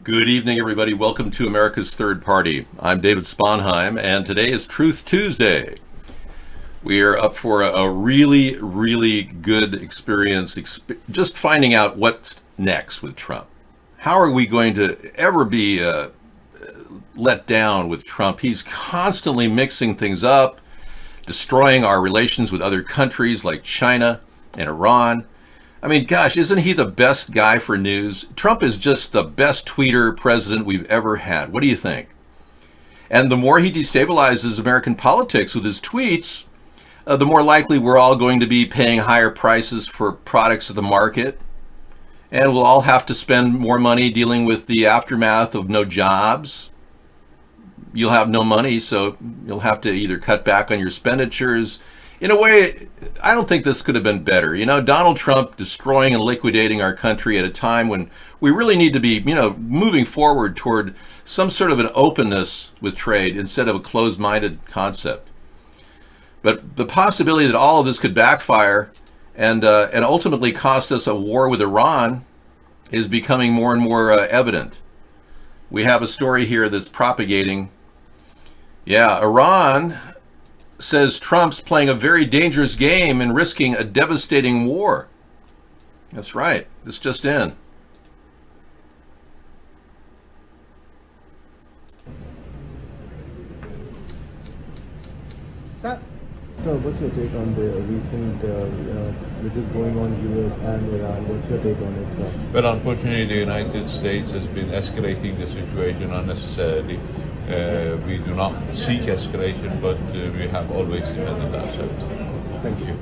Good evening, everybody. Welcome to America's Third Party. I'm David Sponheim, and today is Truth Tuesday. We are up for a really good experience, just finding out what's next with Trump. How are we going to ever be let down with Trump? He's constantly mixing things up, destroying our relations with other countries like China and Iran. I mean, gosh, isn't he the best guy for news? Trump is just the best tweeter president we've ever had. What do you think? And the more he destabilizes American politics with his tweets, the more likely we're all going to be paying higher prices for products of the market. And we'll all have to spend more money dealing with the aftermath of no jobs. You'll have no money, so you'll have to either cut back on your expenditures. In a way, I don't think this could have been better. You know, Donald Trump destroying and liquidating our country at a time when we really need to be, moving forward toward some sort of an openness with trade instead of a closed-minded concept. But the possibility that all of this could backfire and ultimately cost us a war with Iran is becoming more and more evident. We have a story here that's propagating. Yeah, Iran says Trump's playing a very dangerous game and risking a devastating war. That's right. This just in. So, what's your take on the recent, which is going on U.S. and Iran? What's your take on it, sir? Well, unfortunately, the United States has been escalating the situation unnecessarily. We do not seek escalation, but we have always defended ourselves. Thank you.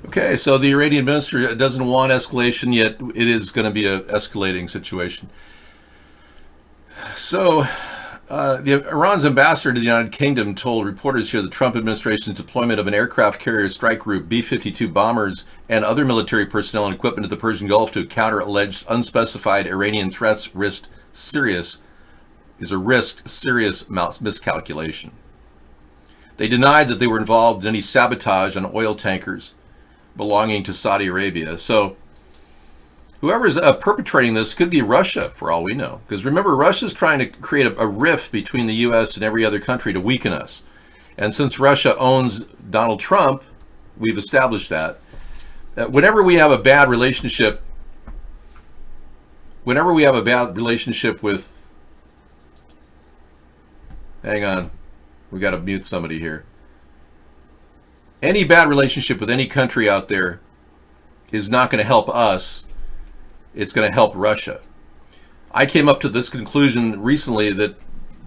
Okay, so the Iranian minister doesn't want escalation, yet it is going to be an escalating situation. So, Iran's ambassador to the United Kingdom told reporters here the Trump administration's deployment of an aircraft carrier strike group, B-52 bombers, and other military personnel and equipment to the Persian Gulf to counter alleged unspecified Iranian threats is a serious miscalculation. They denied that they were involved in any sabotage on oil tankers belonging to Saudi Arabia. So whoever's perpetrating this could be Russia, for all we know. Because remember, Russia's trying to create a rift between the U.S. and every other country to weaken us. And since Russia owns Donald Trump, we've established that. Whenever we have a bad relationship with... Hang on. We got to mute somebody here. Any bad relationship with any country out there is not going to help us. It's going to help Russia. I came up to this conclusion recently that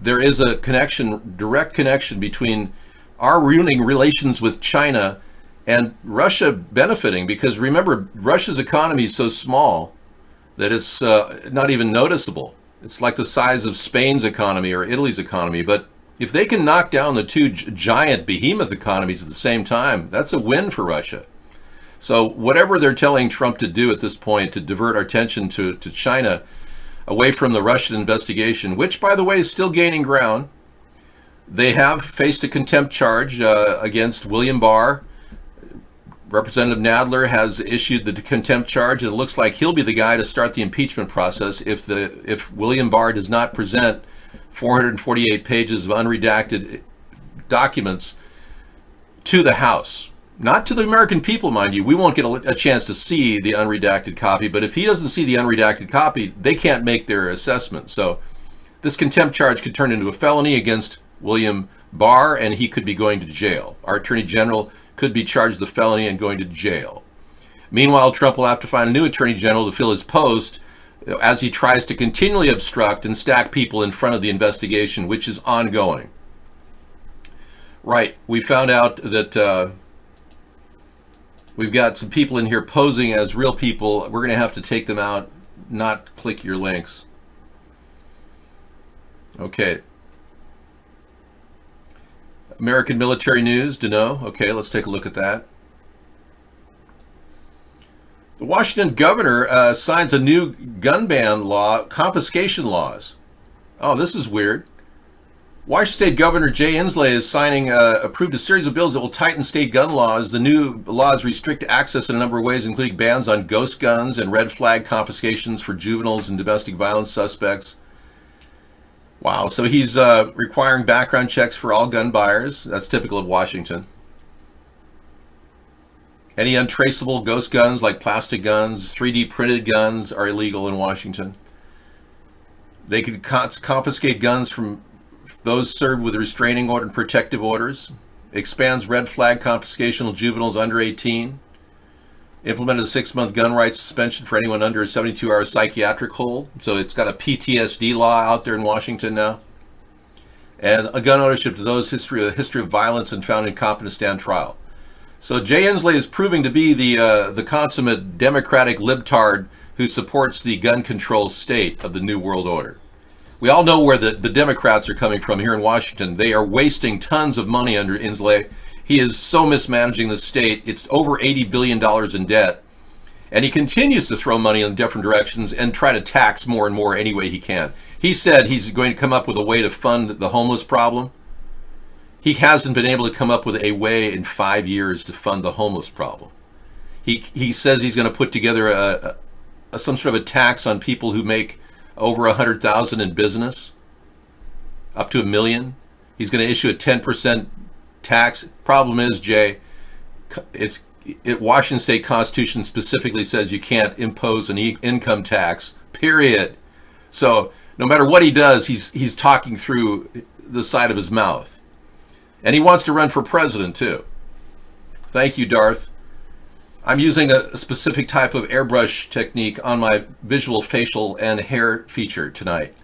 there is a direct connection between our ruining relations with China and Russia benefiting, because remember, Russia's economy is so small that it's not even noticeable. It's like the size of Spain's economy or Italy's economy. But if they can knock down the two giant behemoth economies at the same time, that's a win for Russia. So whatever they're telling Trump to do at this point to divert our attention to China away from the Russian investigation, which, by the way, is still gaining ground. They have faced a contempt charge against William Barr. Representative Nadler has issued the contempt charge, and it looks like he'll be the guy to start the impeachment process if William Barr does not present 448 pages of unredacted documents to the House. Not to the American people, mind you. We won't get a chance to see the unredacted copy, but if he doesn't see the unredacted copy, they can't make their assessment. So this contempt charge could turn into a felony against William Barr, and he could be going to jail. Our Attorney General could be charged with a felony and going to jail. Meanwhile, Trump will have to find a new Attorney General to fill his post as he tries to continually obstruct and stack people in front of the investigation, which is ongoing. Right, we found out that we've got some people in here posing as real people. We're going to have to take them out, not click your links. Okay. American military news, Deneau. Okay, let's take a look at that. The Washington governor signs a new gun ban law, confiscation laws. Oh, this is weird. Washington State Governor Jay Inslee is approved a series of bills that will tighten state gun laws. The new laws restrict access in a number of ways, including bans on ghost guns and red flag confiscations for juveniles and domestic violence suspects. Wow, so he's requiring background checks for all gun buyers. That's typical of Washington. Any untraceable ghost guns like plastic guns, 3D printed guns are illegal in Washington. They could confiscate guns from those served with a restraining order and protective orders. Expands red flag confiscation of juveniles under 18. Implemented a 6-month gun rights suspension for anyone under a 72-hour psychiatric hold. So it's got a PTSD law out there in Washington now. And a gun ownership to those history of violence and found incompetent to stand trial. So Jay Inslee is proving to be the consummate Democratic libtard who supports the gun control state of the New World Order. We all know where the Democrats are coming from here in Washington. They are wasting tons of money under Inslee. He is so mismanaging the state. It's over $80 billion in debt. And he continues to throw money in different directions and try to tax more and more any way he can. He said he's going to come up with a way to fund the homeless problem. He hasn't been able to come up with a way in 5 years to fund the homeless problem. He says he's going to put together some sort of a tax on people who make over $100,000 in business, up to $1 million. He's going to issue a 10% tax. Problem is, Jay, Washington State Constitution specifically says you can't impose an income tax, period. So no matter what he does, he's talking through the side of his mouth. And he wants to run for president too. Thank you, Darth. I'm using a specific type of airbrush technique on my visual, facial, and hair feature tonight.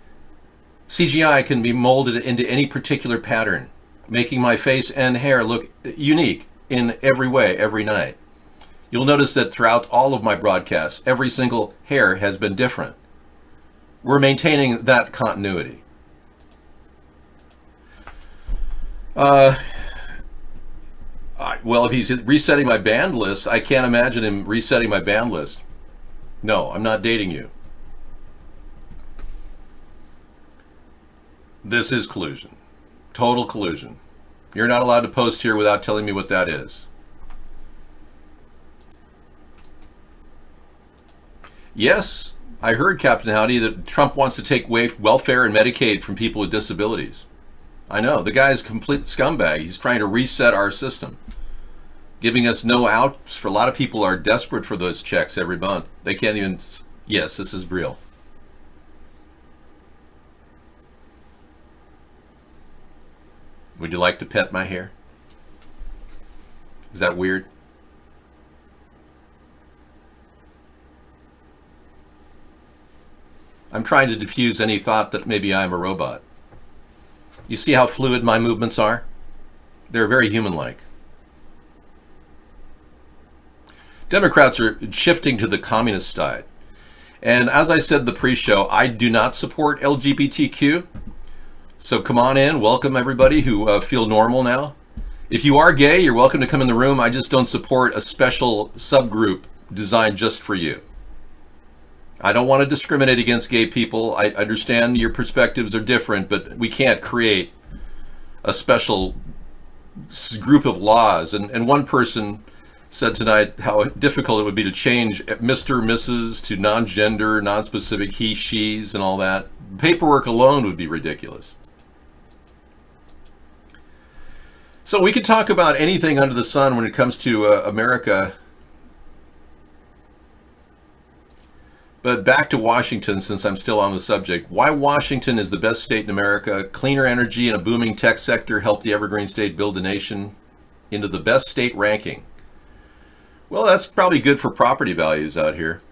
CGI can be molded into any particular pattern, making my face and hair look unique in every way, every night. You'll notice that throughout all of my broadcasts, every single hair has been different. We're maintaining that continuity. Well, if he's resetting my banned list, I can't imagine him resetting my banned list. No, I'm not dating you. This is collusion. Total collusion. You're not allowed to post here without telling me what that is. Yes, I heard, Captain Howdy, that Trump wants to take away welfare and Medicaid from people with disabilities. I know, the guy's a complete scumbag. He's trying to reset our system, giving us no outs. For a lot of people are desperate for those checks every month. They can't even, yes, this is real. Would you like to pet my hair? Is that weird? I'm trying to diffuse any thought that maybe I'm a robot. You see how fluid my movements are? They're very human-like. Democrats are shifting to the communist side. And as I said in the pre-show, I do not support LGBTQ. So come on in, welcome everybody who feel normal now. If you are gay, you're welcome to come in the room. I just don't support a special subgroup designed just for you. I don't want to discriminate against gay people. I understand your perspectives are different, but we can't create a special group of laws. And one person said tonight how difficult it would be to change Mr., Mrs. to non-gender, non-specific he, she's, and all that. Paperwork alone would be ridiculous. So we could talk about anything under the sun when it comes to America. But back to Washington, since I'm still on the subject. Why Washington is the best state in America. Cleaner energy and a booming tech sector helped the Evergreen State build the nation into the best state ranking. Well, that's probably good for property values out here.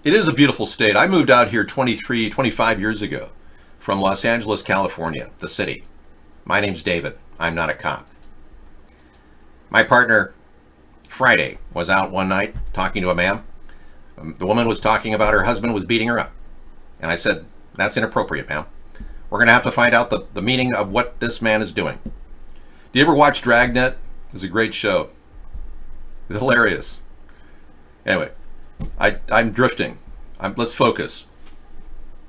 It is a beautiful state. I moved out here 25 years ago from Los Angeles, California, the city. My name's David. I'm not a cop. My partner, Friday, was out one night talking to a man. The woman was talking about her husband was beating her up. And I said, that's inappropriate, ma'am. We're going to have to find out the meaning of what this man is doing. Do you ever watch Dragnet? It was a great show. It's hilarious. Anyway, I'm drifting. Let's focus.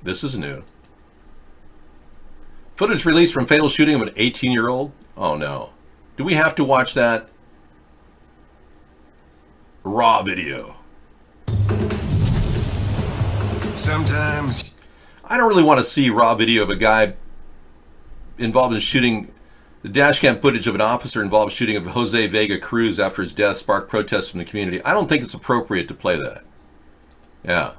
This is new. Footage released from fatal shooting of an 18-year-old. Oh no. Do we have to watch that? Raw video. Sometimes I don't really want to see raw video of a guy involved in shooting. The dashcam footage of an officer involved in shooting of Jose Vega Cruz after his death sparked protests from the community. I don't think it's appropriate to play that. Yeah.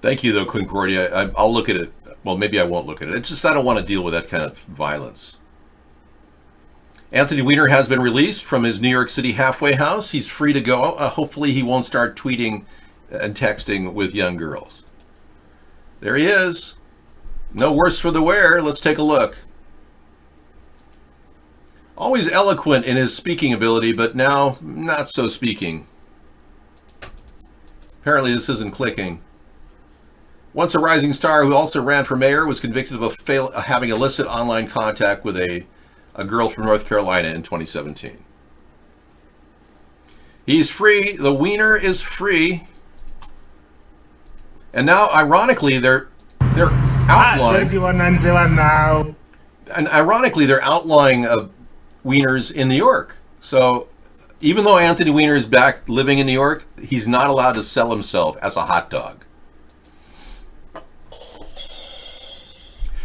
Thank you, though, Concordia. I'll look at it. Well, maybe I won't look at it. It's just I don't want to deal with that kind of violence. Anthony Weiner has been released from his New York City halfway house. He's free to go. Hopefully he won't start tweeting and texting with young girls. There he is. No worse for the wear. Let's take a look. Always eloquent in his speaking ability, but now not so speaking. Apparently this isn't clicking. Once a rising star who also ran for mayor, was convicted of having illicit online contact with a girl from North Carolina in 2017. He's free. The Wiener is free. And now, ironically, they're outlawing. And ironically, they're outlawing Wieners in New York. So even though Anthony Weiner is back living in New York, he's not allowed to sell himself as a hot dog.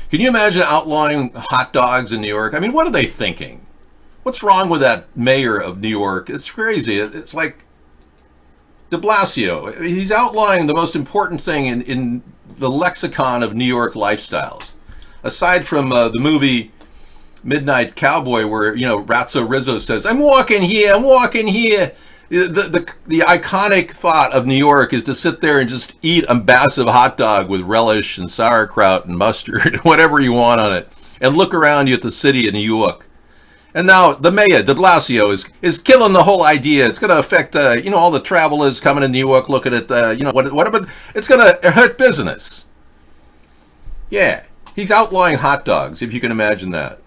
Can you imagine outlawing hot dogs in New York? I mean, what are they thinking? What's wrong with that mayor of New York? It's crazy. It's like de Blasio. He's outlawing the most important thing in the lexicon of New York lifestyles. Aside from the movie Midnight Cowboy, where, you know, Ratso Rizzo says, I'm walking here. The iconic thought of New York is to sit there and just eat a massive hot dog with relish and sauerkraut and mustard, whatever you want on it, and look around you at the city of New York. And now the mayor, de Blasio, is killing the whole idea. It's going to affect, all the travelers coming to New York looking at, whatever. It's going to hurt business. Yeah, he's outlawing hot dogs, if you can imagine that.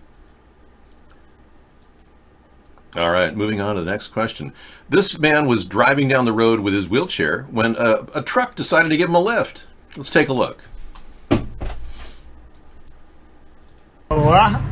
All right, moving on to the next question. This man was driving down the road with his wheelchair when a truck decided to give him a lift. Let's take a look. What?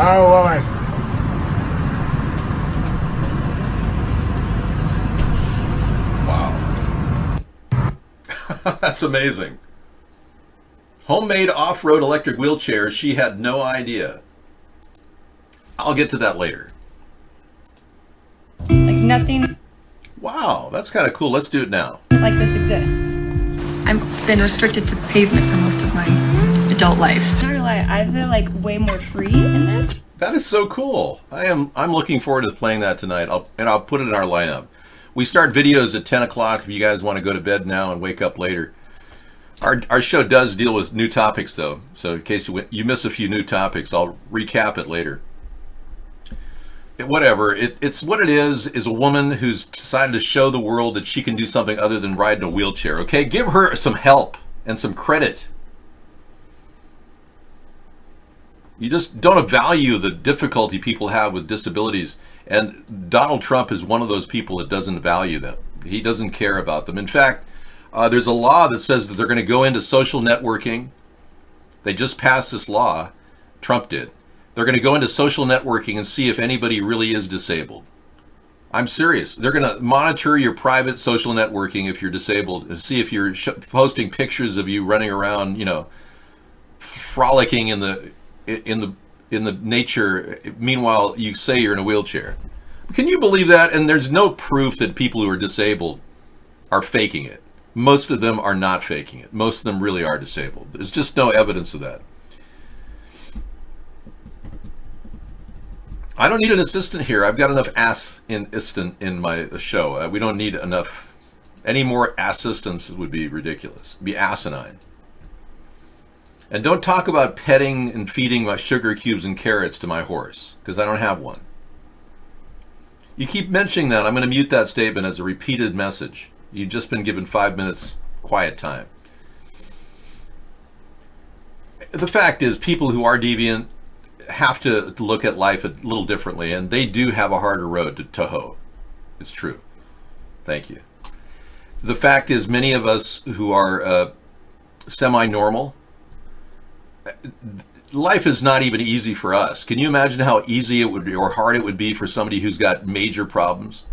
Oh, woman. Wow. That's amazing. Homemade off-road electric wheelchair. She had no idea. I'll get to that later. Like nothing Wow, that's kind of cool. Let's do it now. like this exists. I've been restricted to pavement for most of my adult life. Not gonna lie, I feel like way more free in this. That is so cool. I'm looking forward to playing that tonight. I'll put it in our lineup. We start videos at 10 o'clock if you guys want to go to bed now and wake up later. Our show does deal with new topics, though. So in case you miss a few new topics, I'll recap it later. Whatever. It's what it is a woman who's decided to show the world that she can do something other than ride in a wheelchair. Okay? Give her some help and some credit. You just don't value the difficulty people have with disabilities. And Donald Trump is one of those people that doesn't value them. He doesn't care about them. In fact, there's a law that says that they're going to go into social networking. They just passed this law. Trump did. They're going to go into social networking and see if anybody really is disabled. I'm serious. They're going to monitor your private social networking if you're disabled and see if you're posting pictures of you running around, frolicking in the nature. Meanwhile, you say you're in a wheelchair. Can you believe that? And there's no proof that people who are disabled are faking it. Most of them are not faking it. Most of them really are disabled. There's just no evidence of that. I don't need an assistant here. I've got enough assistant in my show. We don't need enough. Any more assistants would be ridiculous. It'd be asinine. And don't talk about petting and feeding my sugar cubes and carrots to my horse, because I don't have one. You keep mentioning that. I'm going to mute that statement as a repeated message. You've just been given 5 minutes quiet time. The fact is, people who are deviant have to look at life a little differently, and they do have a harder road to hoe. It's true. Thank you. The fact is, many of us who are semi-normal, life is not even easy for us. Can you imagine how easy it would be or hard it would be for somebody who's got major problems?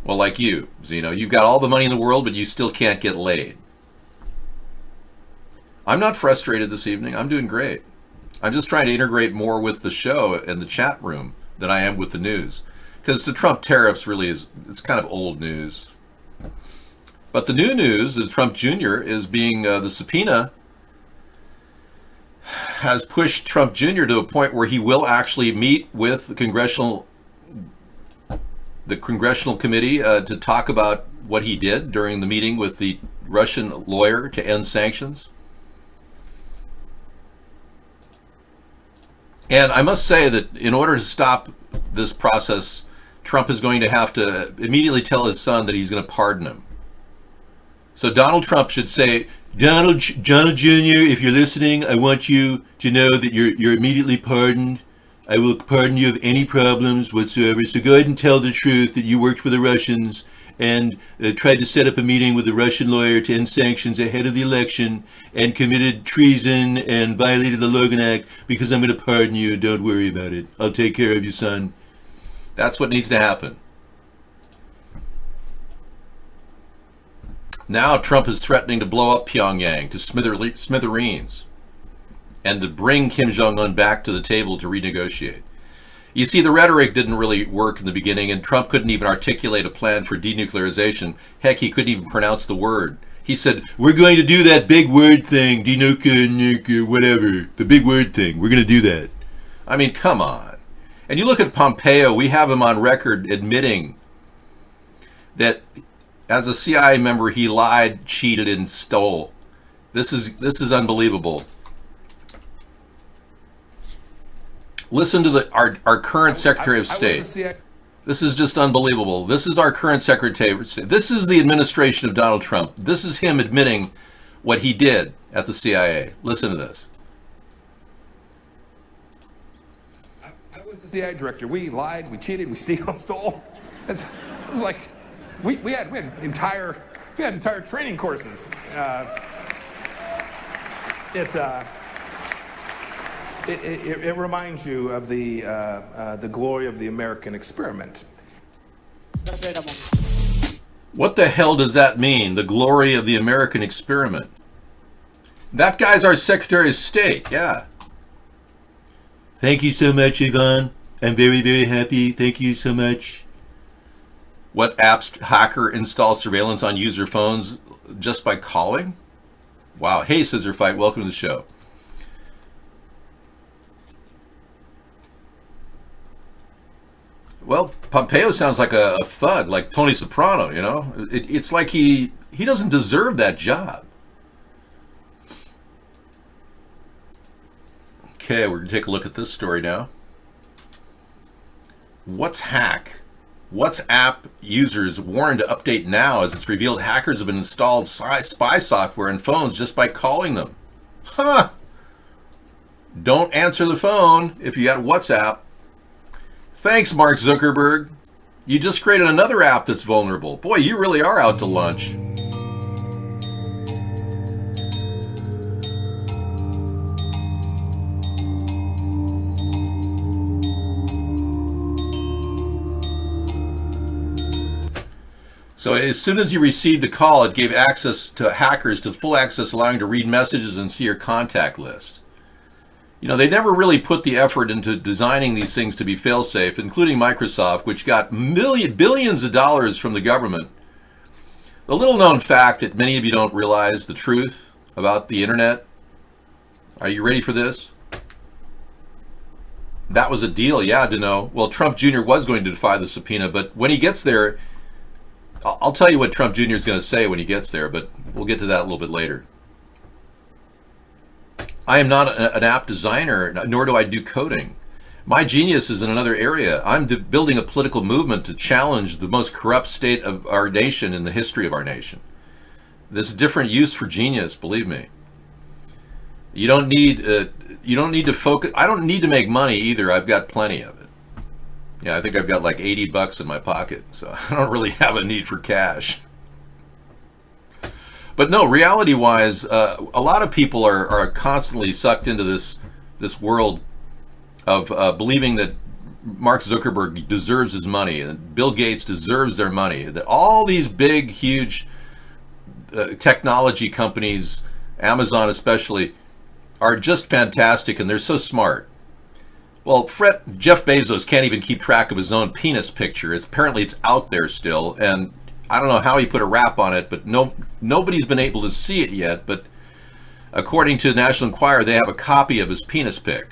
Well, like you, Zeno, you've got all the money in the world, but you still can't get laid. I'm not frustrated this evening. I'm doing great. I'm just trying to integrate more with the show and the chat room than I am with the news. Because the Trump tariffs really it's kind of old news. But the new news, that Trump Jr. is being, the subpoena has pushed Trump Jr. to a point where he will actually meet with the congressional committee to talk about what he did during the meeting with the Russian lawyer to end sanctions. And I must say that in order to stop this process, Trump is going to have to immediately tell his son that he's going to pardon him. So Donald Trump should say, Donald Jr., if you're listening, I want you to know that you're immediately pardoned. I will pardon you of any problems whatsoever. So go ahead and tell the truth that you worked for the Russians and tried to set up a meeting with a Russian lawyer to end sanctions ahead of the election and committed treason and violated the Logan Act, because I'm going to pardon you. Don't worry about it. I'll take care of you, son. That's what needs to happen. Now Trump is threatening to blow up Pyongyang to smithereens and to bring Kim Jong-un back to the table to renegotiate. You see, the rhetoric didn't really work in the beginning, and Trump couldn't even articulate a plan for denuclearization. Heck, he couldn't even pronounce the word. He said, we're going to do that big word thing, denuclear, whatever, the big word thing. We're going to do that. I mean, come on. And you look at Pompeo, we have him on record admitting that as a CIA member, he lied, cheated, and stole. This is unbelievable. Listen to our current Secretary of State. This is just unbelievable. This is our current Secretary of State. This is the administration of Donald Trump. This is him admitting what he did at the CIA. Listen to this. I was the CIA director. We lied, we cheated, we stole. It was like we had entire training courses. It reminds you of the glory of the American experiment. What the hell does that mean? The glory of the American experiment. That guy's our Secretary of State, yeah. Thank you so much, Yvonne. I'm very, very happy. Thank you so much. What apps hacker installs surveillance on user phones just by calling? Wow. Hey, Scissor Fight, welcome to the show. Well, Pompeo sounds like a thug, like Tony Soprano, you know? It's like he doesn't deserve that job. Okay, we're going to take a look at this story now. What's hack? WhatsApp users warned to update now as it's revealed hackers have been installed spy software in phones just by calling them. Huh! Don't answer the phone if you got WhatsApp. Thanks, Mark Zuckerberg. You just created another app that's vulnerable. Boy, you really are out to lunch. So as soon as you received a call, it gave access to hackers to full access, allowing to read messages and see your contact list. You know, they never really put the effort into designing these things to be fail-safe, including Microsoft, which got billions of dollars from the government. The little-known fact that many of you don't realize the truth about the internet. Are you ready for this? That was a deal, yeah, to know. Well, Trump Jr. was going to defy the subpoena, but when he gets there, I'll tell you what Trump Jr. is going to say when he gets there, but we'll get to that a little bit later. I am not an app designer, nor do I do coding. My genius is in another area. I'm building a political movement to challenge the most corrupt state of our nation in the history of our nation. There's a different use for genius, believe me. You don't need to focus. I don't need to make money either. I've got plenty of it. Yeah, I think I've got like $80 in my pocket, so I don't really have a need for cash. But no, reality-wise, a lot of people are constantly sucked into this world of believing that Mark Zuckerberg deserves his money and Bill Gates deserves their money. That all these big, huge technology companies, Amazon especially, are just fantastic and they're so smart. Well, Jeff Bezos can't even keep track of his own penis picture. Apparently it's out there still, and I don't know how he put a wrap on it, but nobody's been able to see it yet. But according to the National Enquirer, they have a copy of his penis pic.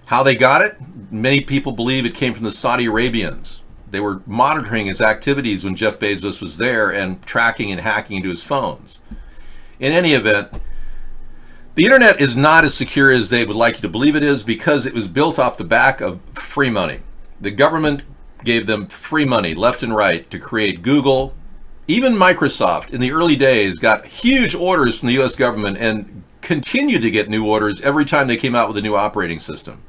How they got it? Many people believe it came from the Saudi Arabians. They were monitoring his activities when Jeff Bezos was there and tracking and hacking into his phones. In any event, the internet is not as secure as they would like you to believe it is because it was built off the back of free money. The government gave them free money left and right to create Google. Even Microsoft in the early days got huge orders from the US government and continued to get new orders every time they came out with a new operating system.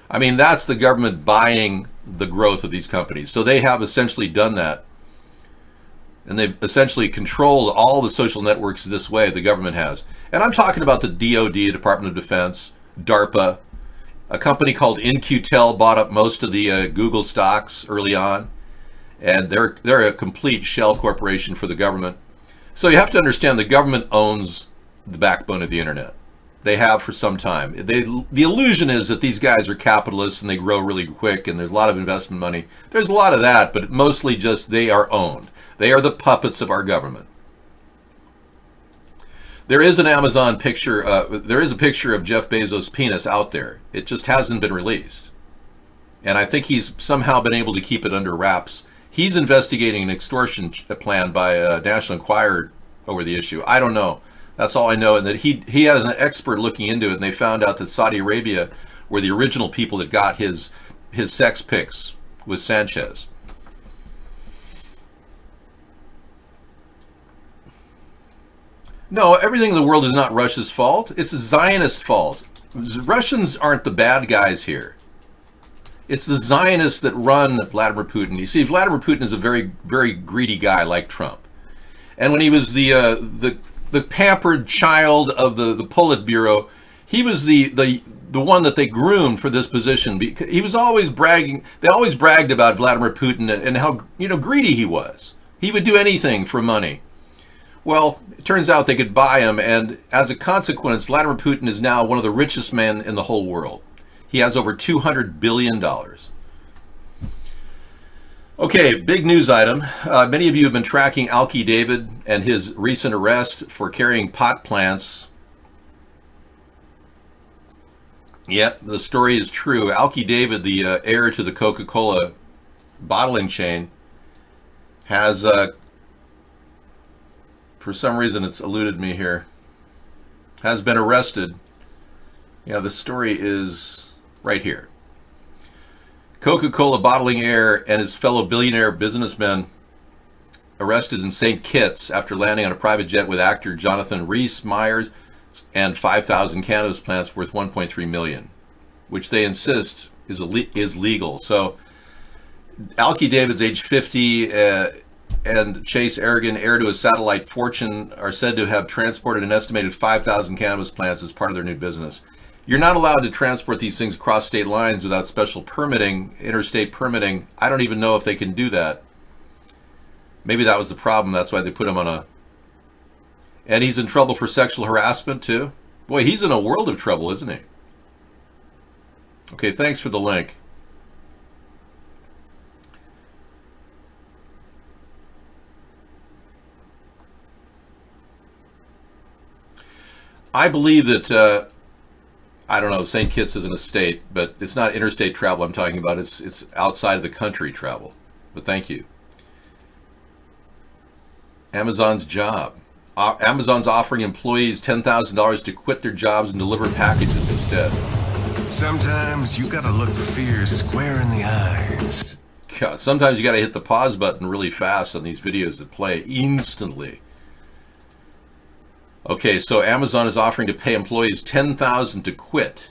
I mean, that's the government buying the growth of these companies. So they have essentially done that. And they've essentially controlled all the social networks this way, the government has. And I'm talking about the DoD, Department of Defense, DARPA. A company called In-Q-Tel bought up most of the Google stocks early on. And they're a complete shell corporation for the government. So you have to understand the government owns the backbone of the internet. They have for some time. The illusion is that these guys are capitalists and they grow really quick and there's a lot of investment money. There's a lot of that, but mostly just they are owned. They are the puppets of our government. There is an Amazon picture, there is a picture of Jeff Bezos' penis out there. It just hasn't been released. And I think he's somehow been able to keep it under wraps. He's investigating an extortion plan by National Enquirer over the issue. I don't know. That's all I know. And that he has an expert looking into it, and they found out that Saudi Arabia were the original people that got his sex pics with Sanchez. No, everything in the world is not Russia's fault. It's the Zionist fault. Russians aren't the bad guys here. It's the Zionists that run Vladimir Putin. You see, Vladimir Putin is a very, very greedy guy like Trump. And when he was the pampered child of the Politburo, he was the one that they groomed for this position. Because he was always bragging. They always bragged about Vladimir Putin and how greedy he was. He would do anything for money. Well, it turns out they could buy him, and as a consequence, Vladimir Putin is now one of the richest men in the whole world. He has over $200 billion. Okay, big news item. Many of you have been tracking Alki David and his recent arrest for carrying pot plants. Yeah, the story is true. Alki David, the heir to the Coca-Cola bottling chain, has, for some reason it's eluded me here, has been arrested. Yeah, the story is right here. Coca-Cola bottling heir and his fellow billionaire businessmen arrested in St. Kitts after landing on a private jet with actor Jonathan Rhys-Meyers and 5,000 cannabis plants worth $1.3 million, which they insist is legal. So Alki David's age 50 and Chase Aragon, heir to a satellite fortune, are said to have transported an estimated 5,000 cannabis plants as part of their new business. You're not allowed to transport these things across state lines without special permitting, interstate permitting. I don't even know if they can do that. Maybe that was the problem. That's why they put him on a... And he's in trouble for sexual harassment too. Boy, he's in a world of trouble, isn't he? Okay, thanks for the link. I believe that... I don't know, St. Kitts isn't a state, but it's not interstate travel I'm talking about. It's outside of the country travel. But thank you. Amazon's job. Amazon's offering employees $10,000 to quit their jobs and deliver packages instead. Sometimes you gotta look fear square in the eyes. God, sometimes you got to hit the pause button really fast on these videos that play instantly. Okay, so Amazon is offering to pay employees $10,000 to quit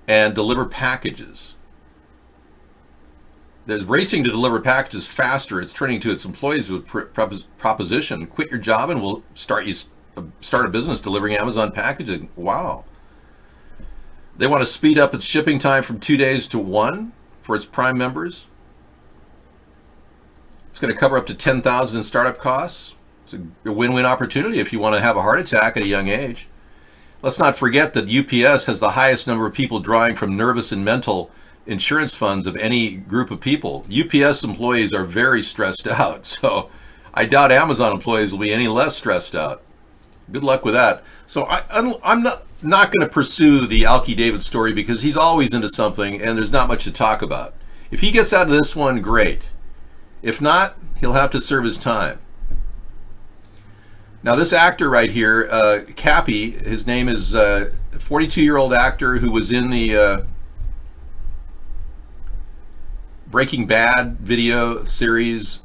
and deliver packages. They're racing to deliver packages faster. It's turning to its employees with proposition: quit your job and we'll start a business delivering Amazon packaging. Wow. They want to speed up its shipping time from 2 days to 1 for its Prime members. It's going to cover up to $10,000 in startup costs. It's a win-win opportunity if you want to have a heart attack at a young age. Let's not forget that UPS has the highest number of people drawing from nervous and mental insurance funds of any group of people. UPS employees are very stressed out, so I doubt Amazon employees will be any less stressed out. Good luck with that. So I'm not going to pursue the Alki David story because he's always into something and there's not much to talk about. If he gets out of this one, great. If not, he'll have to serve his time. Now this actor right here, Cappy, his name is a 42-year-old actor who was in the Breaking Bad video series.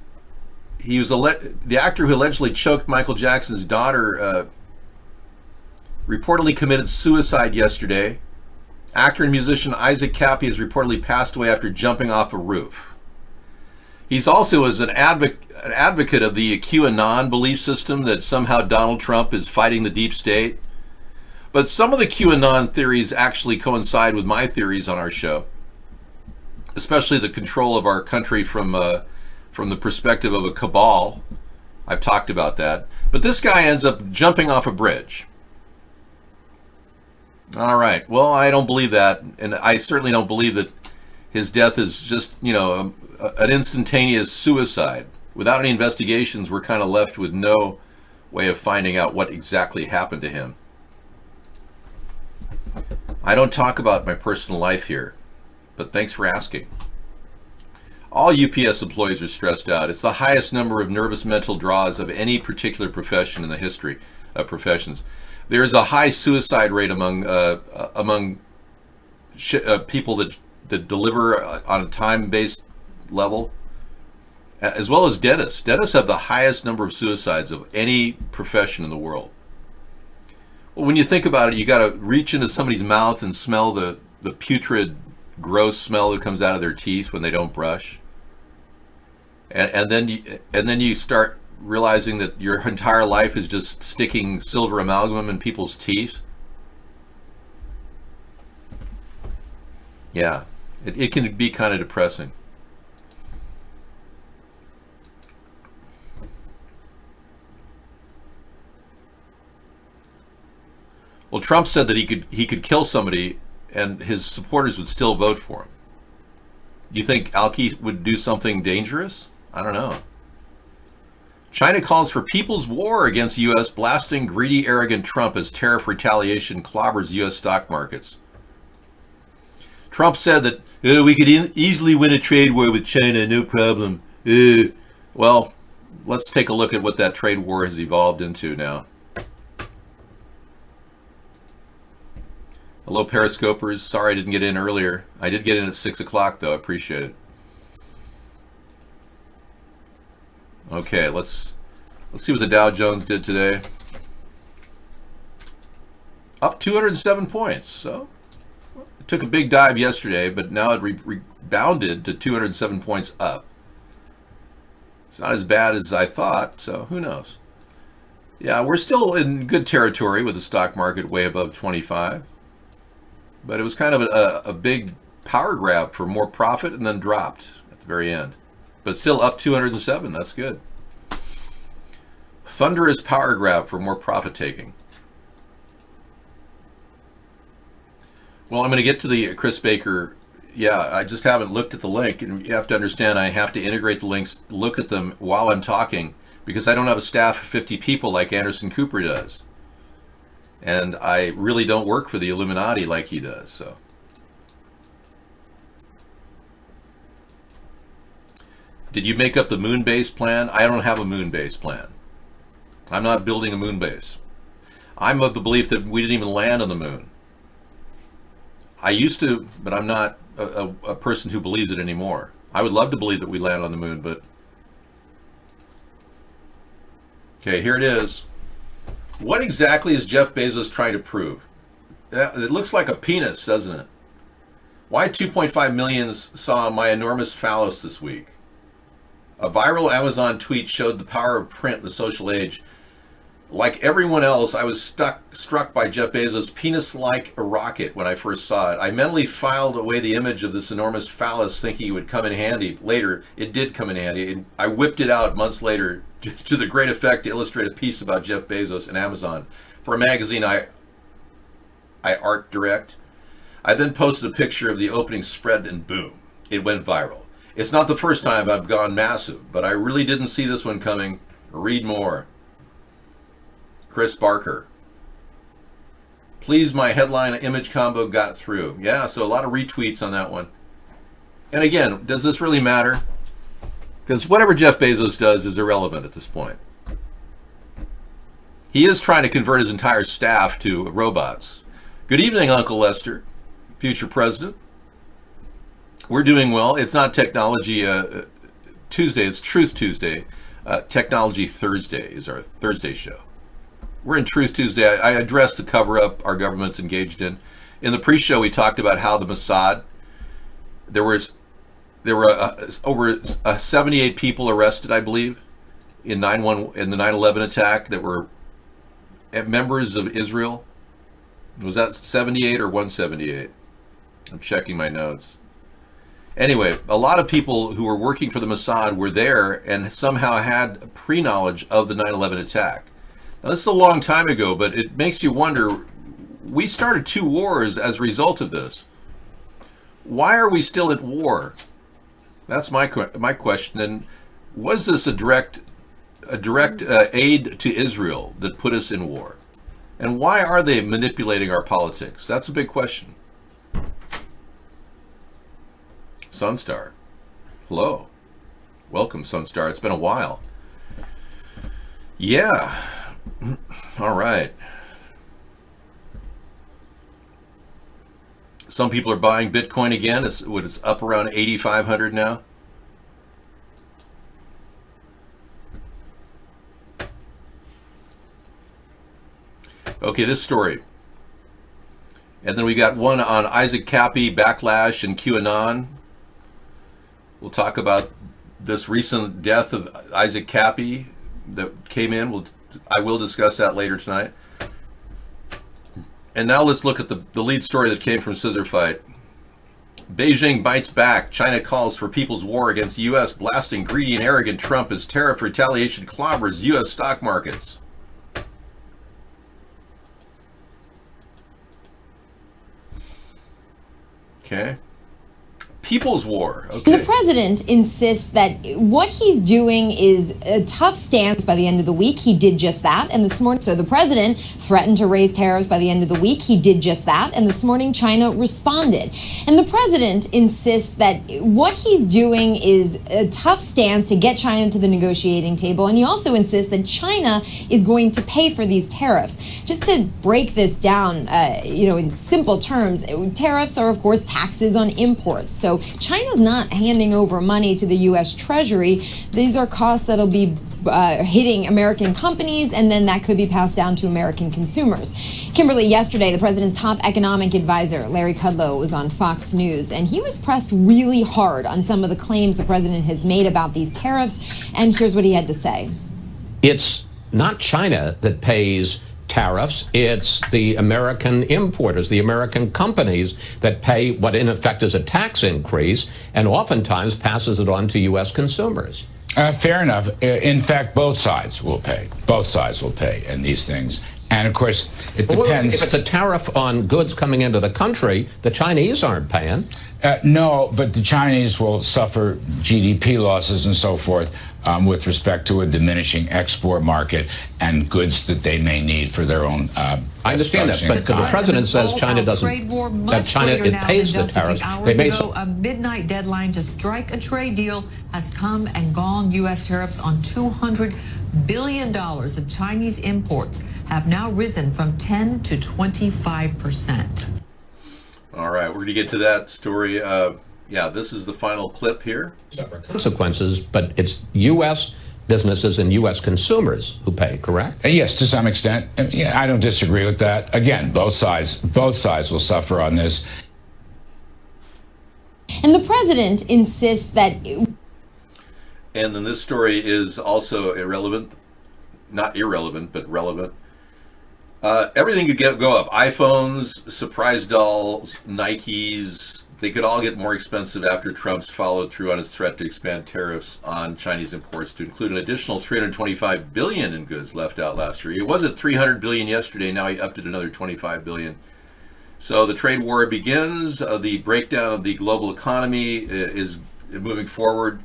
He was the actor who allegedly choked Michael Jackson's daughter, reportedly committed suicide yesterday. Actor and musician Isaac Cappy has reportedly passed away after jumping off a roof. He's also an advocate of the QAnon belief system that somehow Donald Trump is fighting the deep state. But some of the QAnon theories actually coincide with my theories on our show, especially the control of our country from the perspective of a cabal. I've talked about that. But this guy ends up jumping off a bridge. All right. Well, I don't believe that. And I certainly don't believe that his death is just, an instantaneous suicide. Without any investigations, we're kind of left with no way of finding out what exactly happened to him. I don't talk about my personal life here, but thanks for asking. All UPS employees are stressed out. It's the highest number of nervous mental draws of any particular profession in the history of professions. There is a high suicide rate among people that deliver on a time-based level, as well as dentists. Dentists have the highest number of suicides of any profession in the world. Well, when you think about it, you got to reach into somebody's mouth and smell the putrid, gross smell that comes out of their teeth when they don't brush. And then you start realizing that your entire life is just sticking silver amalgam in people's teeth. Yeah, it can be kind of depressing. Well, Trump said that he could kill somebody and his supporters would still vote for him. You think Alki would do something dangerous? I don't know. China calls for people's war against the U.S., blasting greedy, arrogant Trump as tariff retaliation clobbers U.S. stock markets. Trump said that we could easily win a trade war with China, no problem. Well, let's take a look at what that trade war has evolved into now. Hello, Periscopers. Sorry I didn't get in earlier. I did get in at 6 o'clock, though. I appreciate it. Okay, let's see what the Dow Jones did today. Up 207 points. So it took a big dive yesterday, but now it rebounded to 207 points up. It's not as bad as I thought, so who knows? Yeah, we're still in good territory with the stock market way above 25. But it was kind of a big power grab for more profit and then dropped at the very end. But still up 207. That's good. Thunderous power grab for more profit taking. Well, I'm going to get to the Chris Baker. Yeah, I just haven't looked at the link. And you have to understand I have to integrate the links, look at them while I'm talking, because I don't have a staff of 50 people like Anderson Cooper does. And I really don't work for the Illuminati like he does. So. Did you make up the moon base plan? I don't have a moon base plan. I'm not building a moon base. I'm of the belief that we didn't even land on the moon. I used to, but I'm not a person who believes it anymore. I would love to believe that we landed on the moon, but... Okay, here it is. What exactly is Jeff Bezos trying to prove? It looks like a penis, doesn't it? Why 2.5 million saw my enormous phallus this week? A viral Amazon tweet showed the power of print in the social age. Like everyone else, I was struck by Jeff Bezos' penis-like a rocket when I first saw it. I mentally filed away the image of this enormous phallus, thinking it would come in handy. Later, it did come in handy. I whipped it out months later to the great effect to illustrate a piece about Jeff Bezos and Amazon for a magazine I art direct. I then posted a picture of the opening spread, and boom, it went viral. It's not the first time I've gone massive, but I really didn't see this one coming. Read more. Chris Barker. Please, my headline image combo got through. Yeah, so a lot of retweets on that one. And again, does this really matter? Because whatever Jeff Bezos does is irrelevant at this point. He is trying to convert his entire staff to robots. Good evening, Uncle Lester, future president. We're doing well. It's not Technology Tuesday, it's Truth Tuesday. Technology Thursday is our Thursday show. We're in Truth Tuesday. I addressed the cover-up our government's engaged in. In the pre-show, we talked about how the Mossad, there were over 78 people arrested, I believe, in the 9/11 attack that were members of Israel. Was that 78 or 178? I'm checking my notes. Anyway, a lot of people who were working for the Mossad were there and somehow had pre-knowledge of the 9/11 attack. Now, this is a long time ago, but it makes you wonder, we started 2 wars as a result of this. Why are we still at war? That's my question. And was this a direct aid to Israel that put us in war? And why are they manipulating our politics? That's a big question. Sunstar. Hello. Welcome, Sunstar. It's been a while. Yeah. All right. Some people are buying Bitcoin again. It's up around 8,500 now. Okay, this story. And then we got one on Isaac Cappy, Backlash, and QAnon. We'll talk about this recent death of Isaac Cappy that came in. I will discuss that later tonight. And now let's look at the lead story that came from Scissor Fight. Beijing bites back. China calls for people's war against U.S. blasting greedy and arrogant Trump as tariff retaliation clobbers U.S. stock markets. Okay. People's war. Okay. The president insists that what he's doing is a tough stance by the end of the week. He did just that. And this morning, so the president threatened to raise tariffs by the end of the week. He did just that. And this morning, China responded. And the president insists that what he's doing is a tough stance to get China to the negotiating table. And he also insists that China is going to pay for these tariffs. Just to break this down, in simple terms, tariffs are, of course, taxes on imports. So China's not handing over money to the U.S. Treasury. These are costs that'll be hitting American companies, and then that could be passed down to American consumers. Kimberly, yesterday, the president's top economic advisor, Larry Kudlow, was on Fox News, and he was pressed really hard on some of the claims the president has made about these tariffs, and here's what he had to say. It's not China that pays tariffs, it's the American importers, the American companies that pay what in effect is a tax increase and oftentimes passes it on to U.S. consumers. Fair enough. In fact, both sides will pay. Both sides will pay in these things. And of course, it depends. If it's a tariff on goods coming into the country, the Chinese aren't paying. No, but the Chinese will suffer GDP losses and so forth with respect to a diminishing export market and goods that they may need for their own. I understand that, but the president says China doesn't. That China it pays the tariffs. They may. A midnight deadline to strike a trade deal has come and gone. U.S. tariffs on $200 billion of Chinese imports have now risen from 10 to 25%. All right, we're going to get to that story. Yeah, this is the final clip here. Consequences, but it's U.S. businesses and U.S. consumers who pay, correct? Yes, to some extent. Yeah, I don't disagree with that. Again, both sides will suffer on this. And the president insists that. And then this story is also irrelevant. Not irrelevant, but relevant. Everything could go up. iPhones, surprise dolls, Nikes. They could all get more expensive after Trump's followed through on his threat to expand tariffs on Chinese imports to include an additional $325 billion in goods left out last year. It was at $300 billion yesterday. Now he upped it another $25 billion. So the trade war begins. The breakdown of the global economy is moving forward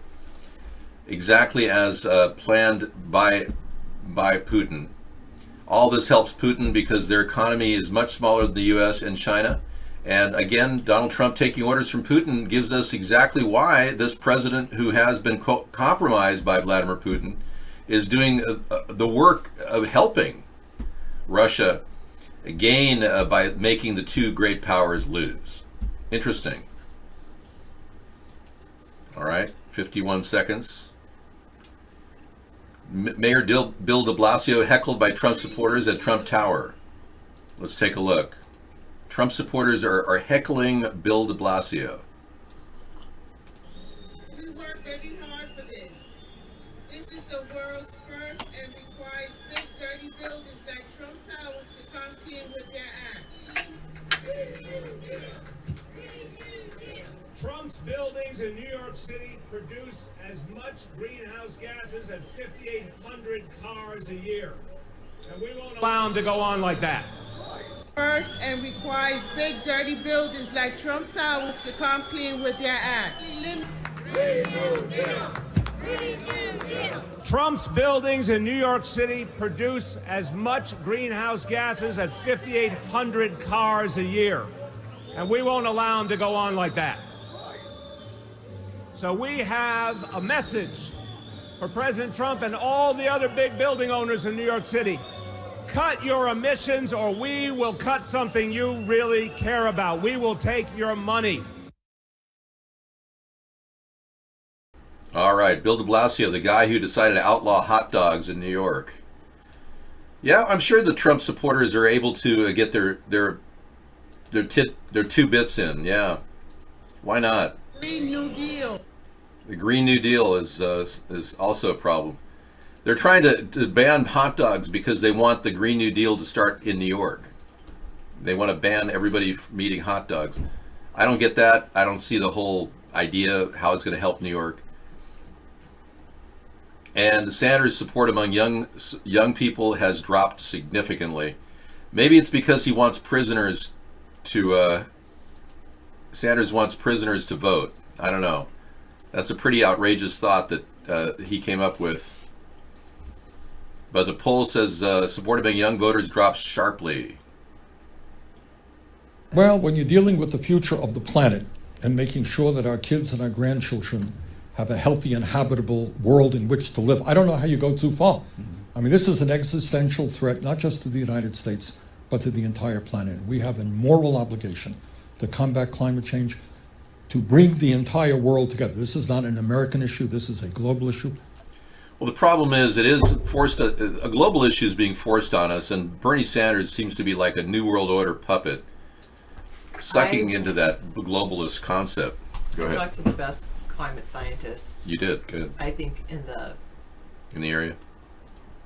exactly as planned by Putin. All this helps Putin because their economy is much smaller than the U.S. and China. And again, Donald Trump taking orders from Putin gives us exactly why this president, who has been compromised by Vladimir Putin, is doing the work of helping Russia gain by making the two great powers lose. Interesting. All right, 51 seconds. Mayor Bill de Blasio heckled by Trump supporters at Trump Tower. Let's take a look. Trump supporters are heckling Bill de Blasio. We work very hard for this. This is the world's first and requires big dirty buildings like Trump Towers to come clean with their act. Trump's buildings in New York City produce as much greenhouse gases as 5,800 cars a year. And we won't allow them to go on like that. First and requires big dirty buildings like Trump Towers to come clean with their act. Trump's buildings in New York City produce as much greenhouse gases as 5,800 cars a year. And we won't allow them to go on like that. So we have a message for President Trump and all the other big building owners in New York City. Cut your emissions or we will cut something you really care about. We will take your money. All right, Bill de Blasio, the guy who decided to outlaw hot dogs in New York. Yeah, I'm sure the Trump supporters are able to get their 2 bits in. Yeah, why not? Green New Deal. The Green New Deal is also a problem. They're trying to ban hot dogs because they want the Green New Deal to start in New York. They want to ban everybody from eating hot dogs. I don't get that. I don't see the whole idea of how it's going to help New York. And Sanders' support among young people has dropped significantly. Maybe it's because he wants prisoners to. Sanders wants prisoners to vote. I don't know. That's a pretty outrageous thought that he came up with. But the poll says support among young voters drops sharply. Well, when you're dealing with the future of the planet and making sure that our kids and our grandchildren have a healthy and habitable world in which to live, I don't know how you go too far. I mean, this is an existential threat, not just to the United States, but to the entire planet. We have a moral obligation to combat climate change, to bring the entire world together. This is not an American issue. This is a global issue. Well, the problem is it is forced. A global issue is being forced on us, and Bernie Sanders seems to be like a New World Order puppet, sucking into that globalist concept. Go ahead. Talked to the best climate scientists. You did good. I think in the area.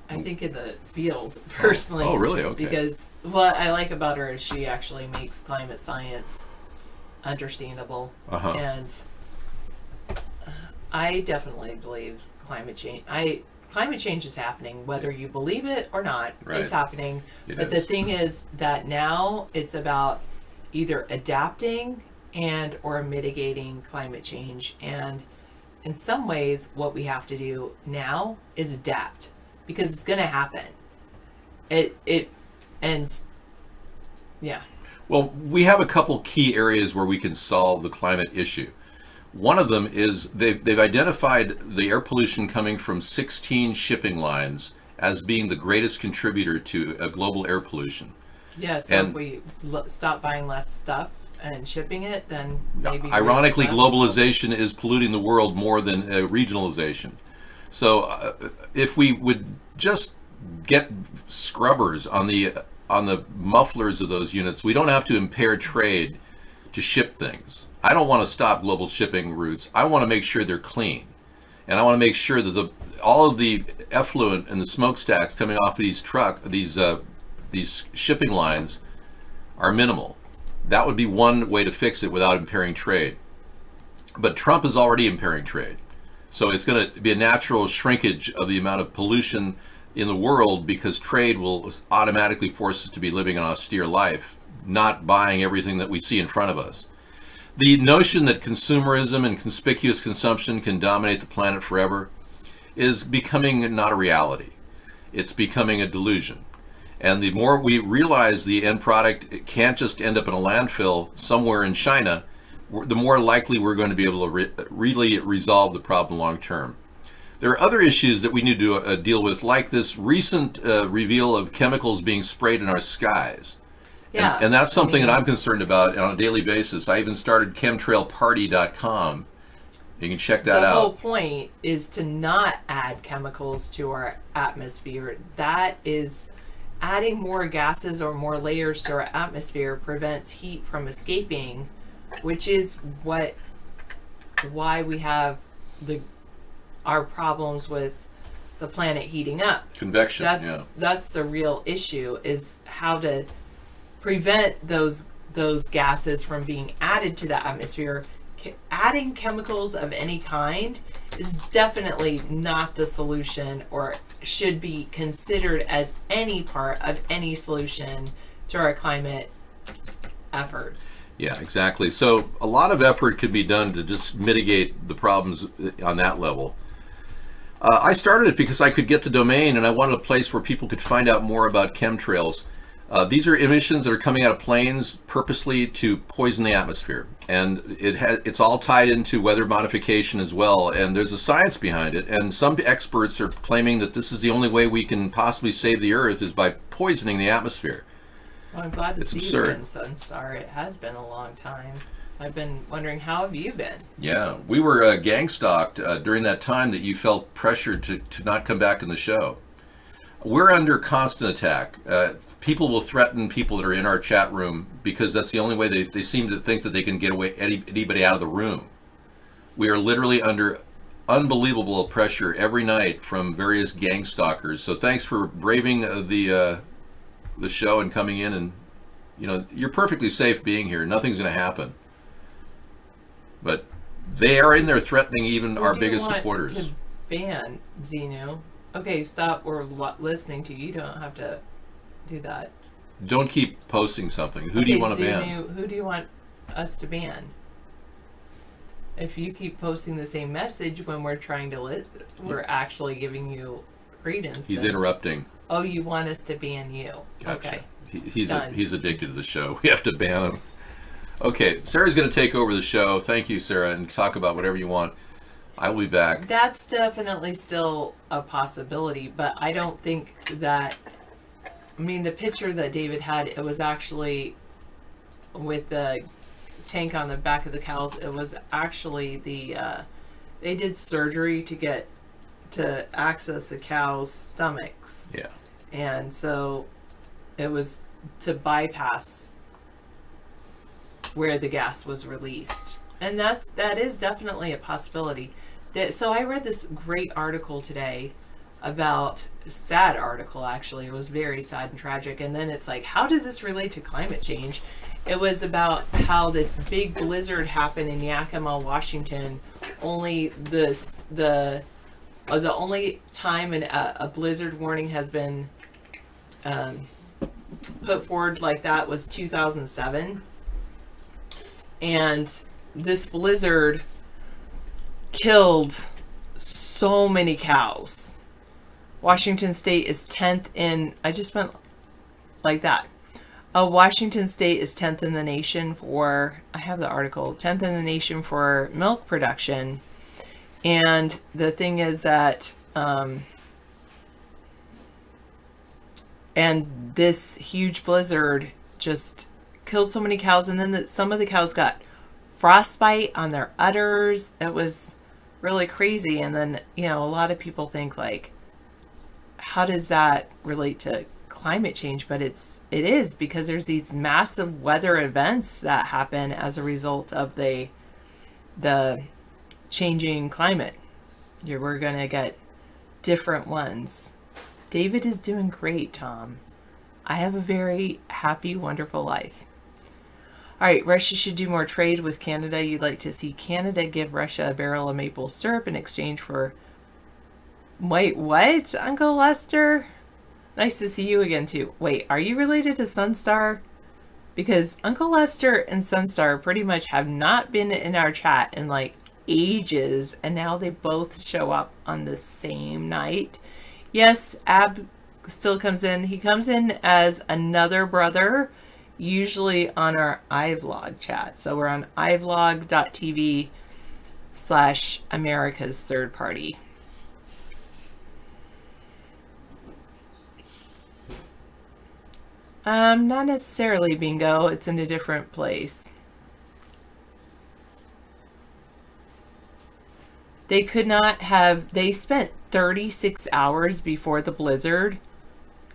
I think in the field personally. Oh, really? Okay. Because what I like about her is she actually makes climate science understandable, and I definitely believe climate change. Climate change is happening, whether you believe it or not. Right. It's happening. It but is. the thing is that now it's about either adapting and or mitigating climate change. And in some ways, what we have to do now is adapt because it's going to happen. Yeah. Well, we have a couple key areas where we can solve the climate issue. One of them is they've identified the air pollution coming from 16 shipping lines as being the greatest contributor to global air pollution. Yeah, so And- if we stop buying less stuff and shipping it, then maybe... Ironically, we're- globalization is polluting the world more than regionalization. So if we would just get scrubbers on the mufflers of those units, we don't have to impair trade to ship things. I don't want to stop global shipping routes. I want to make sure they're clean. And I want to make sure that all of the effluent and the smokestacks coming off of these shipping lines are minimal. That would be one way to fix it without impairing trade. But Trump is already impairing trade. So it's going to be a natural shrinkage of the amount of pollution in the world because trade will automatically force us to be living an austere life, not buying everything that we see in front of us. The notion that consumerism and conspicuous consumption can dominate the planet forever is becoming not a reality. It's becoming a delusion. And the more we realize the end product can't just end up in a landfill somewhere in China, the more likely we're going to be able to really resolve the problem long term. There are other issues that we need to deal with, like this recent reveal of chemicals being sprayed in our skies. Yeah, and that's something that I'm concerned about on a daily basis. I even started chemtrailparty.com. You can check that The out. whole point is to not add chemicals to our atmosphere. That is, adding more gases or more layers to our atmosphere prevents heat from escaping, which is why we have our problems with the planet heating up. Convection, That's the real issue, is how to prevent those gases from being added to the atmosphere. Adding chemicals of any kind is definitely not the solution, or should be considered as any part of any solution to our climate efforts. Yeah, exactly. So a lot of effort could be done to just mitigate the problems on that level. I started it because I could get the domain and I wanted a place where people could find out more about chemtrails. These are emissions that are coming out of planes purposely to poison the atmosphere. And it's all tied into weather modification as well. And there's a science behind it. And some experts are claiming that this is the only way we can possibly save the Earth is by poisoning the atmosphere. Well, I'm glad to It's see absurd. you've been so sorry. It has been a long time. I've been wondering, how have you been? Yeah, we were gang stalked during that time that you felt pressured to not come back in the show. We're under constant attack. People will threaten people that are in our chat room because that's the only way they seem to think that they can get away anybody out of the room. We are literally under unbelievable pressure every night from various gang stalkers. So thanks for braving the show and coming in, and you're perfectly safe being here. Nothing's going to happen. But they are in there threatening even our biggest supporters. To ban Xenu. Okay, stop. We're listening to you. You don't have to do that. Don't keep posting something. Who do you want to ban? Xenu, who do you want us to ban? If you keep posting the same message when we're trying to we're actually giving you credence. He's interrupting. Oh, you want us to ban you? Gotcha. Okay. He's addicted to the show. We have to ban him. Okay, Sarah's going to take over the show. Thank you, Sarah, and talk about whatever you want. I will be back. That's definitely still a possibility, but I don't think that. I mean, the picture that David had, it was actually with the tank on the back of the cows. It was actually they did surgery to access the cows' stomachs. Yeah. And so it was to bypass where the gas was released. And that is definitely a possibility. So I read this great article today about, sad article actually, it was very sad and tragic, and then it's like, how does this relate to climate change? It was about how this big blizzard happened in Yakima, Washington. Only the only time a blizzard warning has been put forward like that was 2007. And this blizzard killed so many cows. Washington State is 10th in, I just went like that. Washington State is 10th in the nation for, I have the article, 10th in the nation for milk production. And the thing is that And this huge blizzard just killed so many cows, and then some of the cows got frostbite on their udders. It was really crazy. And then, you know, a lot of people think like, how does that relate to climate change? But it is, because there's these massive weather events that happen as a result of the changing climate. We're gonna get different ones. David is doing great, Tom. I have a very happy, wonderful life. All right, Russia should do more trade with Canada. You'd like to see Canada give Russia a barrel of maple syrup in exchange for... Wait, what, Uncle Lester? Nice to see you again, too. Wait, are you related to Sunstar? Because Uncle Lester and Sunstar pretty much have not been in our chat in like ages, and now they both show up on the same night. Yes, Ab still comes in. He comes in as another brother, usually on our iVlog chat. So we're on ivlog.tv/America's Third Party. Not necessarily, Bingo. It's in a different place. They could not have... They spent 36 hours before the blizzard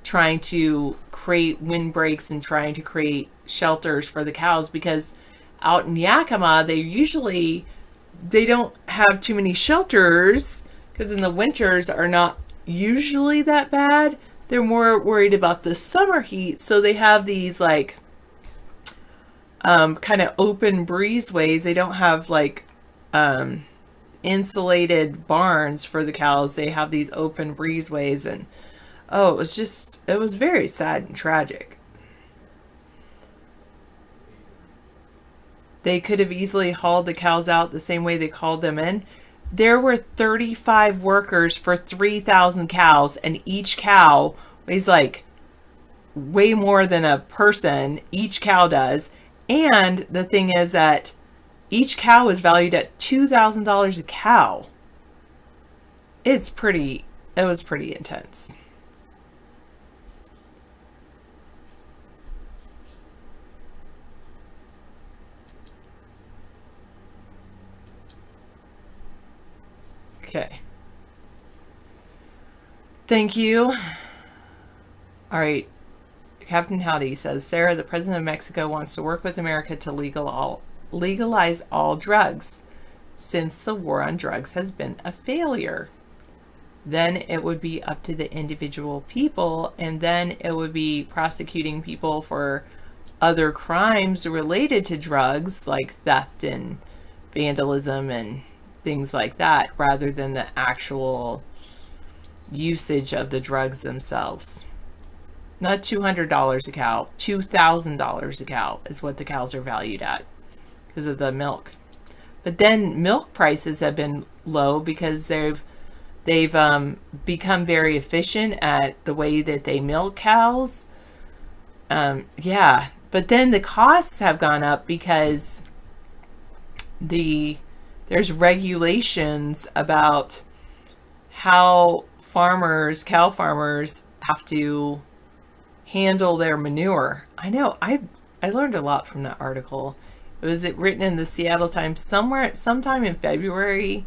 trying to create windbreaks and trying to create shelters for the cows, because out in Yakima, they don't have too many shelters, because in the winters are not usually that bad. They're more worried about the summer heat, so they have these like kind of open breezeways. They don't have like insulated barns for the cows. They have these open breezeways, and it was very sad and tragic. They could have easily hauled the cows out the same way they called them in. There were 35 workers for 3,000 cows, and each cow weighs like way more than a person. Each cow does. And the thing is that each cow is valued at $2,000 a cow. It was pretty intense. Okay. Thank you. All right. Captain Howdy says, Sarah, the president of Mexico wants to work with America to legalize all drugs, since the war on drugs has been a failure. Then it would be up to the individual people, and then it would be prosecuting people for other crimes related to drugs, like theft and vandalism and things like that, rather than the actual usage of the drugs themselves. Not $200 a cow, $2,000 a cow is what the cows are valued at because of the milk. But then milk prices have been low because they've become very efficient at the way that they milk cows. Yeah, but then the costs have gone up because there's regulations about how cow farmers have to handle their manure. I know, I learned a lot from that article. It was written in the Seattle Times sometime in February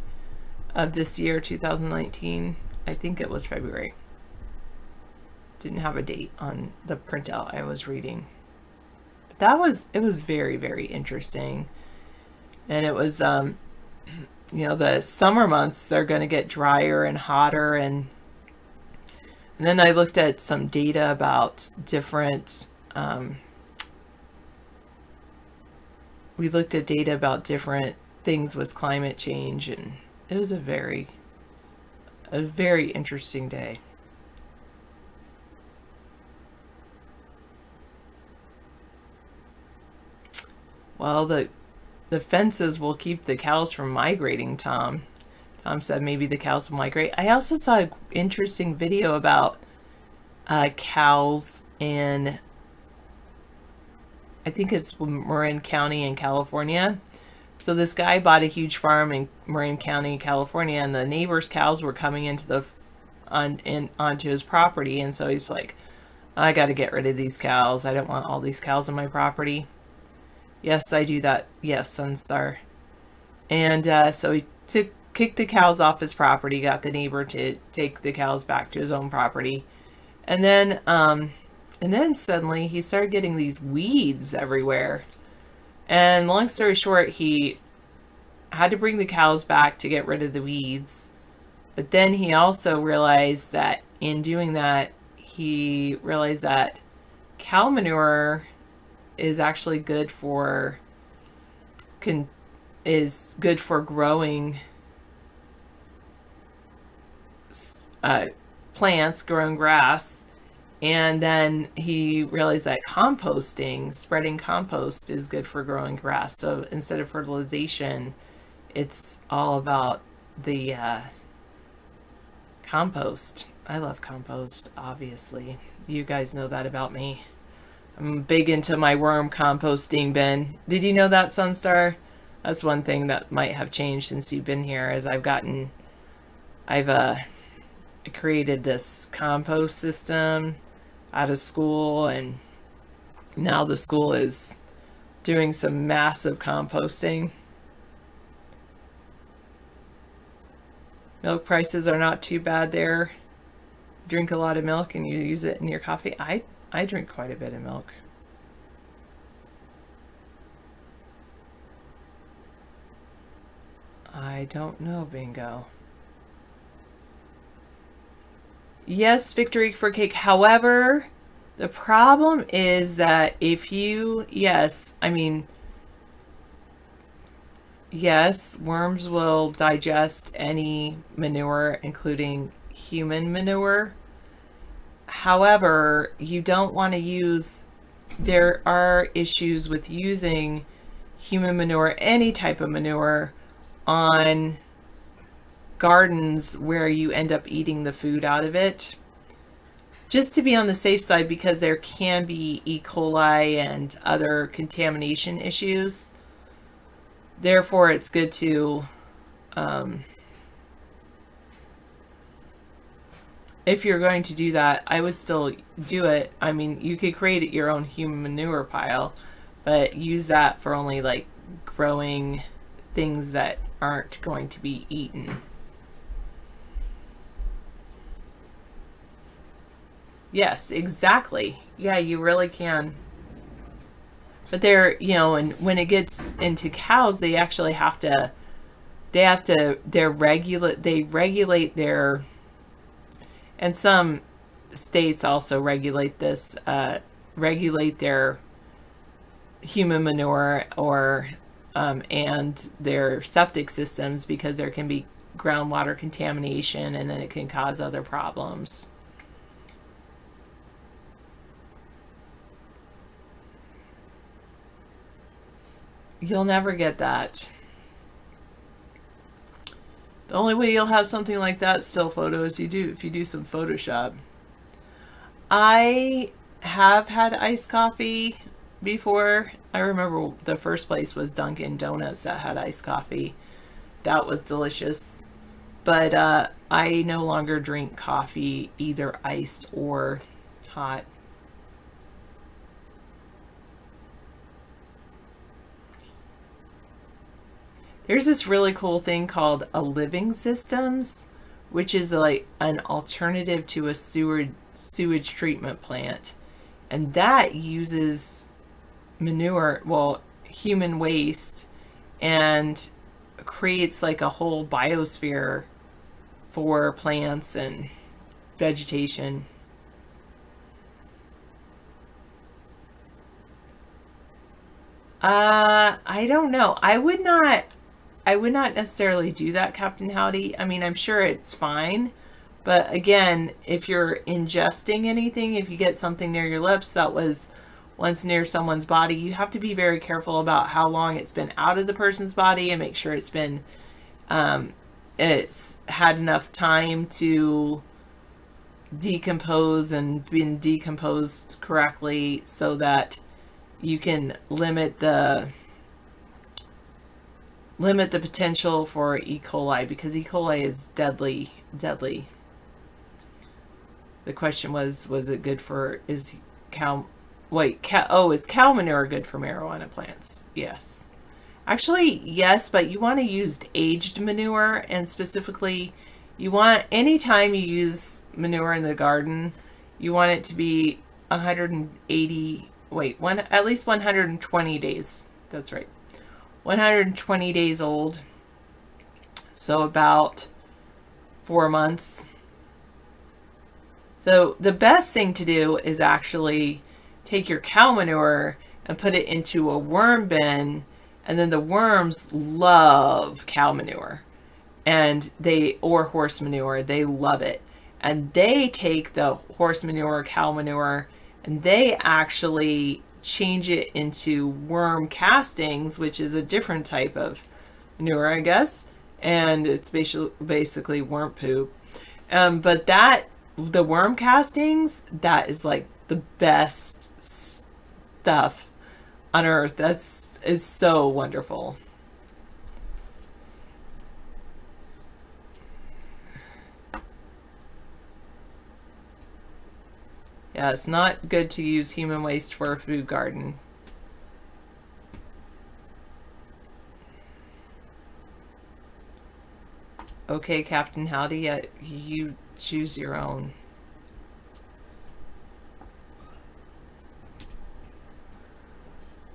of this year, 2019. I think it was February. Didn't have a date on the printout I was reading. But it was very, very interesting. And it was, the summer months, they're going to get drier and hotter. And then I looked at some data about different, things with climate change, and it was a very interesting day. Well, the fences will keep the cows from migrating, Tom. Tom said maybe the cows will migrate. I also saw an interesting video about cows in, I think it's Marin County in California. So this guy bought a huge farm in Marin County, California, and the neighbor's cows were coming into onto his property. And so he's like, I got to get rid of these cows. I don't want all these cows on my property. Yes, I do that. Yes, Sunstar. And so he kicked the cows off his property, got the neighbor to take the cows back to his own property. And then suddenly he started getting these weeds everywhere. And long story short, he had to bring the cows back to get rid of the weeds. But then he also realized that in doing that, he realized that cow manure is actually good for growing plants, growing grass. And then he realized that composting, spreading compost, is good for growing grass. So instead of fertilization, it's all about the compost. I love compost, obviously. You guys know that about me. I'm big into my worm composting bin. Did you know that, Sunstar? That's one thing that might have changed since you've been here, as I've created this compost system out of school, and now the school is doing some massive composting. Milk prices are not too bad there. Drink a lot of milk and you use it in your coffee. I drink quite a bit of milk. I don't know, Bingo. Yes, victory for cake. However, the problem is that if you, yes, worms will digest any manure, including human manure. However, you don't want to use, there are issues with using human manure, any type of manure, on gardens where you end up eating the food out of it. Just to be on the safe side, because there can be E. coli and other contamination issues. Therefore, it's good to, if you're going to do that, I would still do it. I mean, you could create your own human manure pile, but use that for only like growing things that aren't going to be eaten. Yes, exactly. Yeah, you really can. But they're, and when it gets into cows, they actually they regulate their, and some states also regulate this, regulate their human manure or, and their septic systems, because there can be groundwater contamination and then it can cause other problems. You'll never get that. The only way you'll have something like that still photo is if you do some Photoshop. I have had iced coffee before. I remember the first place was Dunkin' Donuts that had iced coffee. That was delicious. But I no longer drink coffee, either iced or hot. There's this really cool thing called a living systems, which is like an alternative to a sewage treatment plant. And that uses manure, human waste, and creates like a whole biosphere for plants and vegetation. I don't know. I would not necessarily do that, Captain Howdy. I mean, I'm sure it's fine. But again, if you're ingesting anything, if you get something near your lips that was once near someone's body, you have to be very careful about how long it's been out of the person's body and make sure it's been, it's had enough time to decompose and been decomposed correctly, so that you can limit the potential for E. coli, because E. coli is deadly. The question was it good for, is cow manure good for marijuana plants? Yes. Actually, yes, but you want to use aged manure, and specifically, you want, anytime you use manure in the garden, you want it to be at least 120 days. That's right. 120 days old. So about 4 months. So the best thing to do is actually take your cow manure and put it into a worm bin, and then the worms love cow manure, or horse manure. They love it. And they take the horse manure, cow manure, and they actually change it into worm castings, which is a different type of manure, I guess. And it's basically worm poop. But the worm castings, that is like the best stuff on earth. Is so wonderful. Yeah, it's not good to use human waste for a food garden. Okay, Captain Howdy, you choose your own.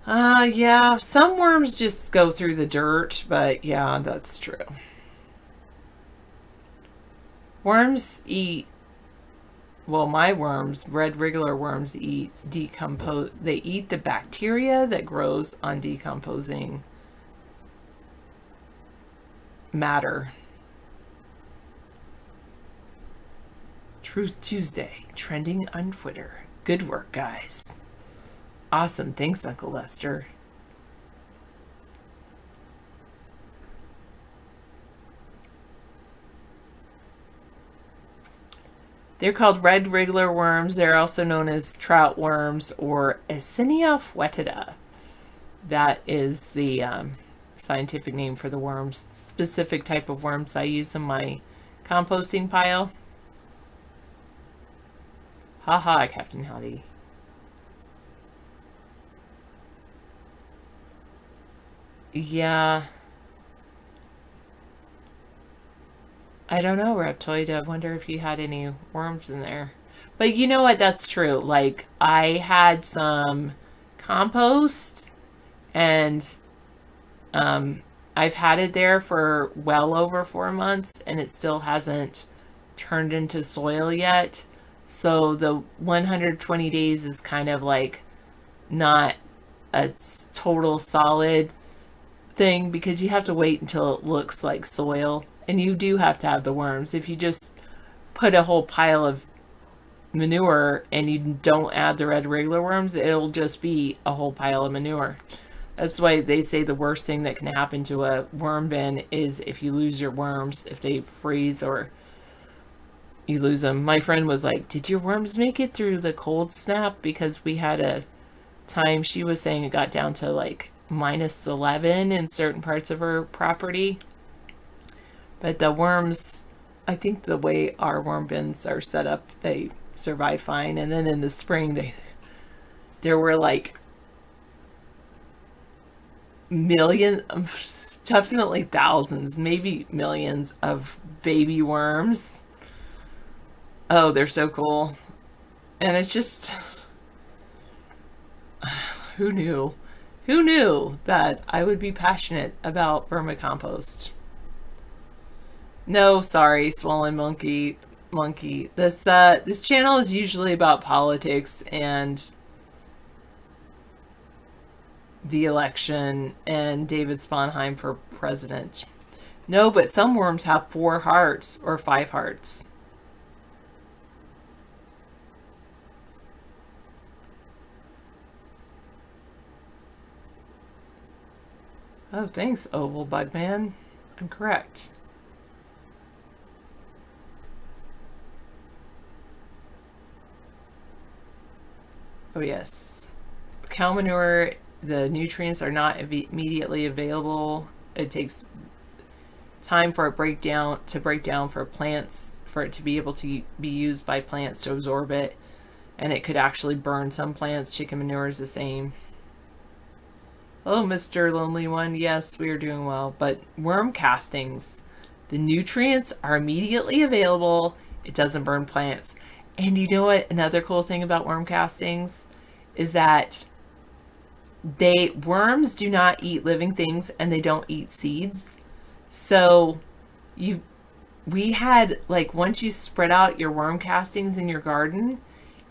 Yeah, some worms just go through the dirt, but yeah, that's true. Worms eat, well, my worms, red regular worms, they eat the bacteria that grows on decomposing matter. Truth Tuesday, trending on Twitter. Good work, guys. Awesome. Thanks, Uncle Lester. They're called red regular worms. They're also known as trout worms or Eisenia foetida. That is the scientific name for the worms. Specific type of worms I use in my composting pile. Haha, Captain Howdy. Yeah. I don't know, Reptoid. I wonder if you had any worms in there. But you know what? That's true. Like, I had some compost, and I've had it there for well over 4 months, and it still hasn't turned into soil yet. So the 120 days is kind of like not a total solid thing, because you have to wait until it looks like soil, and you do have to have the worms. If you just put a whole pile of manure and you don't add the red regular worms, it'll just be a whole pile of manure. That's why they say the worst thing that can happen to a worm bin is if you lose your worms, if they freeze or you lose them. My friend was like, did your worms make it through the cold snap? Because we had a time, she was saying it got down to like -11 in certain parts of her property. But the worms, I think the way our worm bins are set up, they survive fine. And then in the spring, there were like millions, definitely thousands, maybe millions of baby worms. Oh, they're so cool. And it's just, who knew? Who knew that I would be passionate about vermicompost? No, sorry, Swollen Monkey. This channel is usually about politics and the election and David Sponheim for president. No, but some worms have 4 hearts or 5 hearts. Oh, thanks, Oval Bugman. I'm correct. Oh, yes. Cow manure, the nutrients are not immediately available. It takes time for it break down for plants, for it to be able to be used by plants to absorb it, and it could actually burn some plants. Chicken manure is the same. Hello, Mr. Lonely One. Yes, we are doing well. But worm castings, the nutrients are immediately available. It doesn't burn plants. And you know what? Another cool thing about worm castings is that worms do not eat living things, and they don't eat seeds. So we had, like, once you spread out your worm castings in your garden,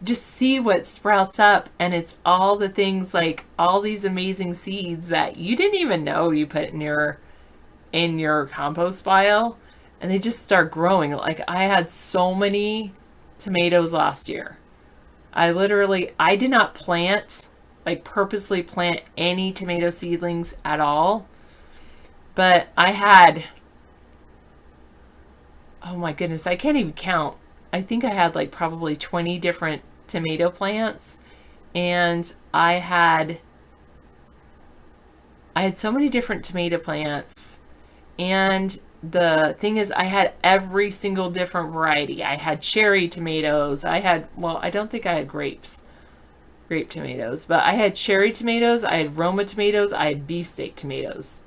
just see what sprouts up, and it's all the things, like all these amazing seeds that you didn't even know you put in your compost pile, and they just start growing. Like, I had so many tomatoes last year. I did not purposely plant any tomato seedlings at all, but I had, oh my goodness, I can't even count. I think I had like probably 20 different tomato plants, and I had so many different tomato plants. And the thing is, I had every single different variety. I had cherry tomatoes. I don't think I had grape tomatoes, but I had cherry tomatoes, I had Roma tomatoes, I had beefsteak tomatoes.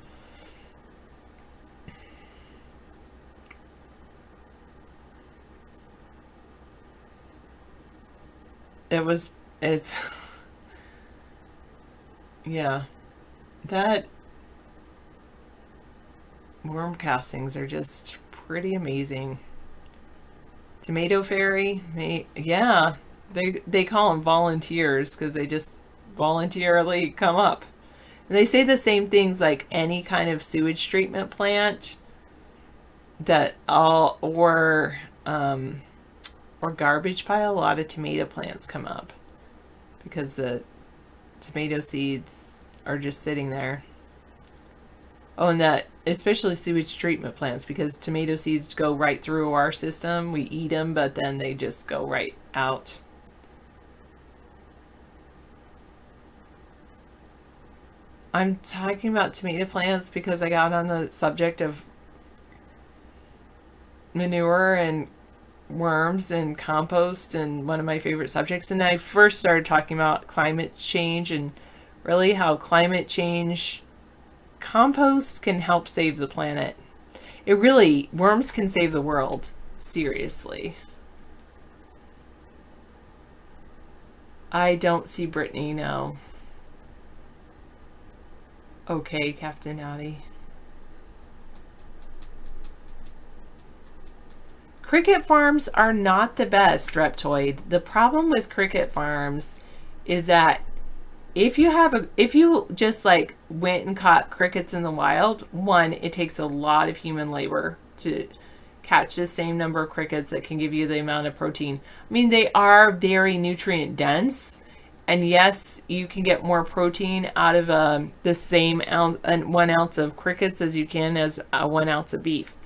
Yeah, that worm castings are just pretty amazing. Tomato fairy, yeah, they call them volunteers because they just voluntarily come up. And they say the same things like any kind of sewage treatment plant or garbage pile. A lot of tomato plants come up because the tomato seeds are just sitting there. Oh, and that especially sewage treatment plants, because tomato seeds go right through our system. We eat them, but then they just go right out. I'm talking about tomato plants because I got on the subject of manure and worms and compost, and one of my favorite subjects. And I first started talking about climate change, and really how climate change, compost can help save the planet. Worms can save the world. Seriously. I don't see Brittany, no. Okay, Captain Audi. Cricket farms are not the best, Reptoid. The problem with cricket farms is that if you just like went and caught crickets in the wild, one, it takes a lot of human labor to catch the same number of crickets that can give you the amount of protein. I mean, they are very nutrient dense, and yes, you can get more protein out of the same 1 ounce of crickets as you can as 1 ounce of beef,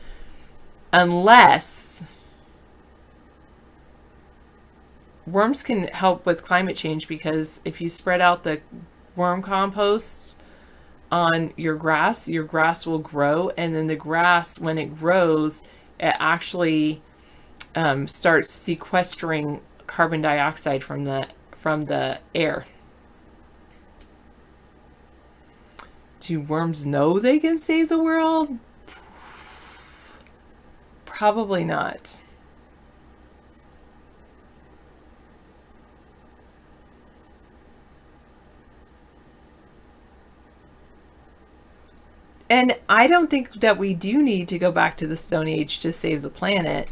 unless worms can help with climate change, because if you spread out the worm compost on your grass will grow, and then the grass, when it grows, it actually starts sequestering carbon dioxide from the air. Do worms know they can save the world? Probably not. And I don't think that we do need to go back to the Stone Age to save the planet.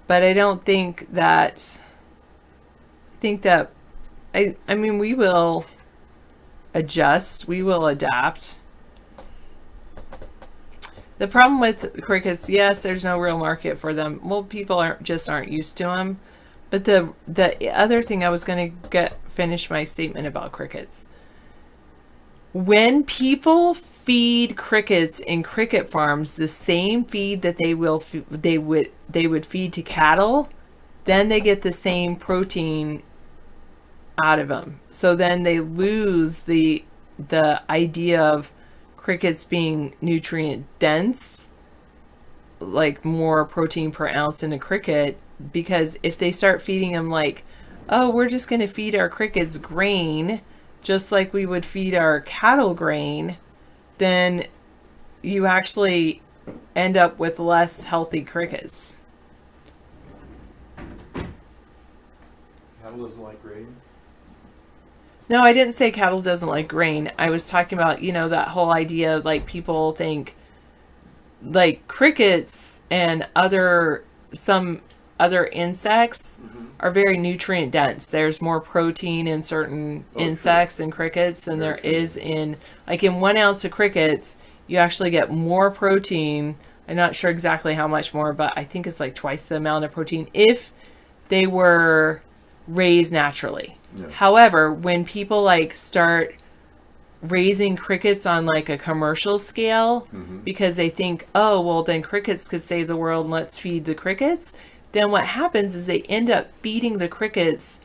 But I don't think that... I mean, we will adjust. We will adapt. The problem with crickets, yes, there's no real market for them. Well, people aren't used to them. But the other thing I was going to finish my statement about crickets. When people feed crickets in cricket farms the same feed that they would feed to cattle, then they get the same protein out of them. So then they lose the idea of crickets being nutrient dense, like more protein per ounce in a cricket, because if they start feeding them like, oh, we're just going to feed our crickets grain just like we would feed our cattle grain, then you actually end up with less healthy crickets. Cattle doesn't like grain? No, I didn't say cattle doesn't like grain. I was talking about, that whole idea of like people think like crickets and some other insects are very nutrient dense. There's more protein in certain insects and crickets than there is in 1 ounce of crickets, you actually get more protein. I'm not sure exactly how much more, but I think it's like twice the amount of protein if they were raised naturally. Yeah. However, when people like start raising crickets on like a commercial scale because they think, oh, well, then crickets could save the world and let's feed the crickets, then what happens is they end up feeding the crickets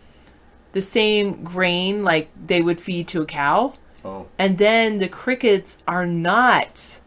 the same grain like they would feed to a cow. Oh. And then the crickets are not,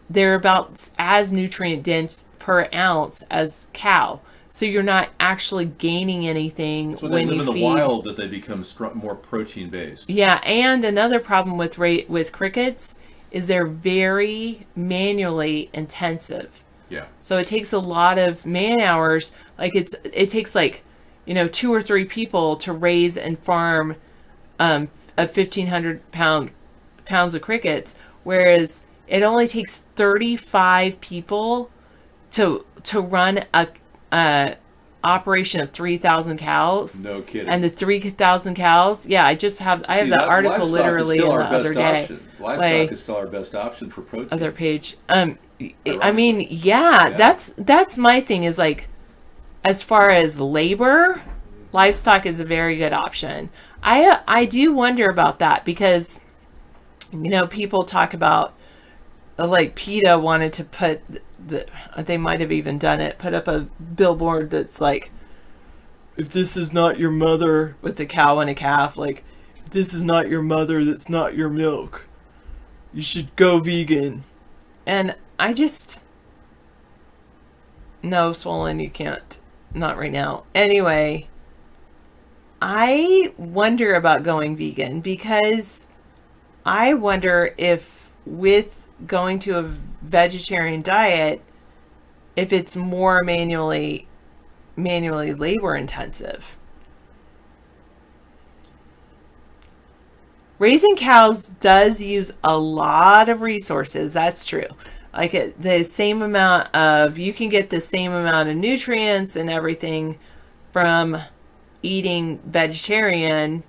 they're about as nutrient dense per ounce as cow. So you're not actually gaining anything so when they you live in feed. the wild that they become more protein based. Yeah, and another problem with crickets is they're very manually intensive. Yeah. So it takes a lot of man hours. Like it takes 2 or 3 people to raise and farm a 1,500 pounds of crickets, whereas it only takes 35 people to run a operation of 3,000 cows. No kidding. And the 3,000 cows, yeah, I have that article literally in the other day. Livestock is still our best option for protein. Other page. I mean, yeah, that's my thing is like, as far as labor, livestock is a very good option. I do wonder about that because, people talk about like PETA wanted to put they might have even done it, put up a billboard that's like, if this is not your mother, with the cow and a calf, like, if this is not your mother, that's not your milk, you should go vegan. And I just, no, Swollen, you can't, not right now. Anyway, I wonder about going vegan because I wonder if with going to a vegetarian diet, if it's more manually labor intensive. Raising cows does use a lot of resources, that's true. Like the same amount of, you can get the same amount of nutrients and everything from eating vegetarian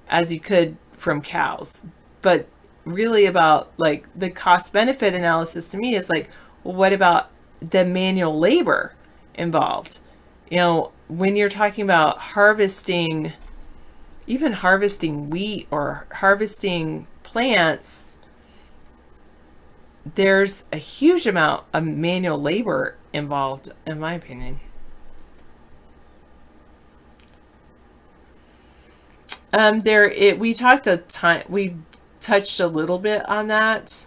as you could from cows. But really about like the cost benefit analysis to me is like, well, what about the manual labor involved? When you're talking about harvesting, even harvesting wheat or harvesting plants, there's a huge amount of manual labor involved, in my opinion. We touched a little bit on that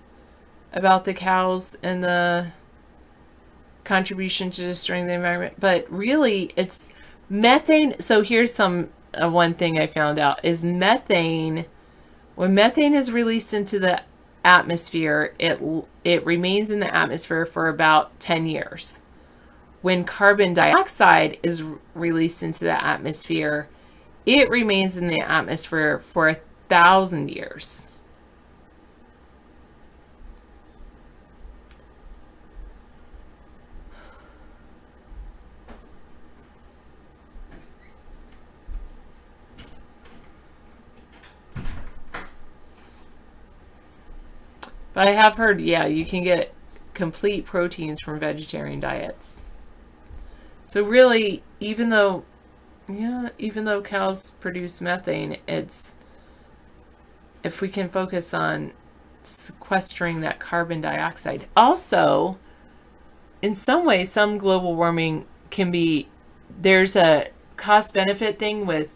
about the cows and the contribution to destroying the environment, but really it's methane. So here's one thing I found out is methane. When methane is released into the atmosphere, it remains in the atmosphere for about 10 years. When carbon dioxide is released into the atmosphere, it remains in the atmosphere for 1,000 years. But I have heard, yeah, you can get complete proteins from vegetarian diets. So really, even though cows produce methane, if we can focus on sequestering that carbon dioxide. Also, in some ways, some global warming there's a cost benefit thing with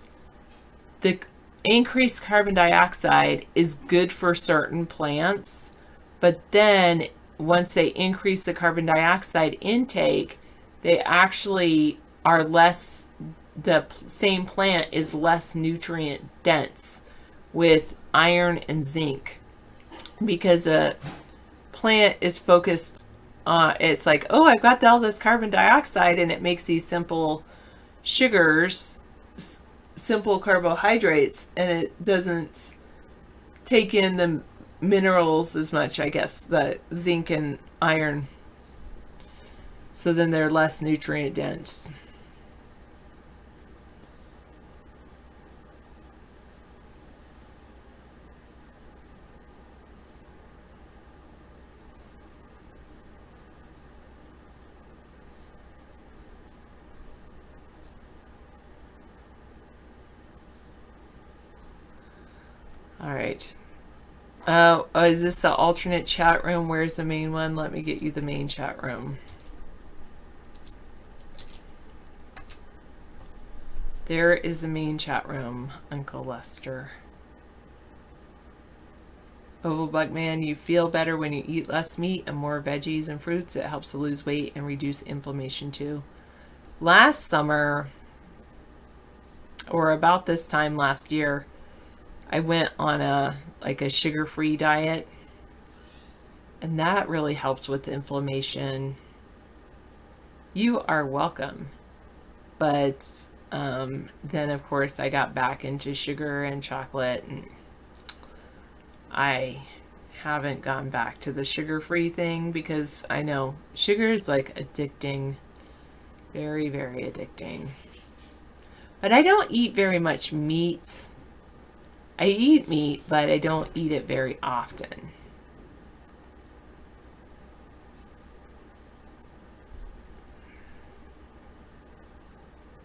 the increased carbon dioxide is good for certain plants, but then once they increase the carbon dioxide intake, they actually are less, the same plant is less nutrient dense with iron and zinc, because a plant is focused on, it's like, oh, I've got all this carbon dioxide, and it makes these simple sugars, simple carbohydrates, and it doesn't take in the minerals as much, I guess, the zinc and iron. So then they're less nutrient dense. All right. Oh, is this the alternate chat room? Where's the main one? Let me get you the main chat room. There is the main chat room, Uncle Lester. Oval Bugman, you feel better when you eat less meat and more veggies and fruits. It helps to lose weight and reduce inflammation too. Last summer, or about this time last year, I went on a sugar-free diet, and that really helps with inflammation. You are welcome. But then of course I got back into sugar and chocolate, and I haven't gone back to the sugar-free thing because I know sugar is like addicting, very, very addicting. But I don't eat very much meat. I eat meat, but I don't eat it very often.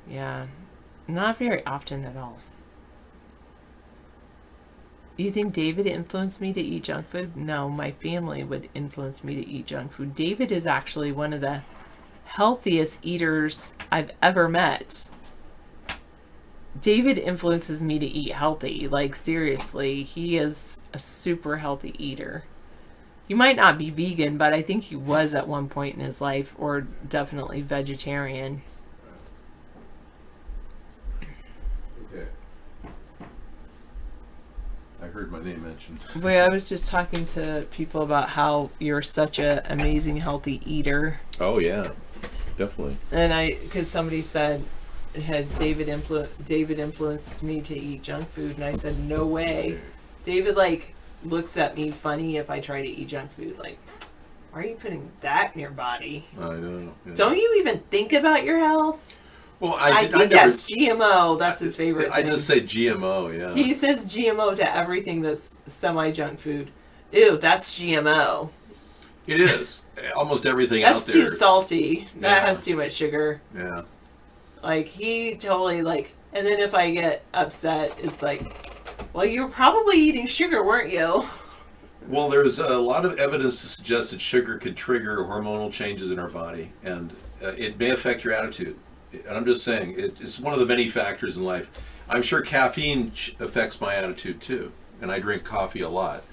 Yeah, not very often at all. You think David influenced me to eat junk food? No, my family would influence me to eat junk food. David is actually one of the healthiest eaters I've ever met. David influences me to eat healthy. Like, seriously, he is a super healthy eater. He might not be vegan, but I think he was at one point in his life, or definitely vegetarian. Okay. I heard my name mentioned. Wait, I was just talking to people about how you're such an amazing healthy eater. Oh yeah, definitely. And because somebody said, has David influenced me to eat junk food? And I said, no way. David looks at me funny if I try to eat junk food. Like, why are you putting that in your body? I know. Yeah. Don't you even think about your health? Well, I think that's GMO. That's his favorite I thing. just say GMO, yeah. He says GMO to everything that's semi-junk food. Ew, that's GMO. It is. Almost everything That's out there. too salty. Yeah. That has too much sugar. Yeah. Like, he totally, and then if I get upset, it's like, well, you were probably eating sugar, weren't you? Well, there's a lot of evidence to suggest that sugar could trigger hormonal changes in our body, and it may affect your attitude. And I'm just saying, it's one of the many factors in life. I'm sure caffeine affects my attitude too, and I drink coffee a lot.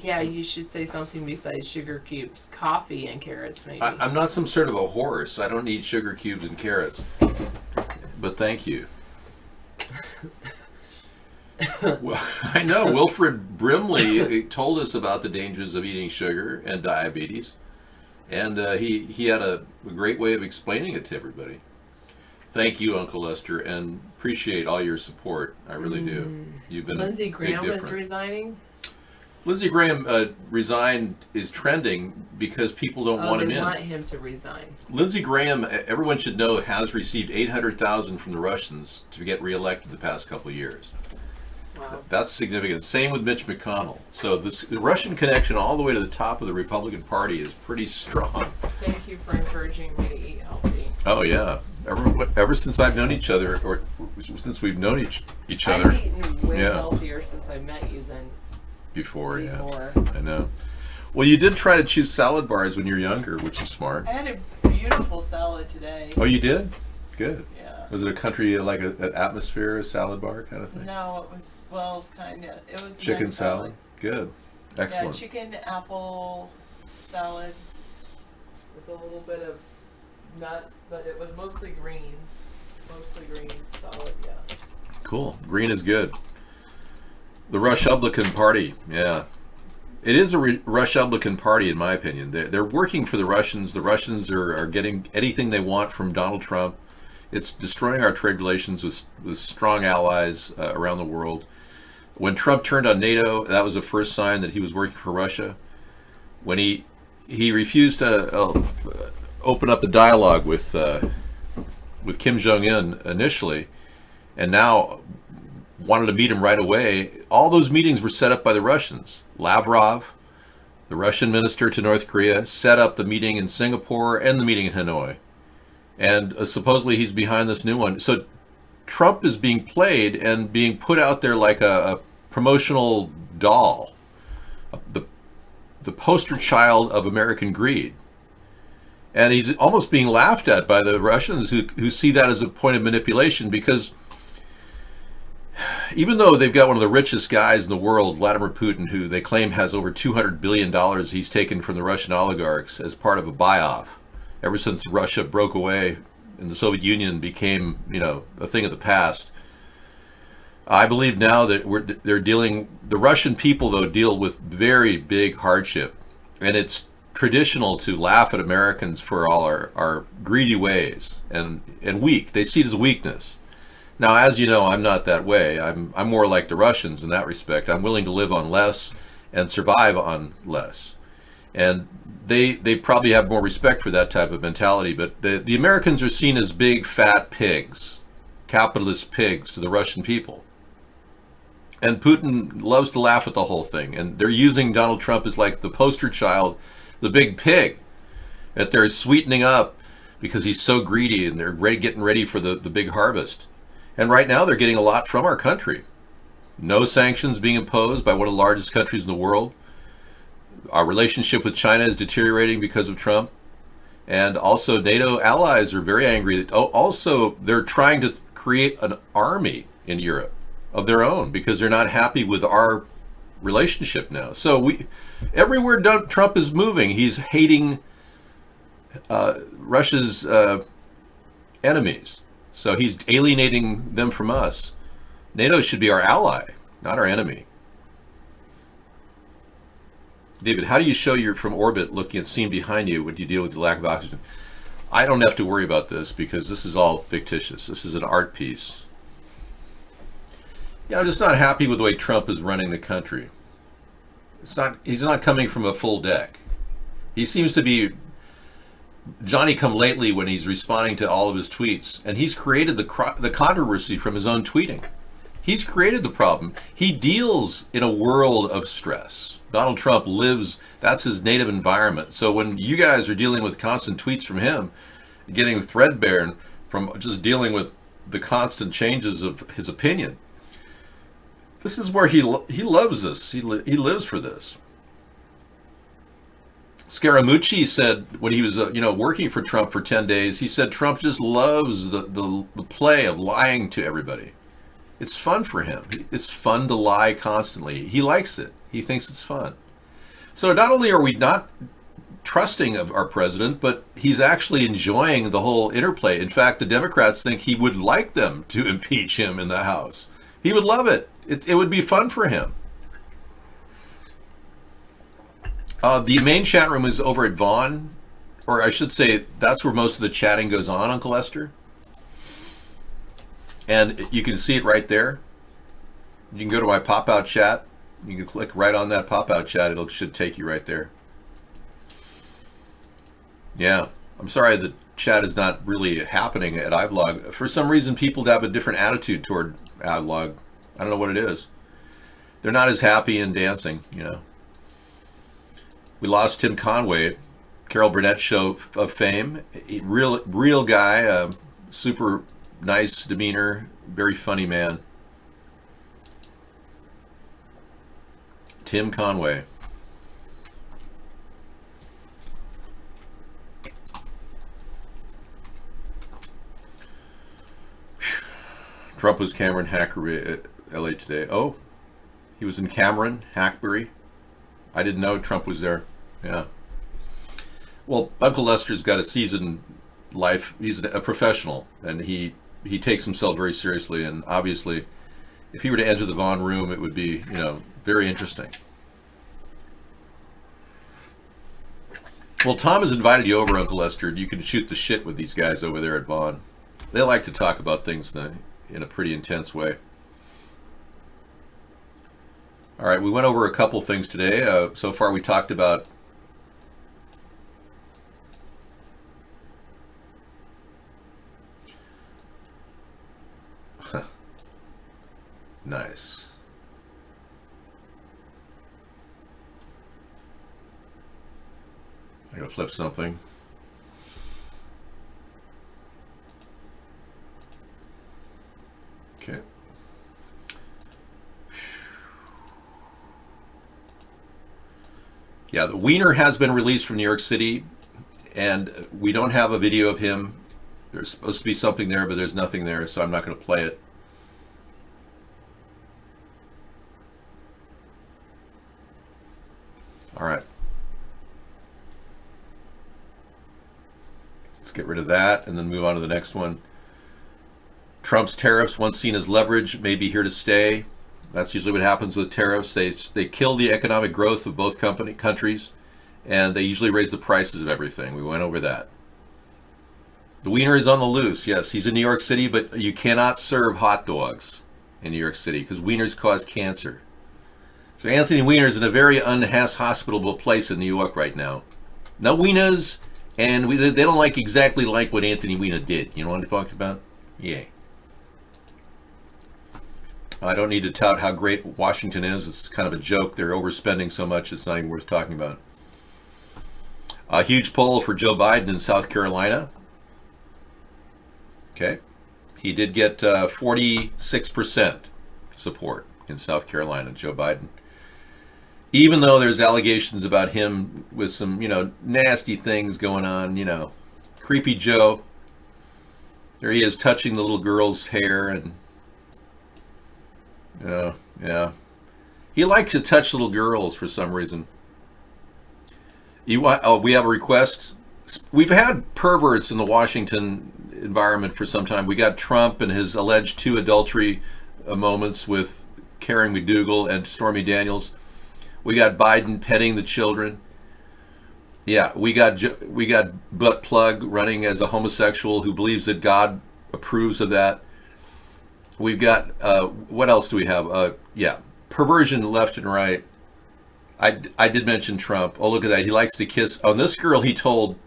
Yeah, you should say something besides sugar cubes, coffee, and carrots, maybe. I'm not some sort of a horse. I don't need sugar cubes and carrots. But thank you. Well, I know Wilfred Brimley told us about the dangers of eating sugar and diabetes, and he had a great way of explaining it to everybody. Thank you, Uncle Lester, and appreciate all your support. I really do. You've been Lindsey a big Graham is difference. resigning. Lindsey Graham resigned is trending because people don't want him they in. want him to resign. Lindsey Graham, everyone should know, has received $800,000 from the Russians to get reelected the past couple of years. Wow. That's significant. Same with Mitch McConnell. So the Russian connection all the way to the top of the Republican Party is pretty strong. Thank you for encouraging me to eat healthy. Oh yeah. Ever since I've known each other, or since we've known each other. I've eaten way Yeah. healthier since I met you than Before, before. Yeah. I know. Well, you did try to choose salad bars when you were younger, which is smart. I had a beautiful salad today. Oh, you did? Good. Yeah. Was it a country, like an atmosphere, a salad bar kind of thing? No, it was, kind of. It was a Chicken nice salad? Good. Excellent. Yeah, chicken apple salad with a little bit of nuts, but it was mostly greens. Mostly green salad, yeah. Cool. Green is good. The Ruspublican Party, yeah. It is a Ruspublican Party, in my opinion. They're working for the Russians. The Russians are getting anything they want from Donald Trump. It's destroying our trade relations with strong allies around the world. When Trump turned on NATO, that was the first sign that he was working for Russia. When he refused to open up the dialogue with Kim Jong-un initially, and now wanted to meet him right away, all those meetings were set up by the Russians. Lavrov, the Russian minister to North Korea, set up the meeting in Singapore and the meeting in Hanoi. And supposedly he's behind this new one. So Trump is being played and being put out there like a promotional doll, the poster child of American greed. And he's almost being laughed at by the Russians who see that as a point of manipulation, because even though they've got one of the richest guys in the world, Vladimir Putin, who they claim has over $200 billion he's taken from the Russian oligarchs as part of a buy-off, ever since Russia broke away and the Soviet Union became, a thing of the past. I believe now that the Russian people, though, deal with very big hardship. And it's traditional to laugh at Americans for all our greedy ways and weak. They see it as weakness. Now, as you know, I'm not that way. I'm more like the Russians in that respect. I'm willing to live on less and survive on less. And they probably have more respect for that type of mentality. But the Americans are seen as big, fat pigs, capitalist pigs to the Russian people. And Putin loves to laugh at the whole thing. And they're using Donald Trump as like the poster child, the big pig, that they're sweetening up because he's so greedy, and they're getting ready for the big harvest. And right now they're getting a lot from our country. No sanctions being imposed by one of the largest countries in the world. Our relationship with China is deteriorating because of Trump. And also NATO allies are very angry. Also, they're trying to create an army in Europe of their own because they're not happy with our relationship now. So everywhere Trump is moving, he's hating Russia's enemies. So he's alienating them from us. NATO should be our ally, not our enemy. David, how do you show you're from orbit looking at scene behind you when you deal with the lack of oxygen? I don't have to worry about this because this is all fictitious. This is an art piece. Yeah, I'm just not happy with the way Trump is running the country. He's not coming from a full deck. He seems to be Johnny-come-lately when he's responding to all of his tweets, and he's created the controversy from his own tweeting. He's created the problem. He deals in a world of stress. Donald Trump lives, that's his native environment. So when you guys are dealing with constant tweets from him, getting threadbare from just dealing with the constant changes of his opinion, this is where he loves this. He lives for this. Scaramucci said when he was working for Trump for 10 days, he said Trump just loves the play of lying to everybody. It's fun for him. It's fun to lie constantly. He likes it. He thinks it's fun. So not only are we not trusting of our president, but he's actually enjoying the whole interplay. In fact, the Democrats think he would like them to impeach him in the House. He would love it. It would be fun for him. The main chat room is over at Vaughn, or I should say that's where most of the chatting goes on, Uncle Lester. And you can see it right there. You can go to my pop-out chat. You can click right on that pop-out chat. It should take you right there. Yeah, I'm sorry the chat is not really happening at iVlog. For some reason, people have a different attitude toward iVlog. I don't know what it is. They're not as happy and dancing, We lost Tim Conway, Carol Burnett's show of fame. Real guy, super nice demeanor, very funny man. Tim Conway. Trump was Cameron Hackberry at LA today. Oh, he was in Cameron Hackberry. I didn't know Trump was there. Yeah. Well, Uncle Lester's got a seasoned life. He's a professional, and he takes himself very seriously. And obviously, if he were to enter the Vaughn room, it would be, very interesting. Well, Tom has invited you over, Uncle Lester. You can shoot the shit with these guys over there at Vaughn. They like to talk about things in a pretty intense way. All right, we went over a couple things today. So far, we talked about nice. I'm gonna flip something. Okay. Yeah, the Wiener has been released from New York City, and we don't have a video of him. There's supposed to be something there, but there's nothing there, so I'm not going to play it. All right. Let's get rid of that and then move on to the next one. Trump's tariffs, once seen as leverage, may be here to stay. That's usually what happens with tariffs. They kill the economic growth of both countries, and they usually raise the prices of everything. We went over that. The Wiener is on the loose. Yes, he's in New York City, but you cannot serve hot dogs in New York City because wieners cause cancer. So Anthony Weiner is in a very unhospitable place in New York right now. No wieners, and they don't exactly like what Anthony Weiner did. You know what I'm talking about? Yeah. I don't need to tout how great Washington is. It's kind of a joke. They're overspending so much it's not even worth talking about. A huge poll for Joe Biden in South Carolina. Okay. He did get 46% support in South Carolina, Joe Biden. Even though there's allegations about him with some, nasty things going on, creepy Joe. There he is touching the little girl's hair and yeah. He likes to touch little girls for some reason. We have a request. We've had perverts in the Washington environment for some time. We got Trump and his alleged 2 adultery moments with Karen McDougal and Stormy Daniels. We got Biden petting the children. Yeah, we got Butt Plug running as a homosexual who believes that God approves of that. We've got, what else do we have? Perversion left and right. I did mention Trump. Oh, look at that. He likes to kiss. On this girl, he told.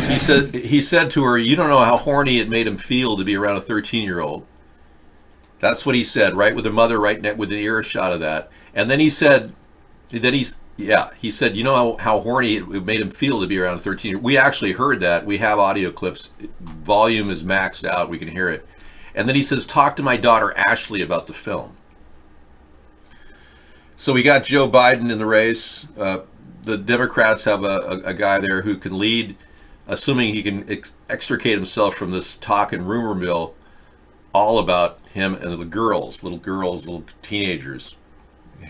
He said to her, you don't know how horny it made him feel to be around a 13-year-old. That's what he said, right with her mother, right with an earshot of that. And then he said, he said, you know how horny it made him feel to be around 13. We actually heard that. We have audio clips. Volume is maxed out. We can hear it. And then he says, talk to my daughter Ashley about the film. So we got Joe Biden in the race. The Democrats have a guy there who can lead, assuming he can extricate himself from this talk and rumor mill all about him and the girls, little teenagers.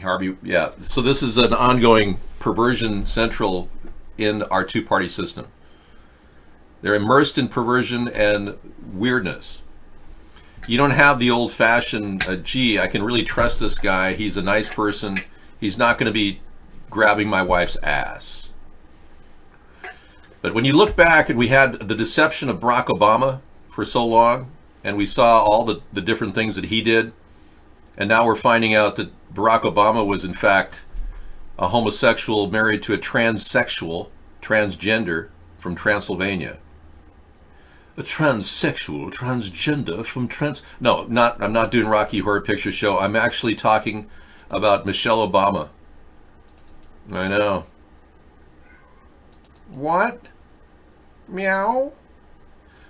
Harvey, yeah. So this is an ongoing perversion central in our 2-party system. They're immersed in perversion and weirdness. You don't have the old-fashioned, I can really trust this guy. He's a nice person. He's not going to be grabbing my wife's ass. But when you look back, and we had the deception of Barack Obama for so long, and we saw all the different things that he did, and now we're finding out that Barack Obama was in fact a homosexual married to a transgender from Transylvania. A transgender from I'm not doing Rocky Horror Picture Show. I'm actually talking about Michelle Obama. I know. What? Meow.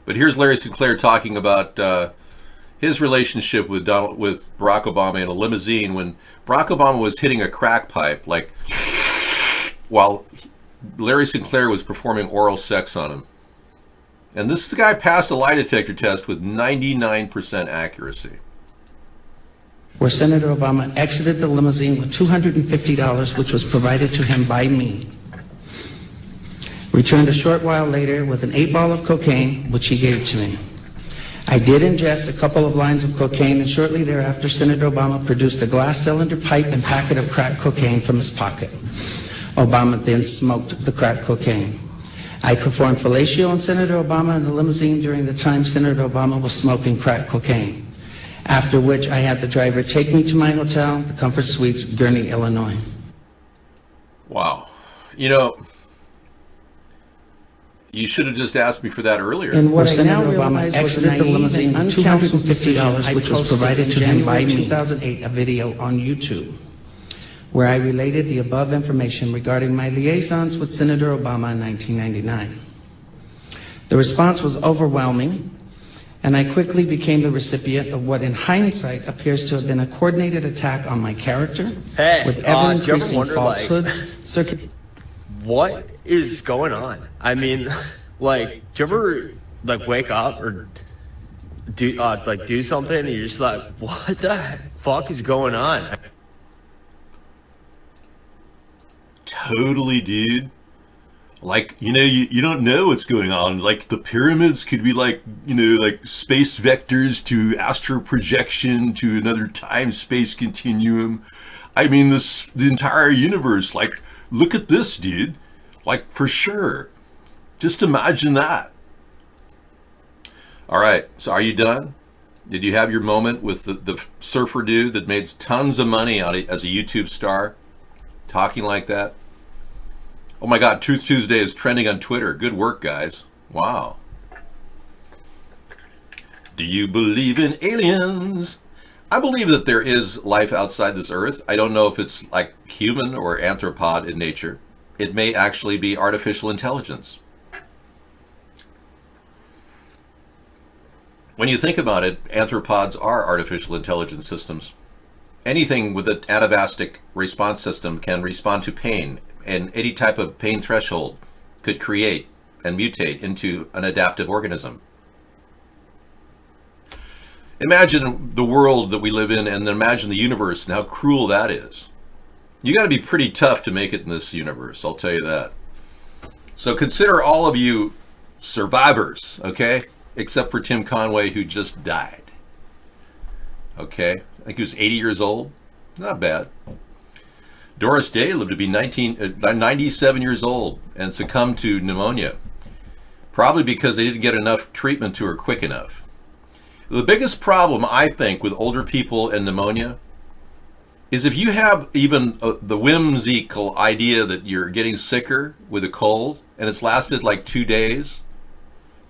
But here's Larry Sinclair talking about his relationship with Barack Obama in a limousine when Barack Obama was hitting a crack pipe, while Larry Sinclair was performing oral sex on him. And this guy passed a lie detector test with 99% accuracy. where Senator Obama exited the limousine with $250, which was provided to him by me. Returned a short while later with an 8-ball of cocaine, which he gave to me. I did ingest a couple of lines of cocaine, and shortly thereafter, Senator Obama produced a glass cylinder pipe and packet of crack cocaine from his pocket. Obama then smoked the crack cocaine. I performed fellatio on Senator Obama in the limousine during the time Senator Obama was smoking crack cocaine, after which I had the driver take me to my hotel, the Comfort Suites, Gurnee, Illinois. Wow. You know, you should have just asked me for that earlier. And what Senator Obama exited the limousine with $250, which was provided to him by me. In 2008, a video on YouTube where I related the above information regarding my liaisons with Senator Obama in 1999. The response was overwhelming, and I quickly became the recipient of what in hindsight appears to have been a coordinated attack on my character, with ever-increasing falsehoods. What is going on? I mean, like, do you ever like wake up or do something and you're just like, what the fuck is going on? Totally, dude. Like, you know, you don't know what's going on. Like, the pyramids could be like, you know, like space vectors to astral projection to another time-space continuum. I mean, the entire universe. Like, look at this, dude. Like, for sure. Just imagine that. All right, so are you done? Did you have your moment with the surfer dude that made tons of money as a YouTube star? Talking like that? Oh my God, Truth Tuesday is trending on Twitter. Good work, guys. Wow. Do you believe in aliens? I believe that there is life outside this earth. I don't know if it's like human or anthropod in nature. It may actually be artificial intelligence. When you think about it, anthropods are artificial intelligence systems. Anything with an anavastic response system can respond to pain, and any type of pain threshold could create and mutate into an adaptive organism. Imagine the world that we live in, and then imagine the universe and how cruel that is. You got to be pretty tough to make it in this universe, I'll tell you that. So consider all of you survivors, okay? Except for Tim Conway, who just died. Okay, I think he was 80 years old. Not bad. Doris Day lived to be 97 years old and succumbed to pneumonia. Probably because they didn't get enough treatment to her quick enough. The biggest problem, I think, with older people and pneumonia is if you have even the whimsical idea that you're getting sicker with a cold and it's lasted like 2 days,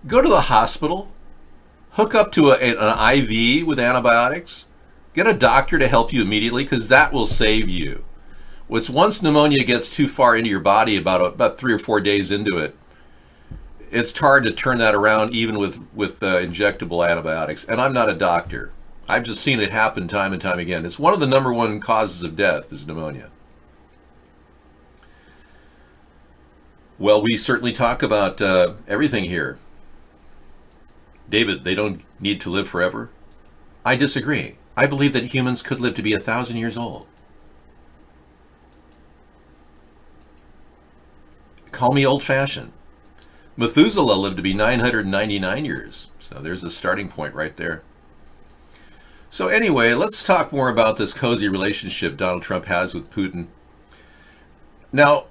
go to the hospital, hook up to an IV with antibiotics, get a doctor to help you immediately, because that will save you. Once pneumonia gets too far into your body, about 3 or 4 days into it, it's hard to turn that around even with injectable antibiotics. And I'm not a doctor. I've just seen it happen time and time again. It's one of the #1 causes of death is pneumonia. Well, we certainly talk about everything here. David, they don't need to live forever? I disagree. I believe that humans could live to be 1,000 years old. Call me old-fashioned. Methuselah lived to be 999 years. So there's a starting point right there. So anyway, let's talk more about this cozy relationship Donald Trump has with Putin. Now,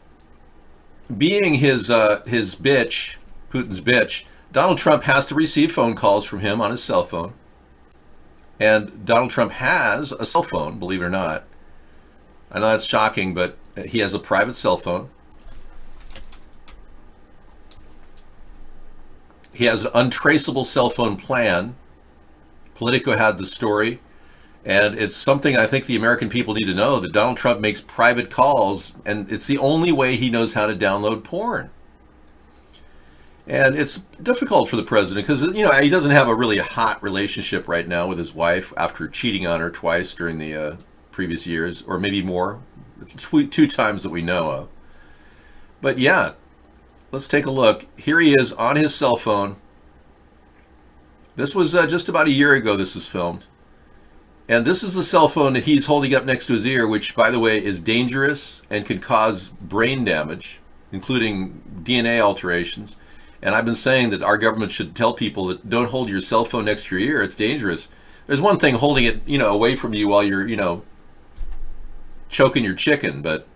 being his bitch, Putin's bitch, Donald Trump has to receive phone calls from him on his cell phone. And Donald Trump has a cell phone, believe it or not. I know that's shocking, but he has a private cell phone. He has an untraceable cell phone plan. Politico had the story. And it's something I think the American people need to know, that Donald Trump makes private calls, and it's the only way he knows how to download porn. And it's difficult for the president because, you know, he doesn't have a really hot relationship right now with his wife after cheating on her twice during the previous years, or maybe more, 2 times that we know of. But yeah, let's take a look. Here he is on his cell phone. This was just about a year ago this was filmed. And this is the cell phone that he's holding up next to his ear, which, by the way, is dangerous and can cause brain damage, including DNA alterations. And I've been saying that our government should tell people that don't hold your cell phone next to your ear. It's dangerous. There's one thing holding it, away from you while you're, choking your chicken, but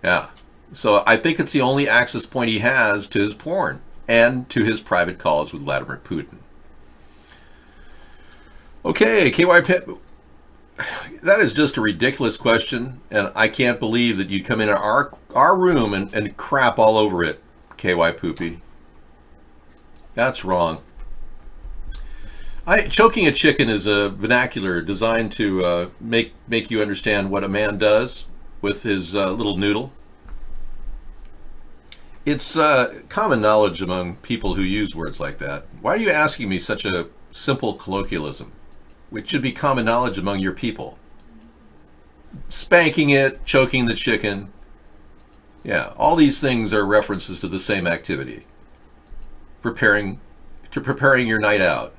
yeah. So I think it's the only access point he has to his porn and to his private calls with Vladimir Putin. Okay, KY Pip, that is just a ridiculous question, and I can't believe that you'd come in our room and crap all over it, KY Poopy. That's wrong. Choking a chicken is a vernacular designed to make you understand what a man does with his little noodle. It's common knowledge among people who use words like that. Why are you asking me such a simple colloquialism, which should be common knowledge among your people? Spanking it, choking the chicken. Yeah, all these things are references to the same activity. Preparing your night out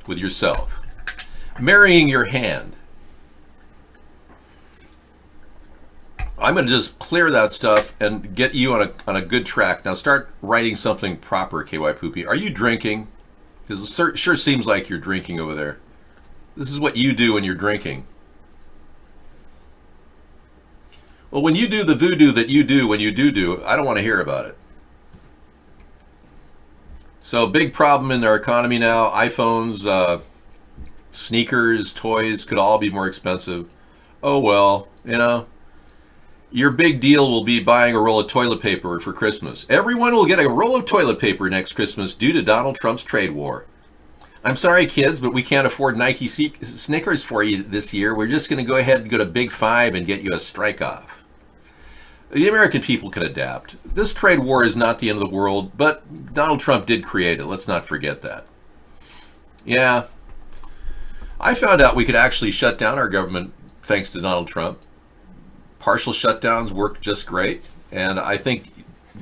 with yourself. Marrying your hand. I'm going to just clear that stuff and get you on a good track. Now start writing something proper, KY Poopy. Are you drinking? Because it sure seems like you're drinking over there. This is what you do when you're drinking. Well, when you do the voodoo that you do when you do, I don't want to hear about it. So big problem in our economy now. iPhones, sneakers, toys could all be more expensive. Oh well, your big deal will be buying a roll of toilet paper for Christmas. Everyone will get a roll of toilet paper next Christmas due to Donald Trump's trade war. I'm sorry, kids, but we can't afford Nike Snickers for you this year. We're just going to go ahead and go to Big Five and get you a strike off. The American people can adapt. This trade war is not the end of the world, but Donald Trump did create it. Let's not forget that. Yeah. I found out we could actually shut down our government thanks to Donald Trump. Partial shutdowns work just great. And I think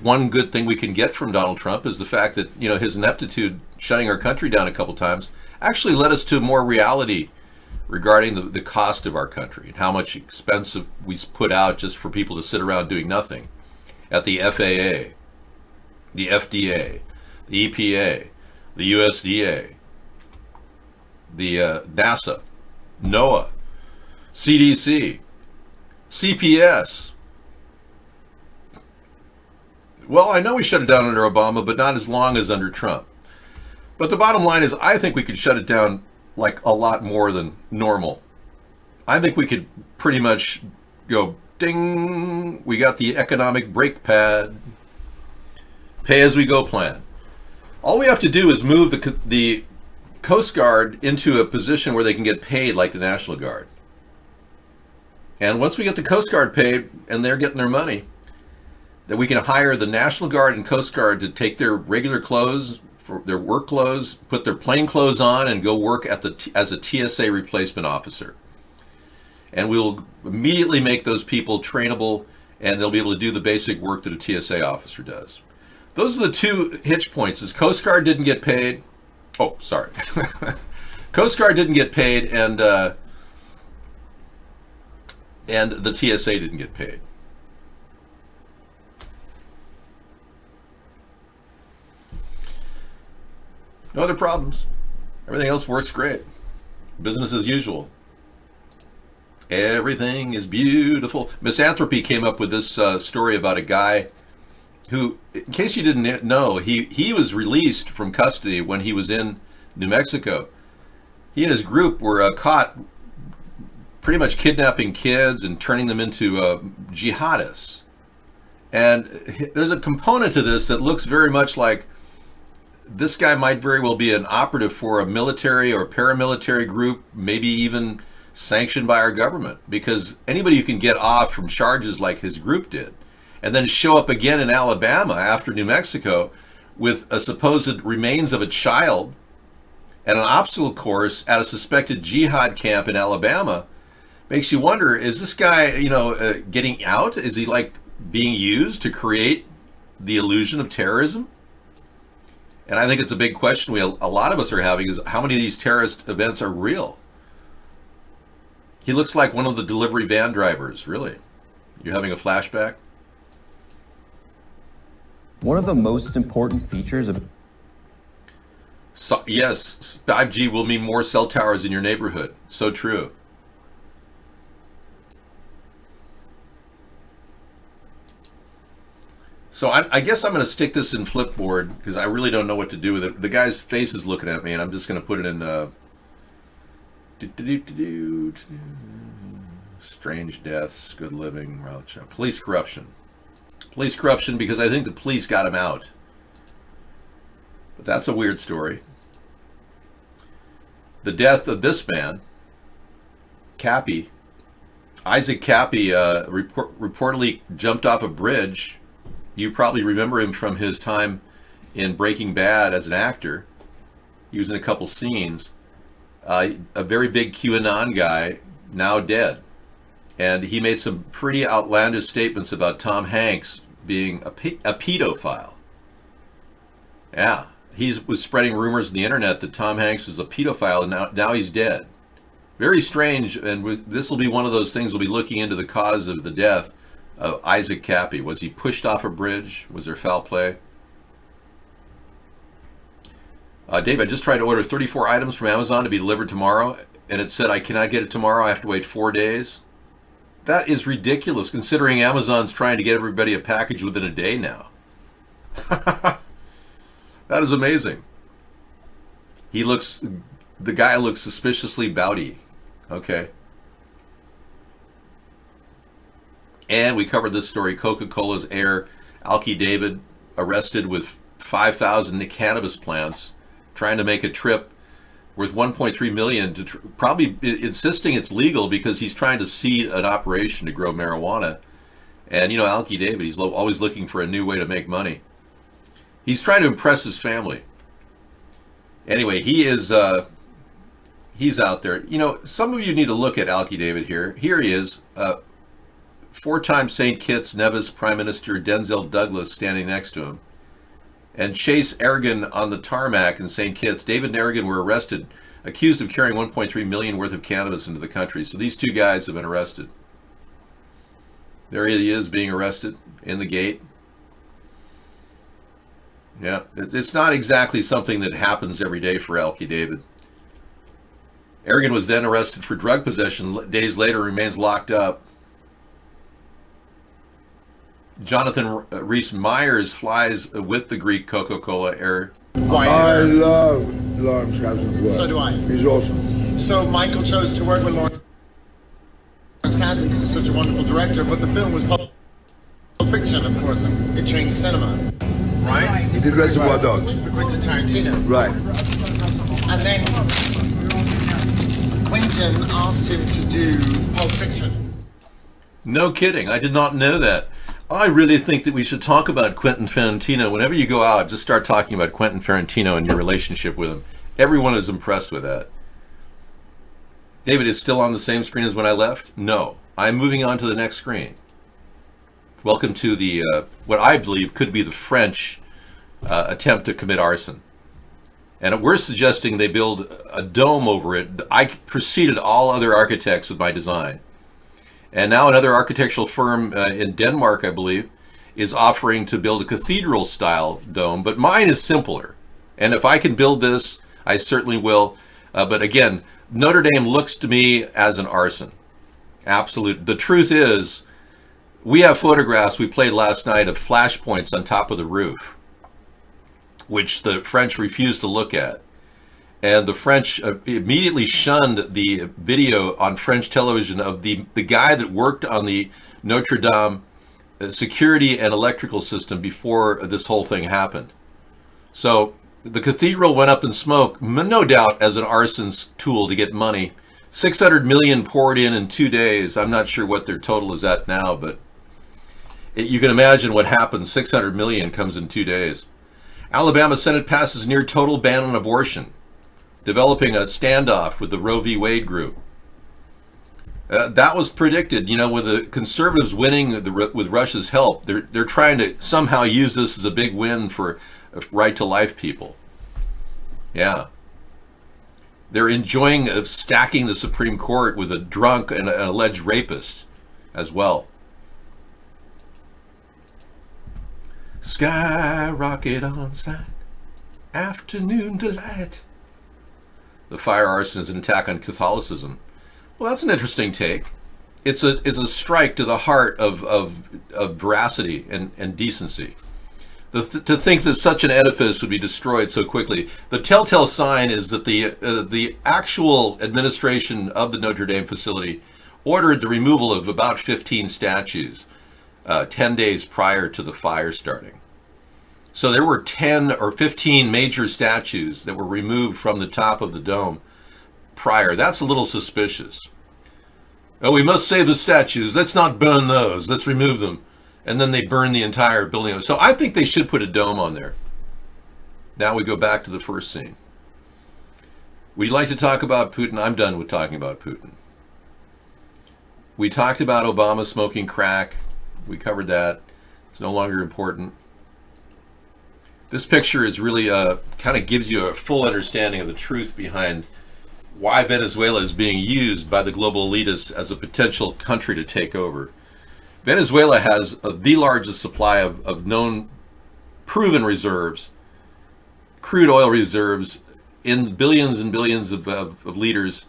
one good thing we can get from Donald Trump is the fact that, his ineptitude shutting our country down a couple times actually led us to more reality regarding the cost of our country and how much expense we put out just for people to sit around doing nothing at the FAA, the FDA, the EPA, the USDA, the NASA, NOAA, CDC, CPS. Well, I know we shut it down under Obama, but not as long as under Trump. But the bottom line is I think we could shut it down like a lot more than normal. I think we could pretty much go ding, we got the economic brake pad, pay as we go plan. All we have to do is move the Coast Guard into a position where they can get paid like the National Guard. And once we get the Coast Guard paid and they're getting their money, then we can hire the National Guard and Coast Guard to take their regular clothes, for their work clothes, put their plain clothes on and go work as a TSA replacement officer. And we'll immediately make those people trainable and they'll be able to do the basic work that a TSA officer does. Those are the two hitch points. Is Coast Guard didn't get paid. Oh, sorry. Coast Guard didn't get paid and the TSA didn't get paid. No other problems. Everything else works great. Business as usual. Everything is beautiful. Misanthropy came up with this story about a guy who, in case you didn't know, he was released from custody when he was in New Mexico. He and his group were caught pretty much kidnapping kids and turning them into jihadists. And there's a component to this that looks very much like this guy might very well be an operative for a military or paramilitary group, maybe even sanctioned by our government, because anybody who can get off from charges like his group did and then show up again in Alabama after New Mexico with a supposed remains of a child and an obstacle course at a suspected jihad camp in Alabama makes you wonder, is this guy, getting out? Is he like being used to create the illusion of terrorism? And I think it's a big question a lot of us are having, is how many of these terrorist events are real? He looks like one of the delivery van drivers, really. You're having a flashback? One of the most important features of So, yes, 5G will mean more cell towers in your neighborhood. So true. So I guess I'm going to stick this in Flipboard because I really don't know what to do with it. The guy's face is looking at me, and I'm just going to put it in strange deaths, good living, police corruption. Police corruption because I think the police got him out. But that's a weird story. The death of this man, Cappy, Isaac Cappy, reportedly jumped off a bridge. You probably remember him from his time in Breaking Bad as an actor. He was in a couple scenes. A very big QAnon guy, now dead. And he made some pretty outlandish statements about Tom Hanks being a pedophile. Yeah, he was spreading rumors on the internet that Tom Hanks was a pedophile, and now he's dead. Very strange, and this will be one of those things we'll be looking into the cause of the death of Isaac Cappy. Was he pushed off a bridge? Was there foul play? Dave, I just tried to order 34 items from Amazon to be delivered tomorrow, and it said I cannot get it tomorrow. I have to wait 4 days. That is ridiculous, considering Amazon's trying to get everybody a package within a day now. That is amazing. The guy looks suspiciously bouty. Okay. And we covered this story. Coca-Cola's heir, Alki David, arrested with 5,000 cannabis plants, trying to make a trip worth 1.3 million to probably insisting it's legal because he's trying to seed an operation to grow marijuana. And you know, Alki David, he's always looking for a new way to make money. He's trying to impress his family. Anyway, he's out there. You know, some of you need to look at Alki David here. Here he is, four-time St. Kitts Nevis Prime Minister Denzel Douglas standing next to him. And Chase Aragon on the tarmac in St. Kitts. David and Aragon were arrested, accused of carrying 1.3 million worth of cannabis into the country. So these two guys have been arrested. There he is being arrested in the gate. Yeah, it's not exactly something that happens every day for Alki David. Aragon was then arrested for drug possession. Days later, remains locked up. Jonathan Rhys-Myers flies with the Greek Coca-Cola heir. I love Lawrence Kasdan's work. So do I. He's awesome. So Michael chose to work with Lawrence Kasdan because he's such a wonderful director, but the film was Pulp Fiction, of course, and it changed cinema, right? He did Reservoir Dogs. For Quentin Tarantino. Right. And then Quentin asked him to do Pulp Fiction. No kidding. I did not know that. I really think that we should talk about Quentin Tarantino. Whenever you go out, just start talking about Quentin Tarantino and your relationship with him. Everyone is impressed with that. David is still on the same screen as when I left? No. I'm moving on to the next screen. Welcome to the, what I believe could be the French attempt to commit arson. And we're suggesting they build a dome over it. I preceded all other architects with my design. And now another architectural firm in Denmark, I believe, is offering to build a cathedral-style dome, but mine is simpler. And if I can build this, I certainly will. But again, Notre Dame looks to me as an arson. Absolute. The truth is, we have photographs we played last night of flashpoints on top of the roof, which the French refused to look at. And the French immediately shunned the video on French television of the guy that worked on the Notre Dame security and electrical system before this whole thing happened. So the cathedral went up in smoke, no doubt as an arson tool to get money. 600 million poured in 2 days. I'm not sure what their total is at now, but you can imagine what happens. 600 million comes in 2 days. Alabama Senate passes near total ban on abortion, developing a standoff with the Roe v. Wade group. That was predicted, you know, with the conservatives winning with Russia's help. They're trying to somehow use this as a big win for right to life people. Yeah. They're enjoying stacking the Supreme Court with a drunk and an alleged rapist as well. Skyrocket on site, afternoon delight. The fire arson is an attack on Catholicism. Well, that's an interesting take. It's a strike to the heart of veracity and decency. To think that such an edifice would be destroyed so quickly. The telltale sign is that the actual administration of the Notre Dame facility ordered the removal of about 15 statues 10 days prior to the fire starting. So there were 10 or 15 major statues that were removed from the top of the dome prior. That's a little suspicious. Oh, we must save the statues. Let's not burn those. Let's remove them. And then they burn the entire building. So I think they should put a dome on there. Now we go back to the first scene. We'd like to talk about Putin. I'm done with talking about Putin. We talked about Obama smoking crack. We covered that. It's no longer important. This picture is really kind of gives you a full understanding of the truth behind why Venezuela is being used by the global elitists as a potential country to take over. Venezuela has the largest supply of known proven reserves, crude oil reserves in billions and billions of liters.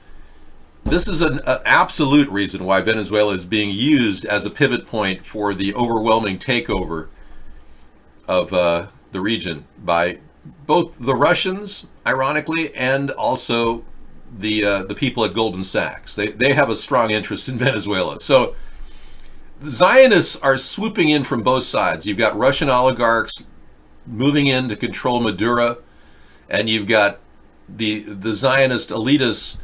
This is an absolute reason why Venezuela is being used as a pivot point for the overwhelming takeover of the region by both the Russians, ironically, and also the people at Goldman Sachs. They have a strong interest in Venezuela. So the Zionists are swooping in from both sides. You've got Russian oligarchs moving in to control Maduro, and you've got the Zionist elitists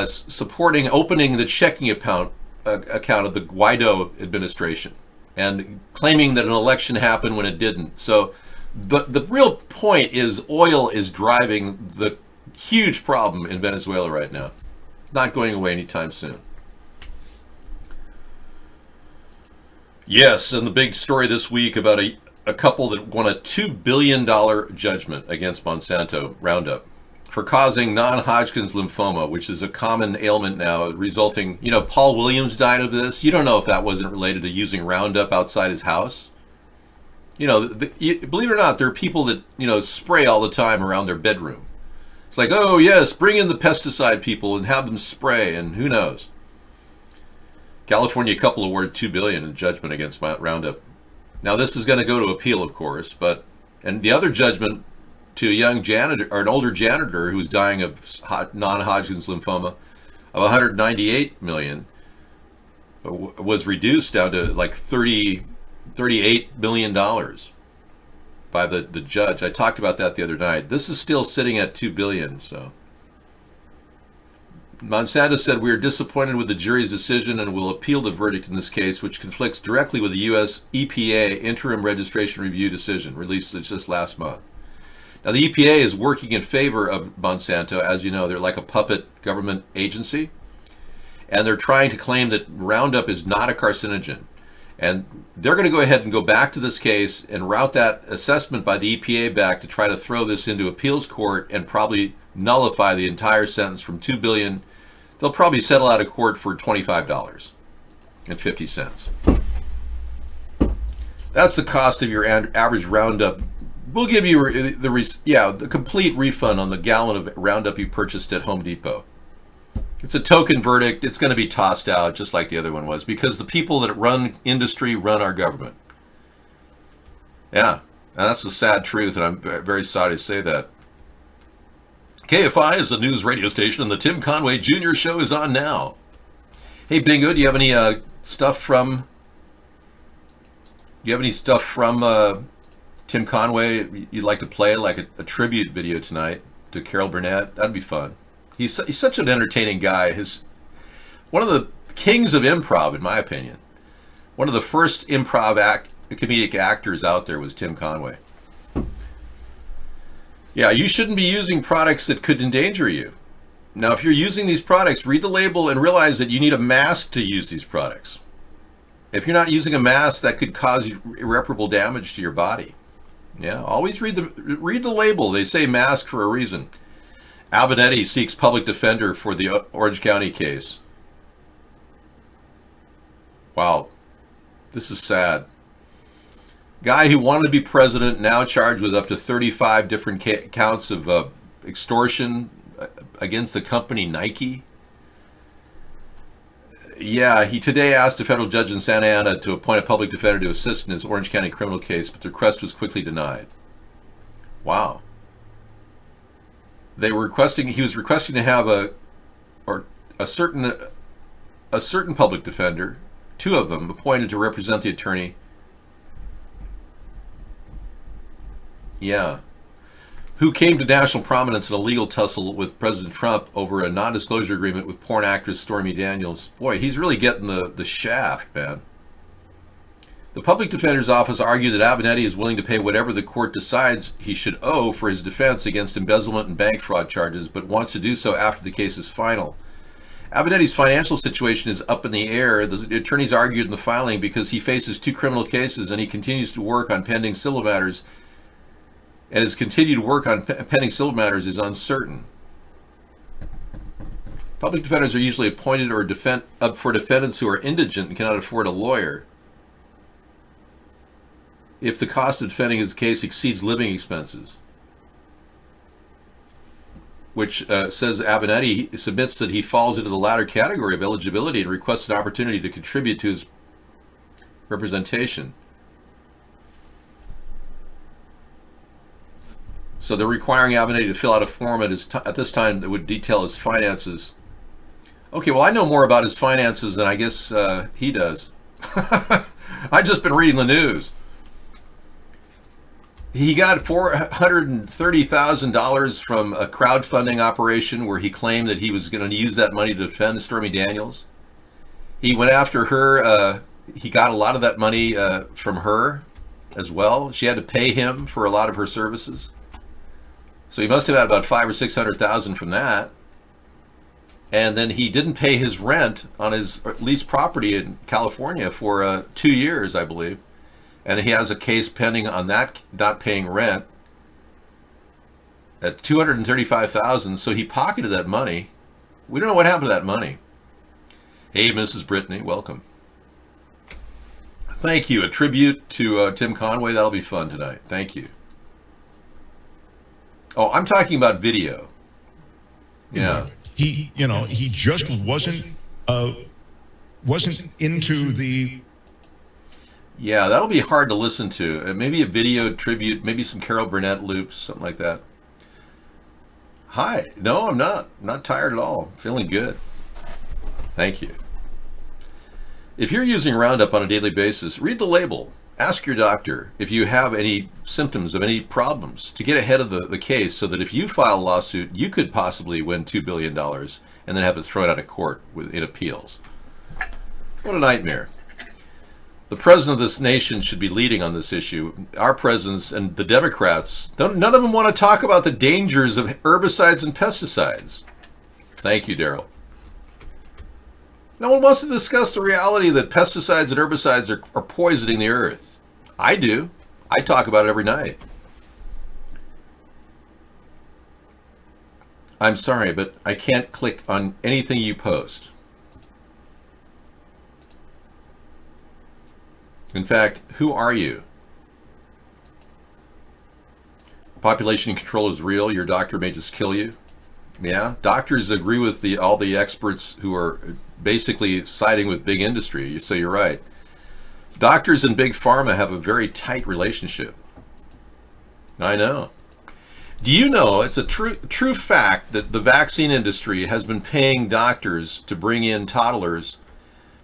supporting opening the checking account of the Guaido administration and claiming that an election happened when it didn't. So the real point is oil is driving the huge problem in Venezuela right now. Not going away anytime soon. Yes, and the big story this week about a couple that won a $2 billion judgment against Monsanto Roundup for causing non-Hodgkin's lymphoma, which is a common ailment now, resulting, Paul Williams died of this. You don't know if that wasn't related to using Roundup outside his house. Believe it or not, there are people that, spray all the time around their bedroom. It's like, oh yes, bring in the pesticide people and have them spray, and who knows. California couple awarded $2 billion in judgment against Roundup. Now this is going to go to appeal, of course, and the other judgment to a young janitor or an older janitor who was dying of non-Hodgkin's lymphoma of $198 million was reduced down to like $38 million by the judge. I talked about that the other night. This is still sitting at $2 billion. So Monsanto said, we are disappointed with the jury's decision and will appeal the verdict in this case, which conflicts directly with the U.S. EPA interim registration review decision released just last month. Now, the EPA is working in favor of Monsanto. As you know, they're like a puppet government agency, and they're trying to claim that Roundup is not a carcinogen. And they're going to go ahead and go back to this case and route that assessment by the EPA back to try to throw this into appeals court and probably nullify the entire sentence from $2 billion. They'll probably settle out of court for $25.50. That's the cost of your average Roundup. We'll give you the complete refund on the gallon of Roundup you purchased at Home Depot. It's a token verdict. It's going to be tossed out just like the other one was, because the people that run industry run our government. Yeah, and that's the sad truth, and I'm very sorry to say that. KFI is a news radio station, and the Tim Conway Jr. Show is on now. Hey, Bingo, do you have any stuff from Tim Conway you'd like to play, like a tribute video tonight to Carol Burnett? That'd be fun. He's such an entertaining guy. One of the kings of improv, in my opinion. One of the first improv comedic actors out there was Tim Conway. Yeah, you shouldn't be using products that could endanger you. Now, if you're using these products, read the label and realize that you need a mask to use these products. If you're not using a mask, that could cause irreparable damage to your body. Yeah, always read the label. They say mask for a reason. Abineri seeks public defender for the Orange County case. Wow. This is sad. Guy who wanted to be president now charged with up to 35 different counts of extortion against the company Nike. Yeah, he today asked a federal judge in Santa Ana to appoint a public defender to assist in his Orange County criminal case, but the request was quickly denied. Wow. He was requesting to have a certain public defender, two of them, appointed to represent the attorney. Yeah. Who came to national prominence in a legal tussle with President Trump over a non-disclosure agreement with porn actress Stormy Daniels. Boy, he's really getting the shaft, man. The public defender's office argued that Abineri is willing to pay whatever the court decides he should owe for his defense against embezzlement and bank fraud charges, but wants to do so after the case is final. Abineri's financial situation is up in the air. The attorneys argued in the filing because he faces 2 criminal cases and he continues to work on pending civil matters, and his continued work on pending civil matters is uncertain. Public defenders are usually appointed or for defendants who are indigent and cannot afford a lawyer. If the cost of defending his case exceeds living expenses, which says Abineri submits that he falls into the latter category of eligibility and requests an opportunity to contribute to his representation. So they're requiring Abineri to fill out a form at this time that would detail his finances. Okay, well, I know more about his finances than I guess he does. I've just been reading the news. He got $430,000 from a crowdfunding operation where he claimed that he was going to use that money to defend Stormy Daniels. He went after her. He got a lot of that money from her as well. She had to pay him for a lot of her services. So he must have had about $500,000 or $600,000 from that. And then he didn't pay his rent on his leased property in California for 2 years, I believe. And he has a case pending on that, not paying rent at $235,000. So he pocketed that money. We don't know what happened to that money. Hey, Mrs. Brittany, welcome. Thank you. A tribute to Tim Conway. That'll be fun tonight. Thank you. Oh, I'm talking about video. Yeah. He just wasn't into the. Yeah, that'll be hard to listen to. Maybe a video tribute, maybe some Carol Burnett loops, something like that. Hi. No, I'm not. I'm not tired at all. Feeling good. Thank you. If you're using Roundup on a daily basis, read the label. Ask your doctor if you have any symptoms of any problems to get ahead of the case so that if you file a lawsuit, you could possibly win $2 billion and then have it thrown out of court in appeals. What a nightmare. The president of this nation should be leading on this issue. Our presidents and the Democrats, none of them want to talk about the dangers of herbicides and pesticides. Thank you, Daryl. No one wants to discuss the reality that pesticides and herbicides are poisoning the earth. I do. I talk about it every night. I'm sorry, but I can't click on anything you post. In fact, who are you? Population control is real. Your doctor may just kill you. Yeah, doctors agree with all the experts who are basically siding with big industry. So you're right. Doctors and big pharma have a very tight relationship. I know. Do you know it's a true fact that the vaccine industry has been paying doctors to bring in toddlers?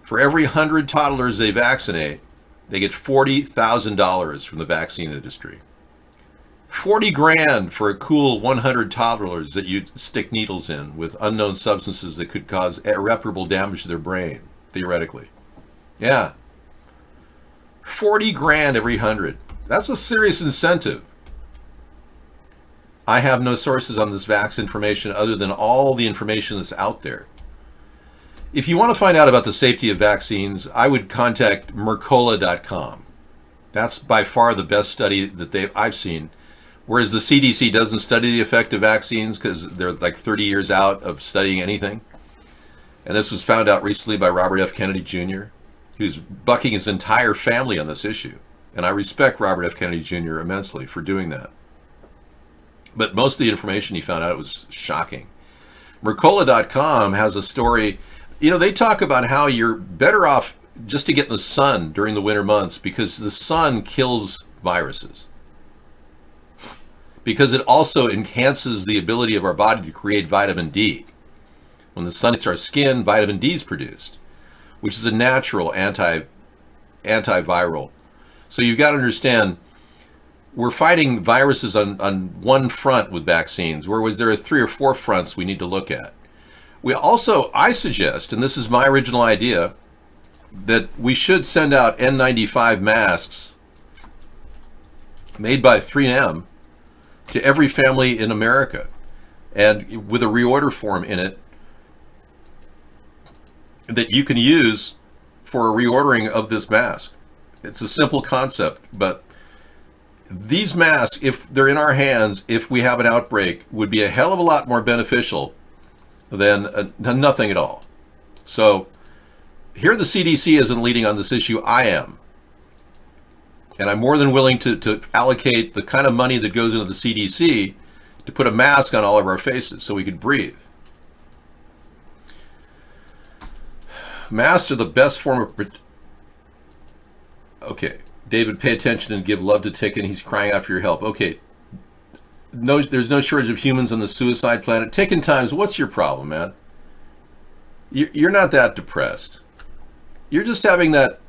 For every 100 toddlers they vaccinate, they get $40,000 from the vaccine industry. 40 grand for a cool 100 toddlers that you stick needles in with unknown substances that could cause irreparable damage to their brain, theoretically. Yeah. 40 grand every 100. That's a serious incentive. I have no sources on this vax information other than all the information that's out there. If you want to find out about the safety of vaccines, I would contact Mercola.com. That's by far the best study that I've seen, Whereas the CDC doesn't study the effect of vaccines because they're like 30 years out of studying anything. And this was found out recently by Robert F. Kennedy Jr., who's bucking his entire family on this issue. And I respect Robert F. Kennedy Jr. immensely for doing that. But most of the information he found out was shocking. Mercola.com has a story. You know, they talk about how you're better off just to get in the sun during the winter months because the sun kills viruses. Because it also enhances the ability of our body to create vitamin D. When the sun hits our skin, vitamin D is produced, which is a natural antiviral. So you've got to understand, we're fighting viruses on one front with vaccines, whereas there are 3 or 4 fronts we need to look at. I suggest, and this is my original idea, that we should send out N95 masks made by 3M to every family in America, and with a reorder form in it that you can use for a reordering of this mask. It's a simple concept, but these masks, if they're in our hands, if we have an outbreak, would be a hell of a lot more beneficial than nothing at all. So here the CDC isn't leading on this issue, I am. And I'm more than willing to allocate the kind of money that goes into the CDC to put a mask on all of our faces so we can breathe. Masks are the best form of... Okay, David, pay attention and give love to Ticken. He's crying out for your help. Okay, no, there's no shortage of humans on the suicide planet. Ticken Times, what's your problem, man? You're not that depressed. You're just having that...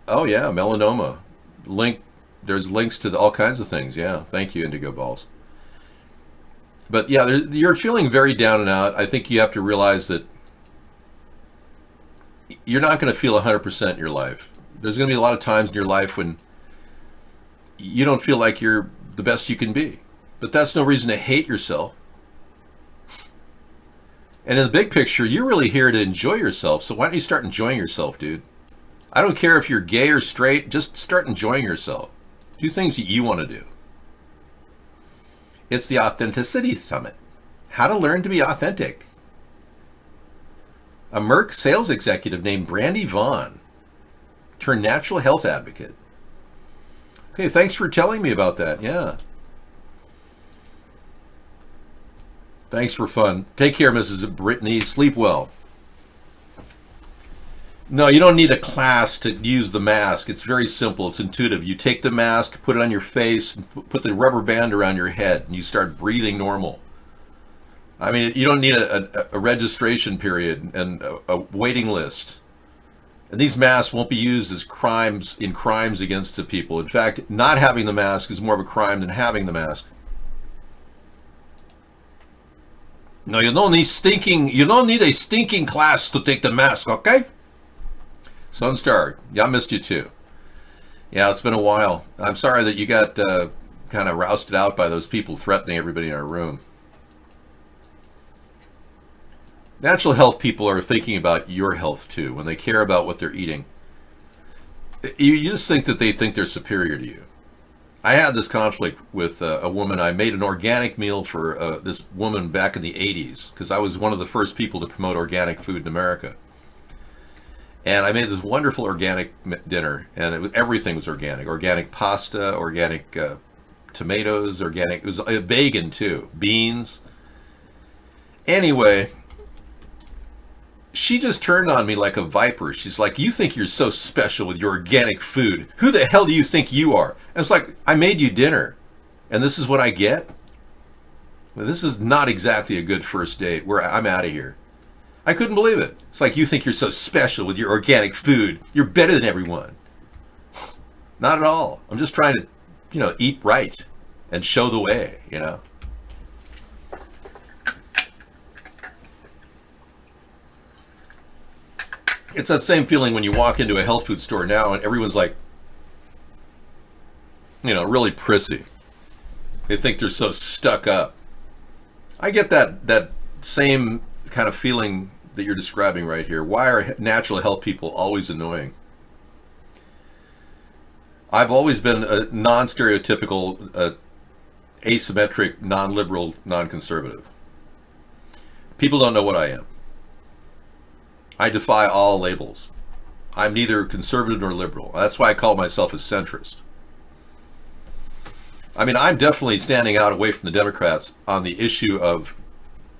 Oh, yeah, melanoma. There's links to all kinds of things. Yeah, thank you, Indigo Balls. But yeah, you're feeling very down and out. I think you have to realize that you're not going to feel 100% in your life. There's going to be a lot of times in your life when you don't feel like you're the best you can be. But that's no reason to hate yourself. And in the big picture, you're really here to enjoy yourself. So why don't you start enjoying yourself, dude? I don't care if you're gay or straight, just start enjoying yourself. Do things that you want to do. It's the Authenticity Summit. How to learn to be authentic. A Merck sales executive named Brandy Vaughn turned natural health advocate. Okay, thanks for telling me about that. Yeah. Thanks for fun. Take care, Mrs. Brittany. Sleep well. No, you don't need a class to use the mask. It's very simple. It's intuitive. You take the mask, put it on your face, and put the rubber band around your head, and you start breathing normal. I mean, you don't need a registration period and a waiting list. And these masks won't be used as crimes against the people. In fact, not having the mask is more of a crime than having the mask. No, you don't need a stinking class to take the mask, okay? Sunstar, yeah, I missed you too. Yeah, it's been a while. I'm sorry that you got kind of rousted out by those people threatening everybody in our room. Natural health people are thinking about your health too when they care about what they're eating. You just think that they think they're superior to you. I had this conflict with a woman. I made an organic meal for this woman back in the 80s because I was one of the first people to promote organic food in America. And I made this wonderful organic dinner, and everything was organic. Organic pasta, organic tomatoes, organic. It was vegan too, beans. Anyway, she just turned on me like a viper. She's like, "You think you're so special with your organic food? Who the hell do you think you are?" And it's like, I made you dinner, and this is what I get? Well, this is not exactly a good first date. I'm out of here. I couldn't believe it. It's like, you think you're so special with your organic food. You're better than everyone. Not at all. I'm just trying to, eat right and show the way, It's that same feeling when you walk into a health food store now and everyone's like, really prissy. They think they're so stuck up. I get that same kind of feeling that you're describing right here. Why are natural health people always annoying? I've always been a non-stereotypical asymmetric, non-liberal, non-conservative. People don't know what I am. I defy all labels. I'm neither conservative nor liberal. That's why I call myself a centrist. I mean, I'm definitely standing out away from the Democrats on the issue of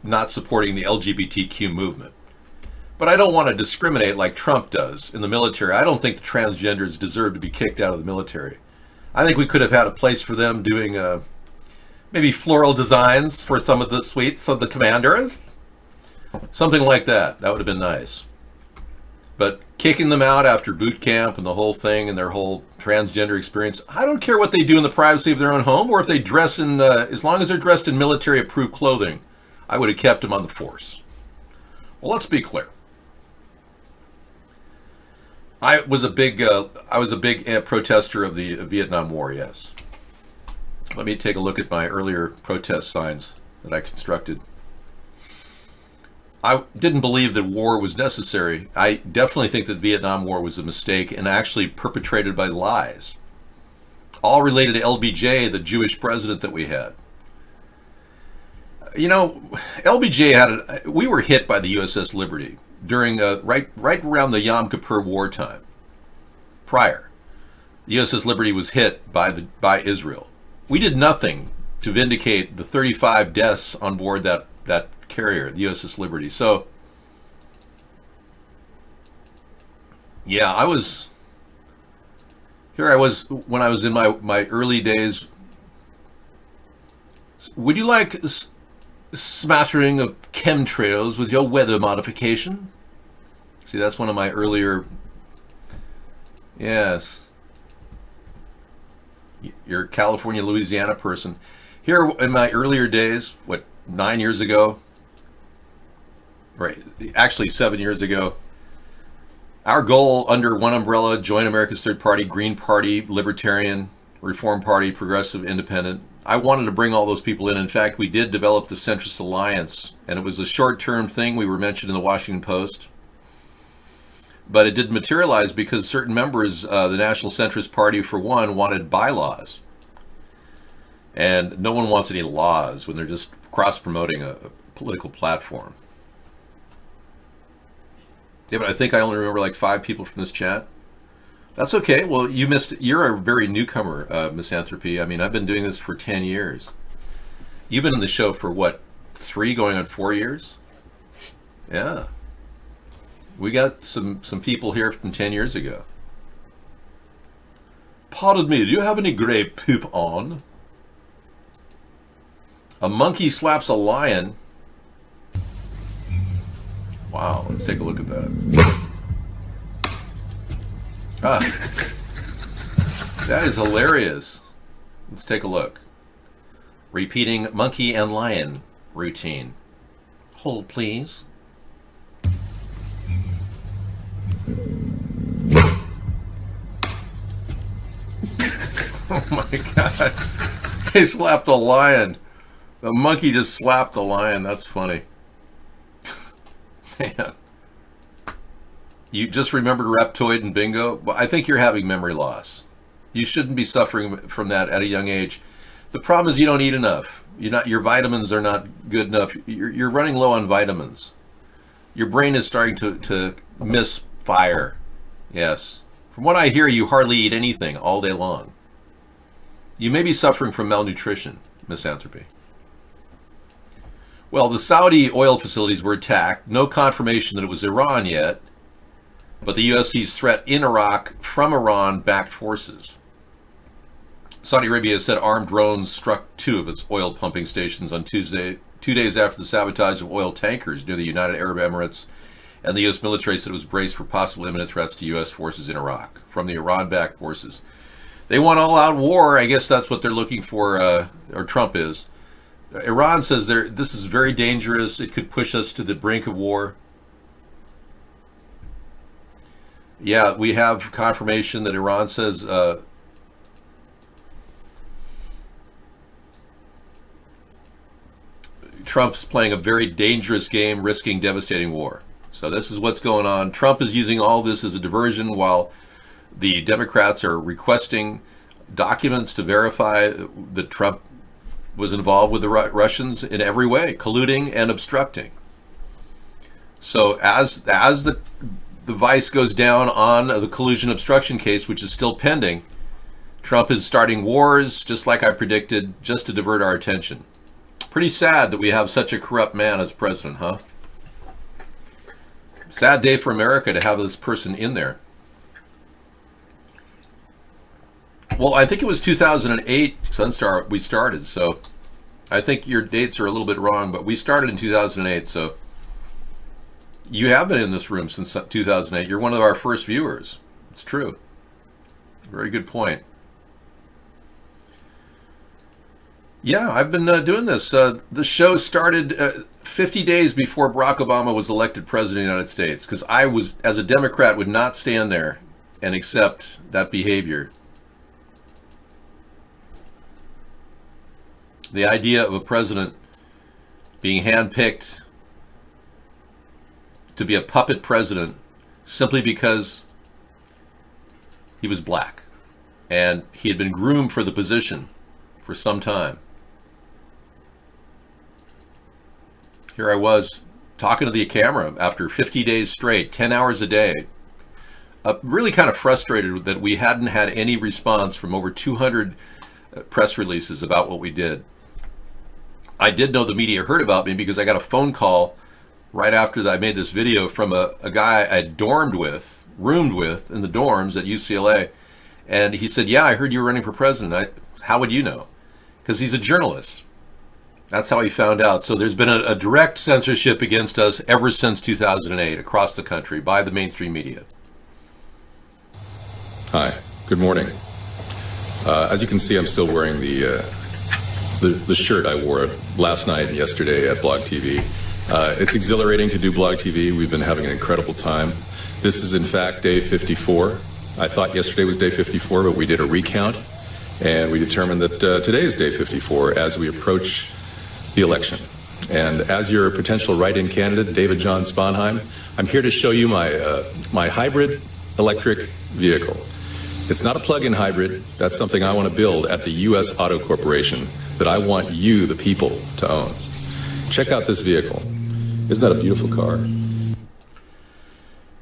not supporting the LGBTQ movement. But I don't want to discriminate like Trump does in the military. I don't think the transgenders deserve to be kicked out of the military. I think we could have had a place for them doing maybe floral designs for some of the suites of the commanders. Something like that. That would have been nice. But kicking them out after boot camp and the whole thing and their whole transgender experience, I don't care what they do in the privacy of their own home or if they dress in, as long as they're dressed in military approved clothing, I would have kept them on the force. Well, let's be clear. I was a big protester of the Vietnam War, yes. Let me take a look at my earlier protest signs that I constructed. I didn't believe that war was necessary. I definitely think that the Vietnam War was a mistake and actually perpetrated by lies. All related to LBJ, the Jewish president that we had. You know, LBJ we were hit by the USS Liberty during right around the Yom Kippur wartime. Prior, the USS Liberty was hit by Israel. We did nothing to vindicate the 35 deaths on board that carrier, the USS Liberty. So, yeah, I was when I was in my early days. Would you like a smattering of chemtrails with your weather modification? See, that's one of my earlier. Yes. You're a California, Louisiana person. Here in my earlier days, 9 years ago? Right, actually 7 years ago. Our goal under one umbrella, Join America's Third Party, Green Party, Libertarian, Reform Party, Progressive, Independent. I wanted to bring all those people in. In fact, we did develop the Centrist Alliance, and it was a short-term thing. We were mentioned in the Washington Post. But it didn't materialize because certain members, the National Centrist Party, for one, wanted bylaws. And no one wants any laws when they're just cross-promoting a political platform. Yeah, but I think I only remember like 5 people from this chat. That's okay. Well, you're a very newcomer, Misanthropy. I mean, I've been doing this for 10 years. You've been in the show for 3 going on 4 years? Yeah. We got some people here from 10 years ago. Pardon me, do you have any grey poop on? A monkey slaps a lion. Wow, let's take a look at that. Ah, that is hilarious. Let's take a look. Repeating monkey and lion routine. Hold, please. Oh my God. They slapped a lion. The monkey just slapped the lion. That's funny. Man. You just remembered Reptoid and Bingo? Well, I think you're having memory loss. You shouldn't be suffering from that at a young age. The problem is you don't eat enough. Your vitamins are not good enough. You're running low on vitamins. Your brain is starting to misfire. Yes. From what I hear, you hardly eat anything all day long. You may be suffering from malnutrition, Misanthropy. Well, the Saudi oil facilities were attacked. No confirmation that it was Iran yet, but the U.S. sees threat in Iraq from Iran-backed forces. Saudi Arabia said armed drones struck 2 of its oil pumping stations on Tuesday, 2 days after the sabotage of oil tankers near the United Arab Emirates, and the U.S. military said it was braced for possible imminent threats to U.S. forces in Iraq from the Iran-backed forces. They want all-out war. I guess that's what they're looking for, or Trump is. Iran says this is very dangerous. It could push us to the brink of war. Yeah, we have confirmation that Iran says Trump's playing a very dangerous game, risking devastating war. So this is what's going on. Trump is using all this as a diversion while the Democrats are requesting documents to verify that Trump was involved with the Russians in every way, colluding and obstructing. So as the vice goes down on the collusion obstruction case, which is still pending, Trump is starting wars, just like I predicted, just to divert our attention. Pretty sad that we have such a corrupt man as president, huh? Sad day for America to have this person in there. Well, I think it was 2008, Sunstar, we started, so I think your dates are a little bit wrong, but we started in 2008, so you have been in this room since 2008. You're one of our first viewers. It's true. Very good point. Yeah, I've been doing this. The show started 50 days before Barack Obama was elected president of the United States, because I was, as a Democrat, would not stand there and accept that behavior. The idea of a president being handpicked to be a puppet president simply because he was black and he had been groomed for the position for some time. Here I was talking to the camera after 50 days straight, 10 hours a day, really kind of frustrated that we hadn't had any response from over 200 press releases about what we did. I did know the media heard about me because I got a phone call right after that I made this video from a guy I roomed with in the dorms at UCLA. And he said, yeah, I heard you were running for president. How would you know? Because he's a journalist. That's how he found out. So there's been a direct censorship against us ever since 2008 across the country by the mainstream media. Hi, good morning. As you can see, I'm still wearing the shirt I wore last night and yesterday at Blog TV. It's exhilarating to do Blog TV. We've been having an incredible time. This is in fact day 54. I thought yesterday was day 54, but we did a recount and we determined that today is day 54 as we approach the election. And as your potential write-in candidate, David John Sponheim, I'm here to show you my hybrid electric vehicle. It's not a plug-in hybrid. That's something I want to build at the U.S. Auto Corporation that I want you, the people, to own. Check out this vehicle. Isn't that a beautiful car?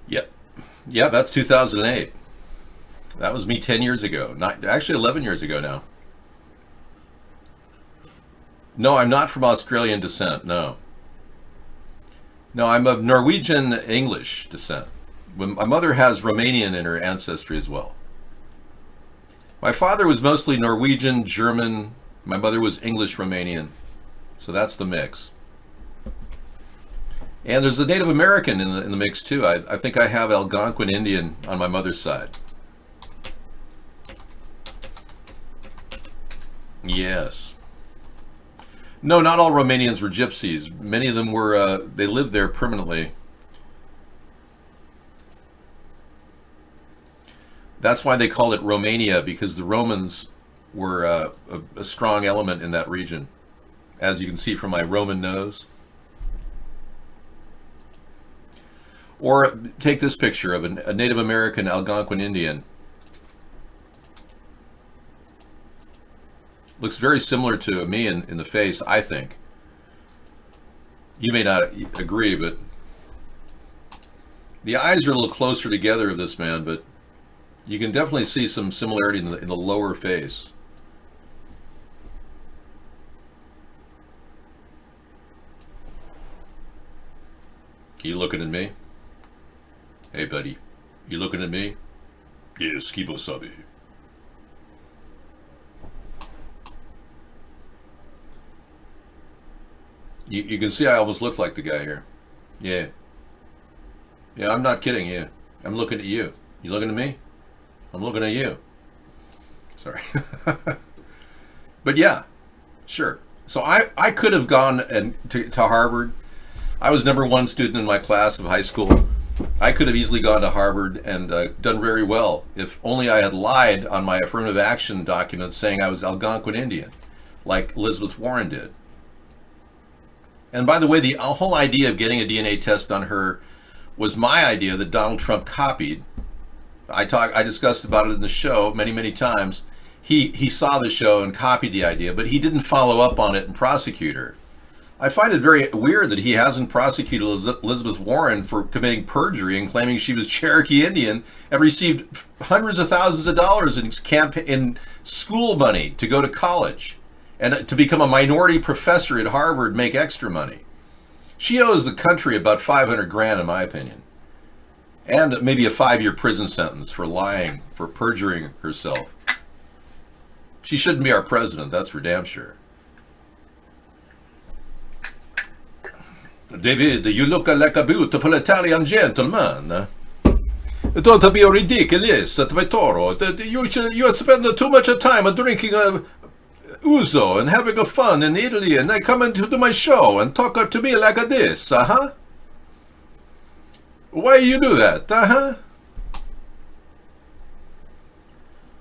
Yep. Yeah, that's 2008. That was me 10 years ago. Actually 11 years ago now. No, I'm not from Australian descent, no. No, I'm of Norwegian English descent. My mother has Romanian in her ancestry as well. My father was mostly Norwegian, German. My mother was English Romanian. So that's the mix. And there's a Native American in the mix too. I think I have Algonquin Indian on my mother's side. Yes. No, not all Romanians were gypsies. Many of them were, they lived there permanently. That's why they called it Romania, because the Romans were a strong element in that region, as you can see from my Roman nose. Or take this picture of a Native American Algonquin Indian. Looks very similar to me in the face, I think. You may not agree, but the eyes are a little closer together of this man, but you can definitely see some similarity in the lower face. You looking at me? Hey, buddy. You looking at me? Yes, Kibosabi. You can see I almost look like the guy here. Yeah. Yeah, I'm not kidding you. I'm looking at you. You looking at me? I'm looking at you. Sorry. But yeah, sure. So I could have gone to Harvard. I was #1 student in my class of high school. I could have easily gone to Harvard and done very well if only I had lied on my affirmative action document saying I was Algonquin Indian, like Elizabeth Warren did. And by the way, the whole idea of getting a DNA test on her was my idea that Donald Trump copied. I discussed about it in the show many, many times. he saw the show and copied the idea, but he didn't follow up on it and prosecute her. I find it very weird that he hasn't prosecuted Elizabeth Warren for committing perjury and claiming she was Cherokee Indian and received hundreds of thousands of dollars in school money to go to college and to become a minority professor at Harvard, make extra money. She owes the country about $500,000, in my opinion, and maybe a 5-year prison sentence for lying, for perjuring herself. She shouldn't be our president, that's for damn sure. David, you look like a beautiful Italian gentleman. Don't be ridiculous, Toro. You spend too much time drinking ouzo and having fun in Italy, and I come into my show and talk to me like this, Why you do that,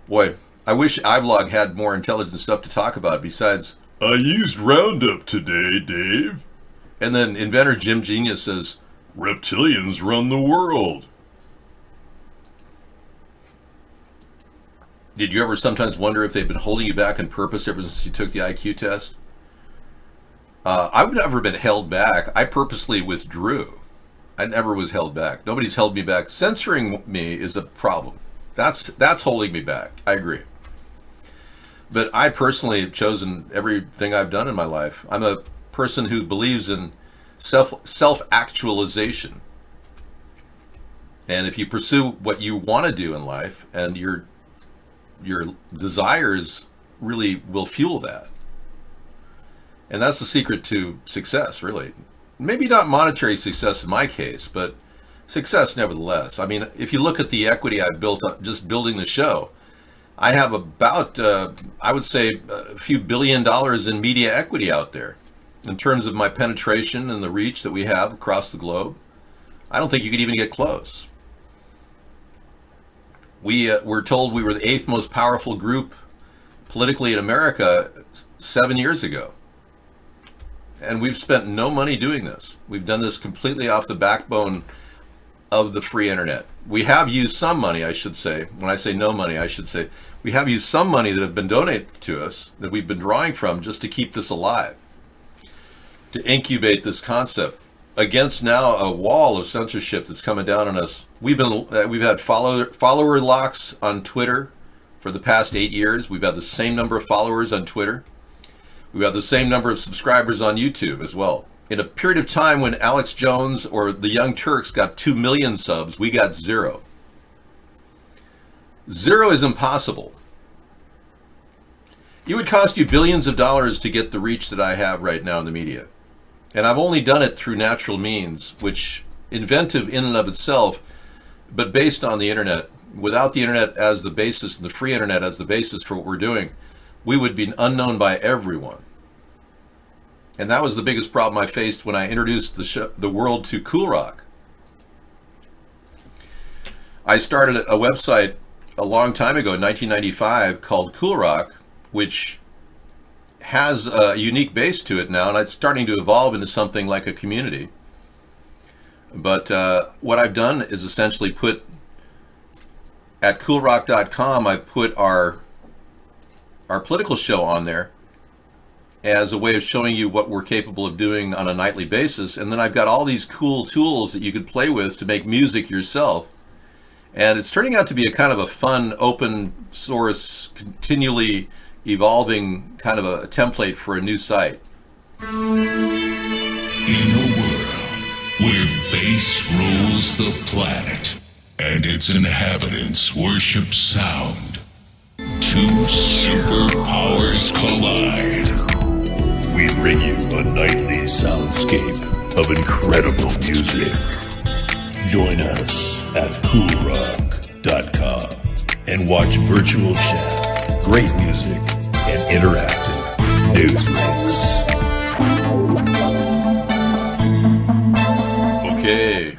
Boy, I wish iVlog had more intelligent stuff to talk about besides, I used Roundup today, Dave. And then inventor Jim Genius says, reptilians run the world. Did you ever sometimes wonder if they've been holding you back on purpose ever since you took the IQ test? I've never been held back. I purposely withdrew. I never was held back. Nobody's held me back. Censoring me is a problem. That's holding me back. I agree. But I personally have chosen everything I've done in my life. I'm a person who believes in self-actualization. And if you pursue what you want to do in life, and your desires really will fuel that. And that's the secret to success, really. Maybe not monetary success in my case, but success nevertheless. I mean, if you look at the equity I've built up just building the show, I have about, I would say, a few $1 billion in media equity out there. In terms of my penetration and the reach that we have across the globe, I don't think you could even get close. We were told we were the 8th most powerful group politically in America 7 years ago. And we've spent no money doing this. We've done this completely off the backbone of the free internet. We have used some money, I should say. When I say no money, I should say we have used some money that have been donated to us, that we've been drawing from just to keep this alive, to incubate this concept against now a wall of censorship that's coming down on us. We've had follower locks on Twitter for the past 8 years. We've had the same number of followers on Twitter. We've had the same number of subscribers on YouTube as well. In a period of time when Alex Jones or the Young Turks got 2 million subs, we got 0. 0 is impossible. It would cost you billions of dollars to get the reach that I have right now in the media. And I've only done it through natural means, which inventive in and of itself, but based on the internet. Without the internet as the basis, and the free internet as the basis for what we're doing, we would be unknown by everyone. And that was the biggest problem I faced when I introduced the world to Cool Rock. I started a website a long time ago, in 1995, called Cool Rock, which has a unique base to it now, and it's starting to evolve into something like a community. But what I've done is essentially put, at coolrock.com, I've put our political show on there as a way of showing you what we're capable of doing on a nightly basis. And then I've got all these cool tools that you could play with to make music yourself. And it's turning out to be a kind of a fun, open source, continually evolving kind of a template for a new site. In a world where bass rules the planet and its inhabitants worship sound, two superpowers collide. We bring you a nightly soundscape of incredible music. Join us at coolrock.com and watch virtual chat, great music, and interactive news links. Okay.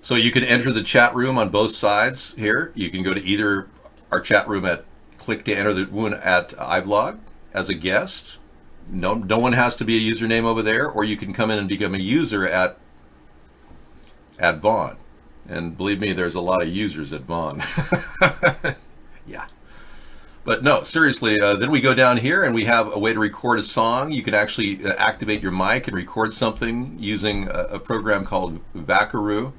So you can enter the chat room on both sides here. You can go to either our chat room click to enter the one at iVlog as a guest. No one has to be a username over there, or you can come in and become a user at Vaughn. And believe me, there's a lot of users at Vaughn. Yeah. But no, seriously, then we go down here and we have a way to record a song. You can actually activate your mic and record something using a program called Vakaroo.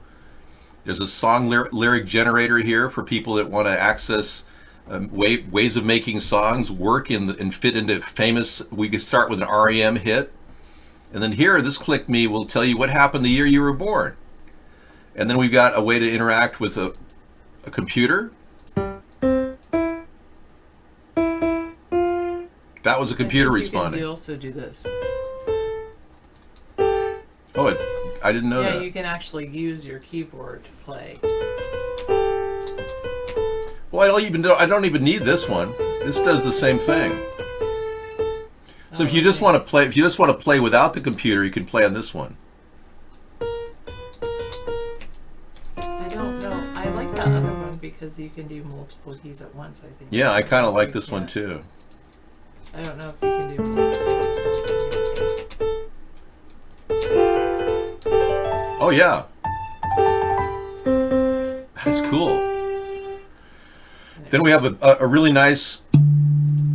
There's a song lyric generator here for people that want to access ways of making songs work and fit into famous. We could start with an REM hit. And then here, this Click Me will tell you what happened the year you were born. And then we've got a way to interact with a computer. That was a computer responding. You also do this. Oh, I didn't know that. Yeah, you can actually use your keyboard to play. Well, I don't even need this one. This does the same thing. So if you just want to play without the computer, you can play on this one. I don't know. I like the other one because you can do multiple keys at once, I think. Yeah, I kind of like this one too. I don't know if you can do multiple keys. Oh yeah. That's cool. Then we have a really nice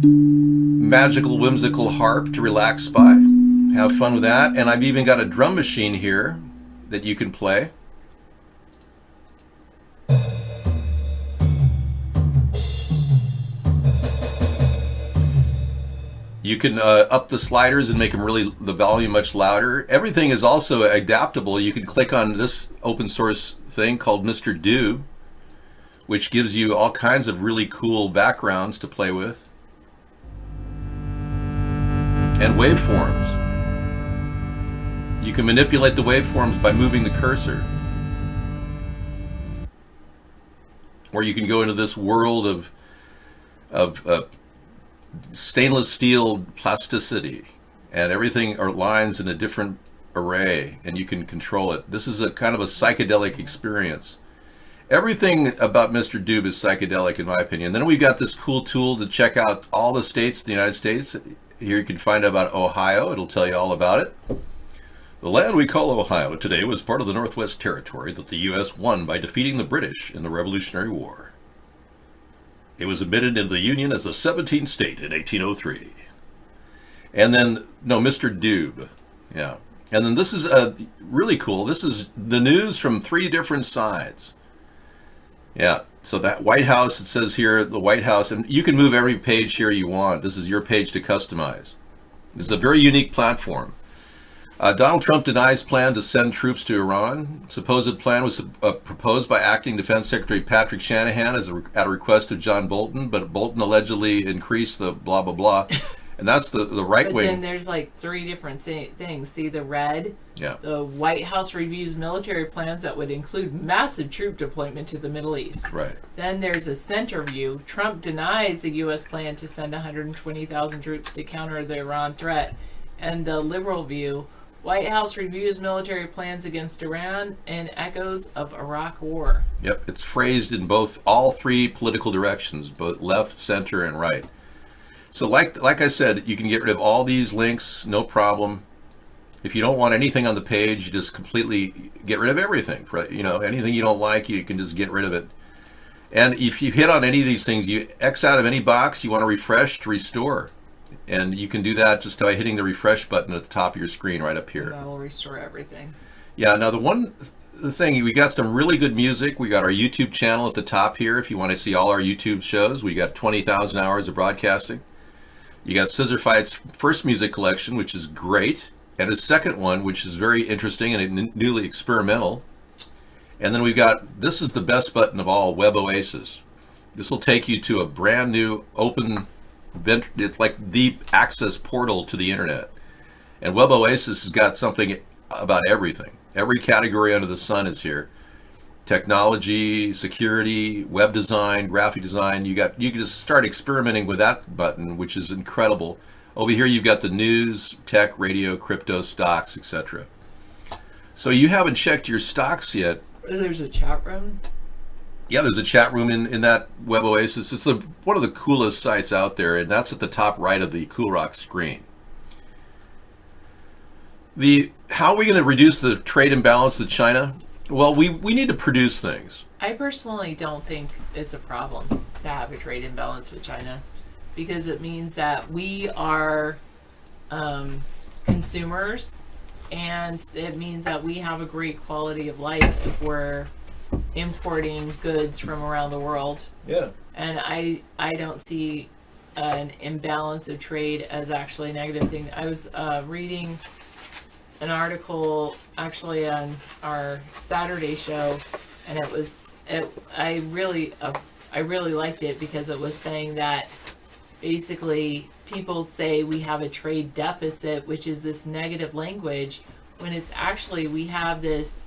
magical, whimsical harp to relax by. Have fun with that. And I've even got a drum machine here that you can play. You can up the sliders and make them the volume much louder. Everything is also adaptable. You can click on this open source thing called Mr. Doob, which gives you all kinds of really cool backgrounds to play with. And waveforms. You can manipulate the waveforms by moving the cursor. Or you can go into this world of stainless steel plasticity, and everything are lines in a different array, and you can control it. This is a kind of a psychedelic experience. Everything about Mr. Doob is psychedelic in my opinion. Then we've got this cool tool to check out all the states of the United States. Here you can find out about Ohio. It'll tell you all about it. The land we call Ohio today was part of the Northwest Territory that the U.S. won by defeating the British in the Revolutionary War. It was admitted into the Union as a 17th state in 1803. And then, no, Mr. Doob. Yeah. And then this is really cool. This is the news from 3 different sides. Yeah. So that White House, it says here, the White House, and you can move every page here you want. This is your page to customize. This is a very unique platform. Donald Trump denies plan to send troops to Iran. Supposed plan was proposed by Acting Defense Secretary Patrick Shanahan at a request of John Bolton, but Bolton allegedly increased the blah, blah, blah. And that's the right but wing. Then there's like 3 different things. See the red? Yeah. The White House reviews military plans that would include massive troop deployment to the Middle East. Right. Then there's a center view. Trump denies the U.S. plan to send 120,000 troops to counter the Iran threat. And the liberal view, White House reviews military plans against Iran and echoes of Iraq war. Yep, it's phrased in all 3 political directions, both left, center, and right. So like I said, you can get rid of all these links, no problem. If you don't want anything on the page, you just completely get rid of everything. You know, anything you don't like, you can just get rid of it. And if you hit on any of these things, you X out of any box, you want to refresh to restore. And you can do that just by hitting the refresh button at the top of your screen right up here. That will restore everything. Yeah, now the thing, we got some really good music. We got our YouTube channel at the top here if you want to see all our YouTube shows. We got 20,000 hours of broadcasting. You got Scissor Fight's first music collection, which is great, and his second one, which is very interesting and newly experimental. And then we've got, this is the best button of all, Web Oasis. This will take you to a brand new open, it's like the access portal to the internet. And Web Oasis has got something about everything. Every category under the sun is here. Technology, security, web design, graphic design. You can just start experimenting with that button, which is incredible. Over here you've got the news, tech, radio, crypto, stocks, etc. So you haven't checked your stocks yet. There's a chat room. Yeah, there's a chat room in that Web Oasis. It's one of the coolest sites out there, and that's at the top right of the Cool Rock screen. How are we going to reduce the trade imbalance with China? Well, we need to produce things. I personally don't think it's a problem to have a trade imbalance with China. because it means that we are consumers, and it means that we have a great quality of life if we're importing goods from around the world. Yeah. And I don't see an imbalance of trade as actually a negative thing. I was reading an article actually on our Saturday show, and I really liked it because it was saying that basically people say we have a trade deficit, which is this negative language, when it's actually we have this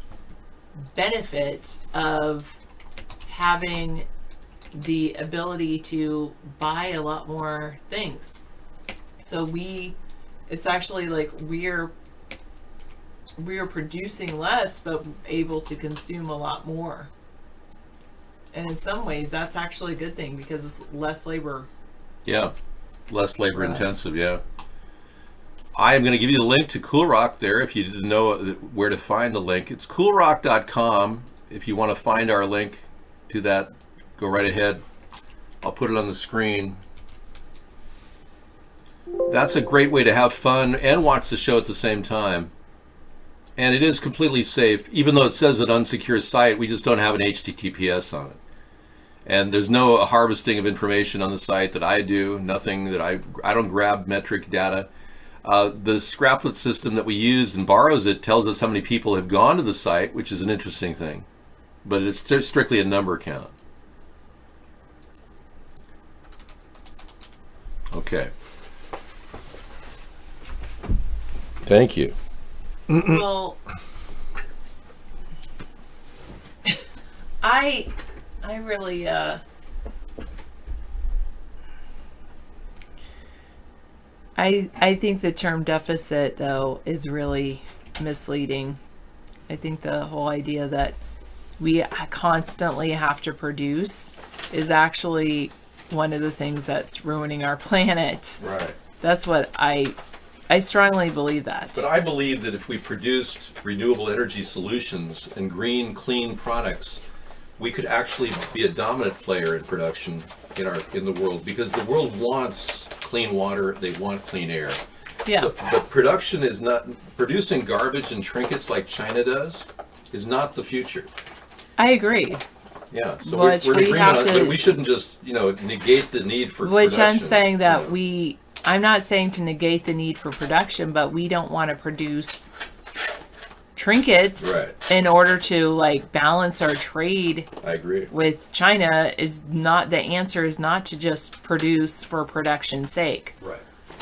benefit of having the ability to buy a lot more things. So it's actually like we're producing less but able to consume a lot more. And in some ways that's actually a good thing because it's less labor. Yeah, less labor intensive, yeah. I am going to give you the link to Cool Rock there if you didn't know where to find the link. It's coolrock.com. If you want to find our link to that, go right ahead. I'll put it on the screen. That's a great way to have fun and watch the show at the same time. And it is completely safe. Even though it says an unsecure site, we just don't have an HTTPS on it. And there's no harvesting of information on the site that I do. Nothing that I don't grab metric data. The Scraplet system that we use and borrows it tells us how many people have gone to the site, which is an interesting thing. But it's strictly a number count. Okay. Thank you. Well, I really I think the term deficit though is really misleading. I think the whole idea that we constantly have to produce is actually one of the things that's ruining our planet. Right. That's what I strongly believe that. But I believe that if we produced renewable energy solutions and green, clean products, we could actually be a dominant player in production in the world, because the world wants clean water, they want clean air. Yeah. So, but production is not producing garbage and trinkets like China does is not the future. I agree. Yeah. So Which we're in we agreement have on to- that. We shouldn't just negate the need for Which production. I'm saying that I'm not saying to negate the need for production, but we don't want to produce trinkets in order to balance our trade. I agree. With China is not the answer is not to just produce for production's sake. Right.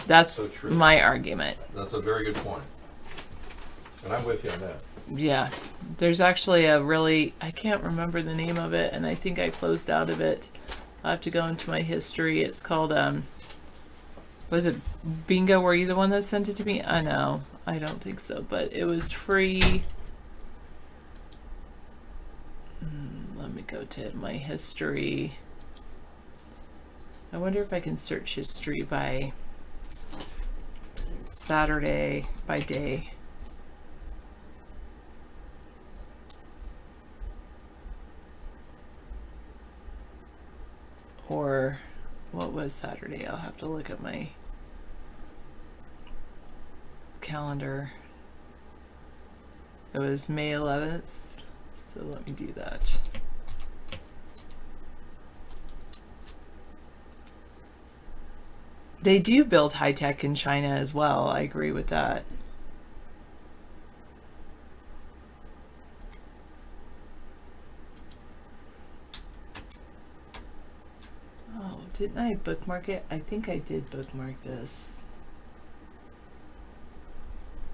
That's So true. my argument. That's a very good point. And I'm with you on that. Yeah. There's actually I can't remember the name of it, and I think I closed out of it. I'll have to go into my history. It's called was it Bingo? Were you the one that sent it to me? I know. I don't think so, but it was free. Let me go to my history. I wonder if I can search history by Saturday by day. Or what was Saturday? I'll have to look at my calendar. It was May 11th, so let me do that. They do build high tech in China as well. I agree with that. Oh, didn't I bookmark it? I think I did bookmark this.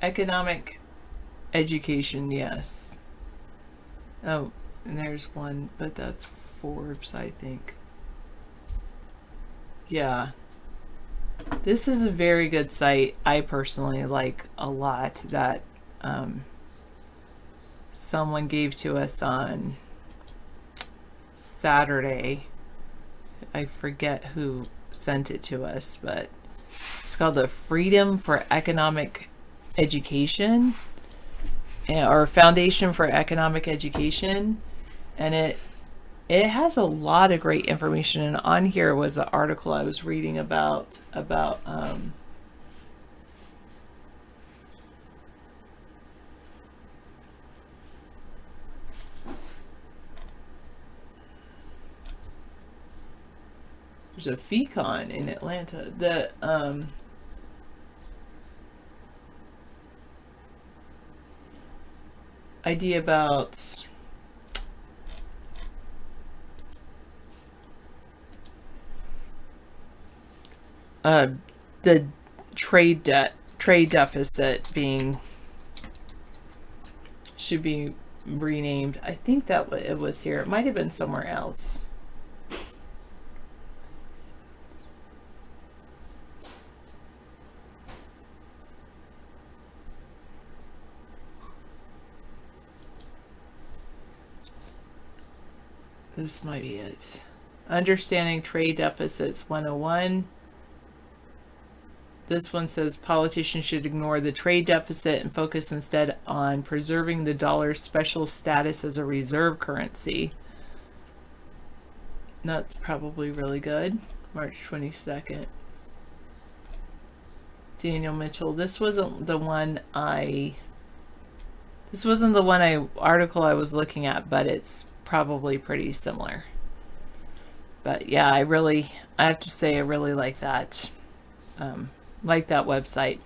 Economic education, yes. Oh, and there's one, but that's Forbes, I think. Yeah. This is a very good site. I personally like a lot that someone gave to us on Saturday. I forget who sent it to us, but it's called the Freedom for Economic Education, or Foundation for Economic Education, and it has a lot of great information, and on here was an article I was reading about there's a FECon in Atlanta that idea about the trade deficit should be renamed. I think that it was here. It might have been somewhere else. This might be it. Understanding Trade Deficits 101. This one says politicians should ignore the trade deficit and focus instead on preserving the dollar's special status as a reserve currency. That's probably really good. March 22nd. Daniel Mitchell. This wasn't the one article I was looking at, but it's probably pretty similar. But yeah, I have to say I really like that. Like that website.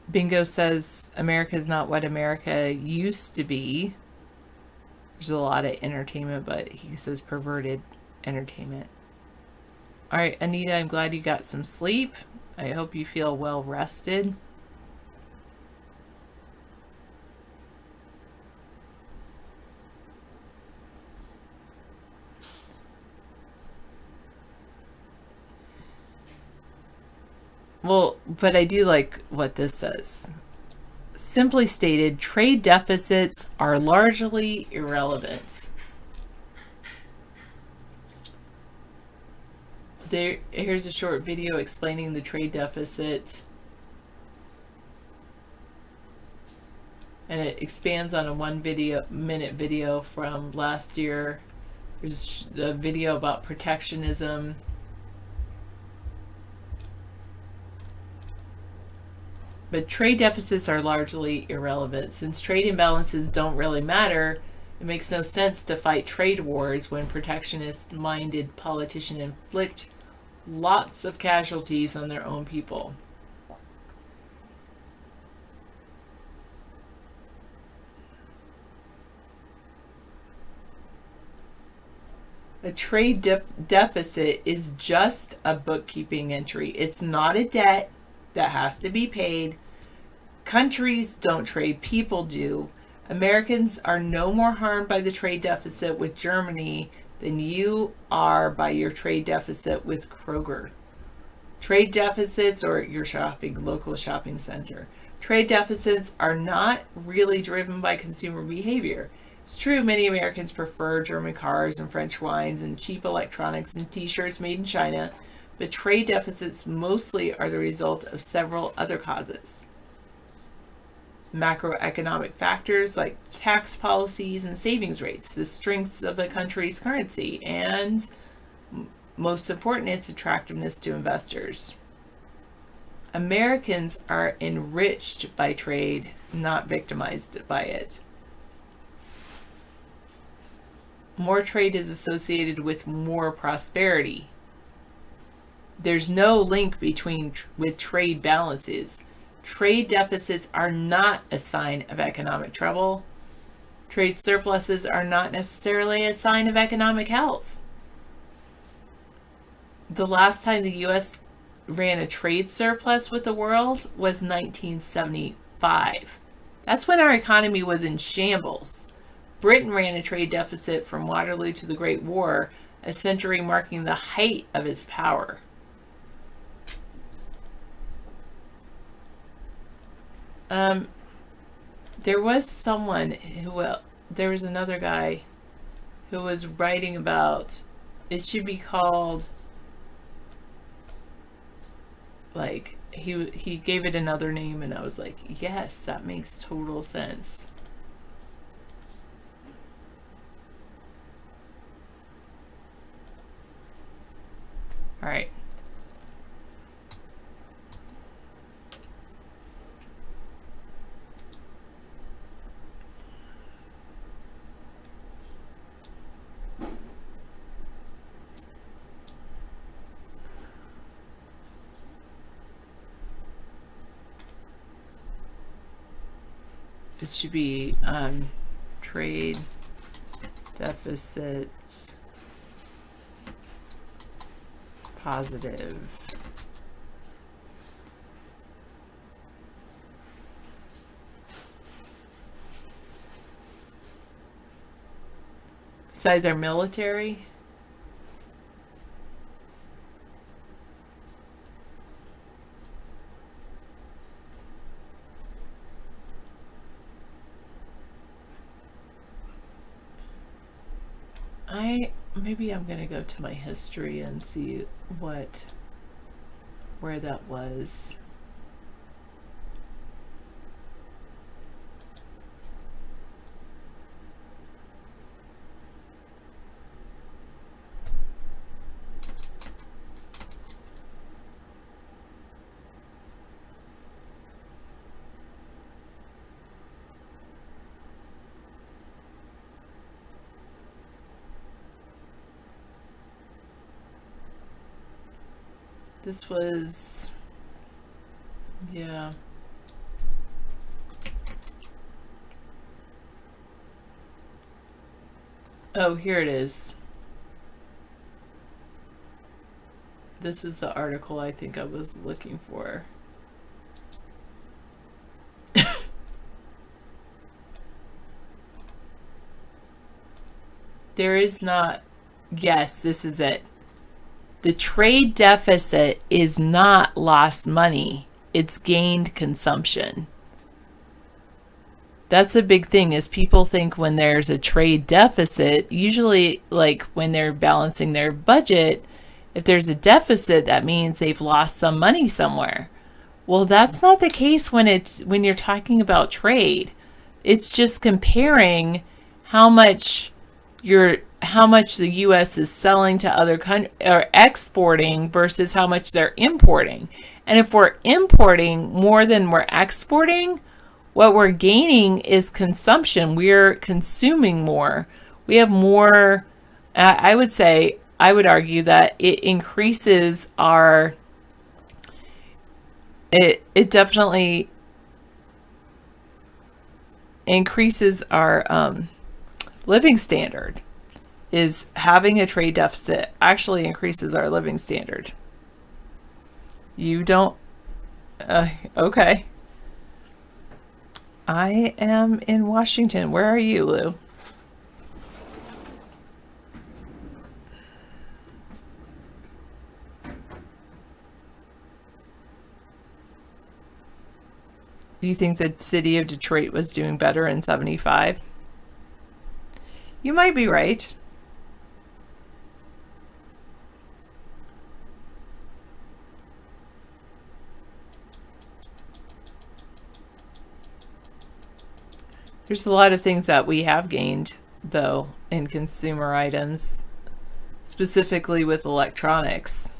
Bingo says America is not what America used to be. There's a lot of entertainment, but he says perverted entertainment. All right, Anita, I'm glad you got some sleep. I hope you feel well rested. Well, but I do like what this says. Simply stated, trade deficits are largely irrelevant. Here's a short video explaining the trade deficit. And it expands on a 1 minute video from last year. There's a video about protectionism. But trade deficits are largely irrelevant. Since trade imbalances don't really matter, it makes no sense to fight trade wars when protectionist-minded politicians inflict lots of casualties on their own people. A trade deficit is just a bookkeeping entry. It's not a debt that has to be paid. Countries don't trade, people do. Americans are no more harmed by the trade deficit with Germany than you are by your trade deficit with Kroger. Trade deficits or your local shopping center. Trade deficits are not really driven by consumer behavior. It's true many Americans prefer German cars and French wines and cheap electronics and t-shirts made in China, but trade deficits mostly are the result of several other causes. Macroeconomic factors like tax policies and savings rates, the strengths of a country's currency, and most important, its attractiveness to investors. Americans are enriched by trade, not victimized by it. More trade is associated with more prosperity. There's no link with trade balances. Trade deficits are not a sign of economic trouble. Trade surpluses are not necessarily a sign of economic health. The last time the U.S. ran a trade surplus with the world was 1975. That's when our economy was in shambles. Britain ran a trade deficit from Waterloo to the Great War, a century marking the height of its power. There was another guy who was writing about It should be called, like, he gave it another name, and I was like, yes, that makes total sense. All right. It should be trade deficits positive. Besides our military. Maybe I'm gonna go to my history and see where that was. This was, yeah. Oh, here it is. This is the article I think I was looking for. There is not, yes, this is it. The trade deficit is not lost money, it's gained consumption. That's a big thing, is people think when there's a trade deficit, usually like when they're balancing their budget, if there's a deficit, that means they've lost some money somewhere. Well, that's not the case when you're talking about trade. It's just comparing how much the U.S. is selling to other countries or exporting versus how much they're importing. And if we're importing more than we're exporting, what we're gaining is consumption. We're consuming more. We have more. I would argue that it increases our. It definitely increases our living standard. Is having a trade deficit actually increases our living standard. You don't, okay. I am in Washington. Where are you, Lou? Do you think the city of Detroit was doing better in 75? You might be right. There's a lot of things that we have gained, though, in consumer items, specifically with electronics.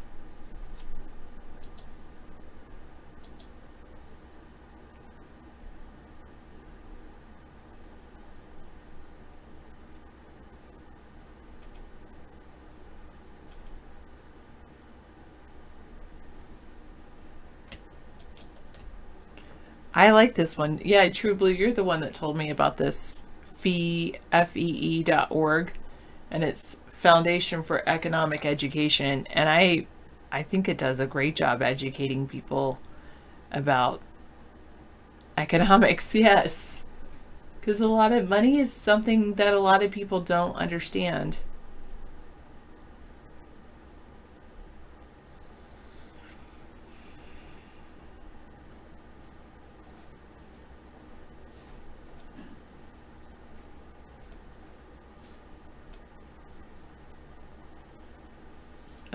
I like this one. Yeah, True Blue, you're the one that told me about this FEE.org, and it's Foundation for Economic Education, and I think it does a great job educating people about economics. Yes, because a lot of money is something that a lot of people don't understand.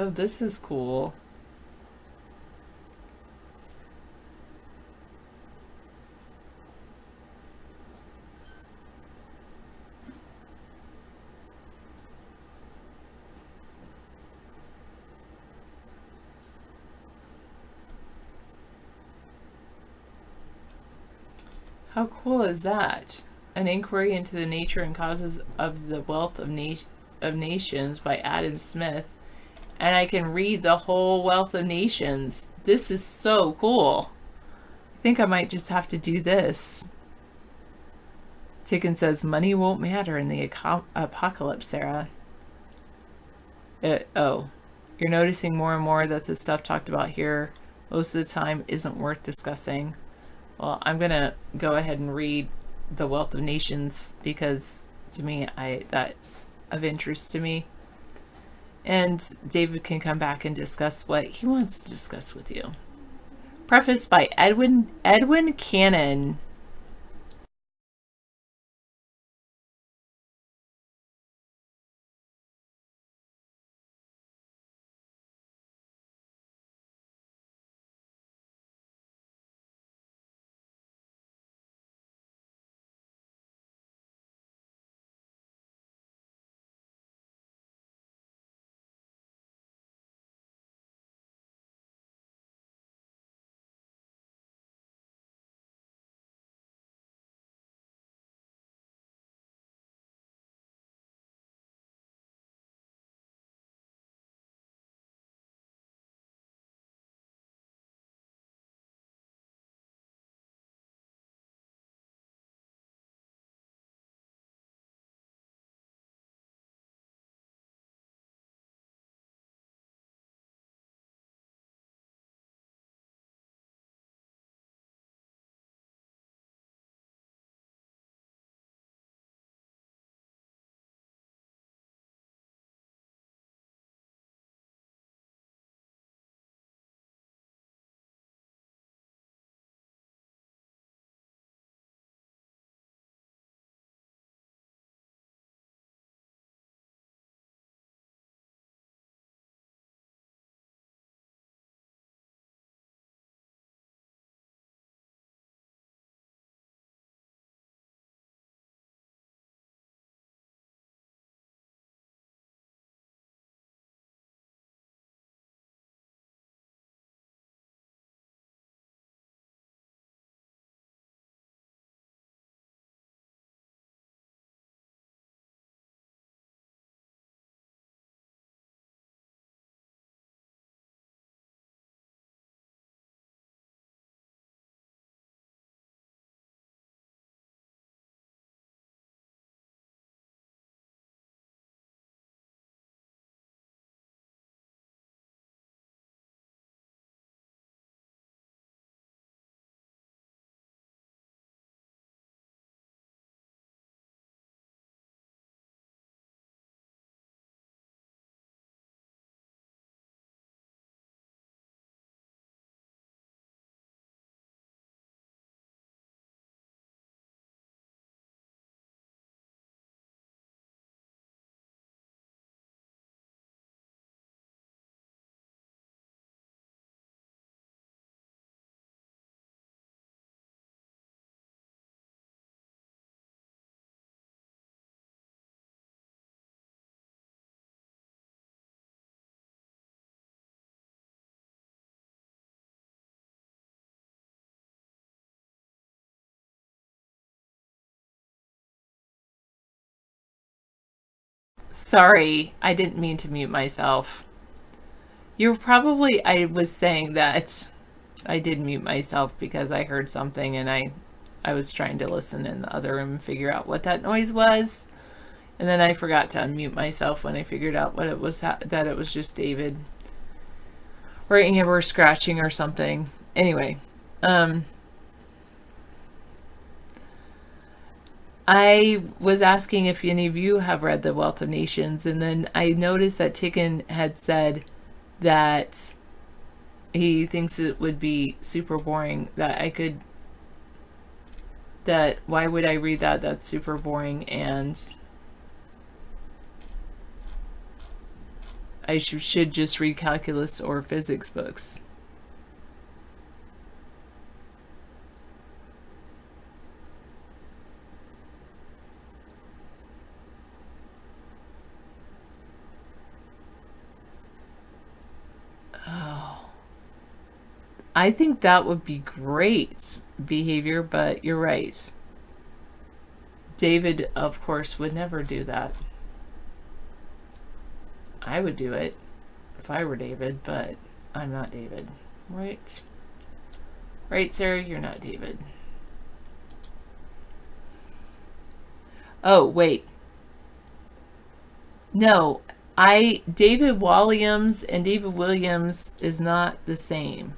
Oh, this is cool. How cool is that? An inquiry into the nature and causes of the wealth of nations by Adam Smith. And I can read the whole Wealth of Nations. This is so cool. I think I might just have to do this. Ticken says, money won't matter in the apocalypse, Sarah. Oh, you're noticing more and more that the stuff talked about here most of the time isn't worth discussing. Well, I'm going to go ahead and read The Wealth of Nations because to me, that's of interest to me. And David can come back and discuss what he wants to discuss with you. Preface by Edwin Cannon. Sorry, I didn't mean to mute myself. I was saying that I did mute myself because I heard something and I was trying to listen in the other room and figure out what that noise was. And then I forgot to unmute myself when I figured out what it was, that it was just David writing or scratching or something. Anyway, I was asking if any of you have read The Wealth of Nations, and then I noticed that Ticken had said that he thinks it would be super boring, that why would I read that? That's super boring, and I should just read calculus or physics books. Oh. I think that would be great behavior, but you're right. David, of course, would never do that. I would do it if I were David, but I'm not David. Right? Right, Sarah? You're not David. Oh, wait. No, David Walliams and David Williams is not the same.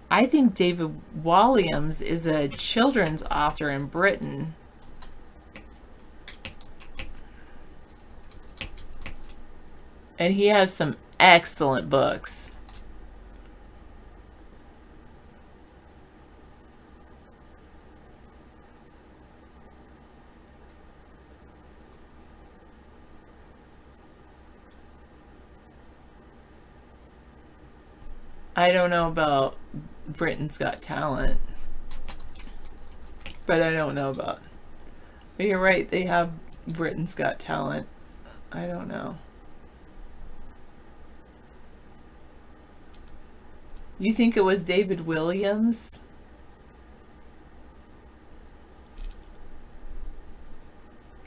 I think David Walliams is a children's author in Britain. And he has some excellent books. I don't know about Britain's Got Talent, but I don't know about. But you're right, they have Britain's Got Talent. I don't know. You think it was David Williams?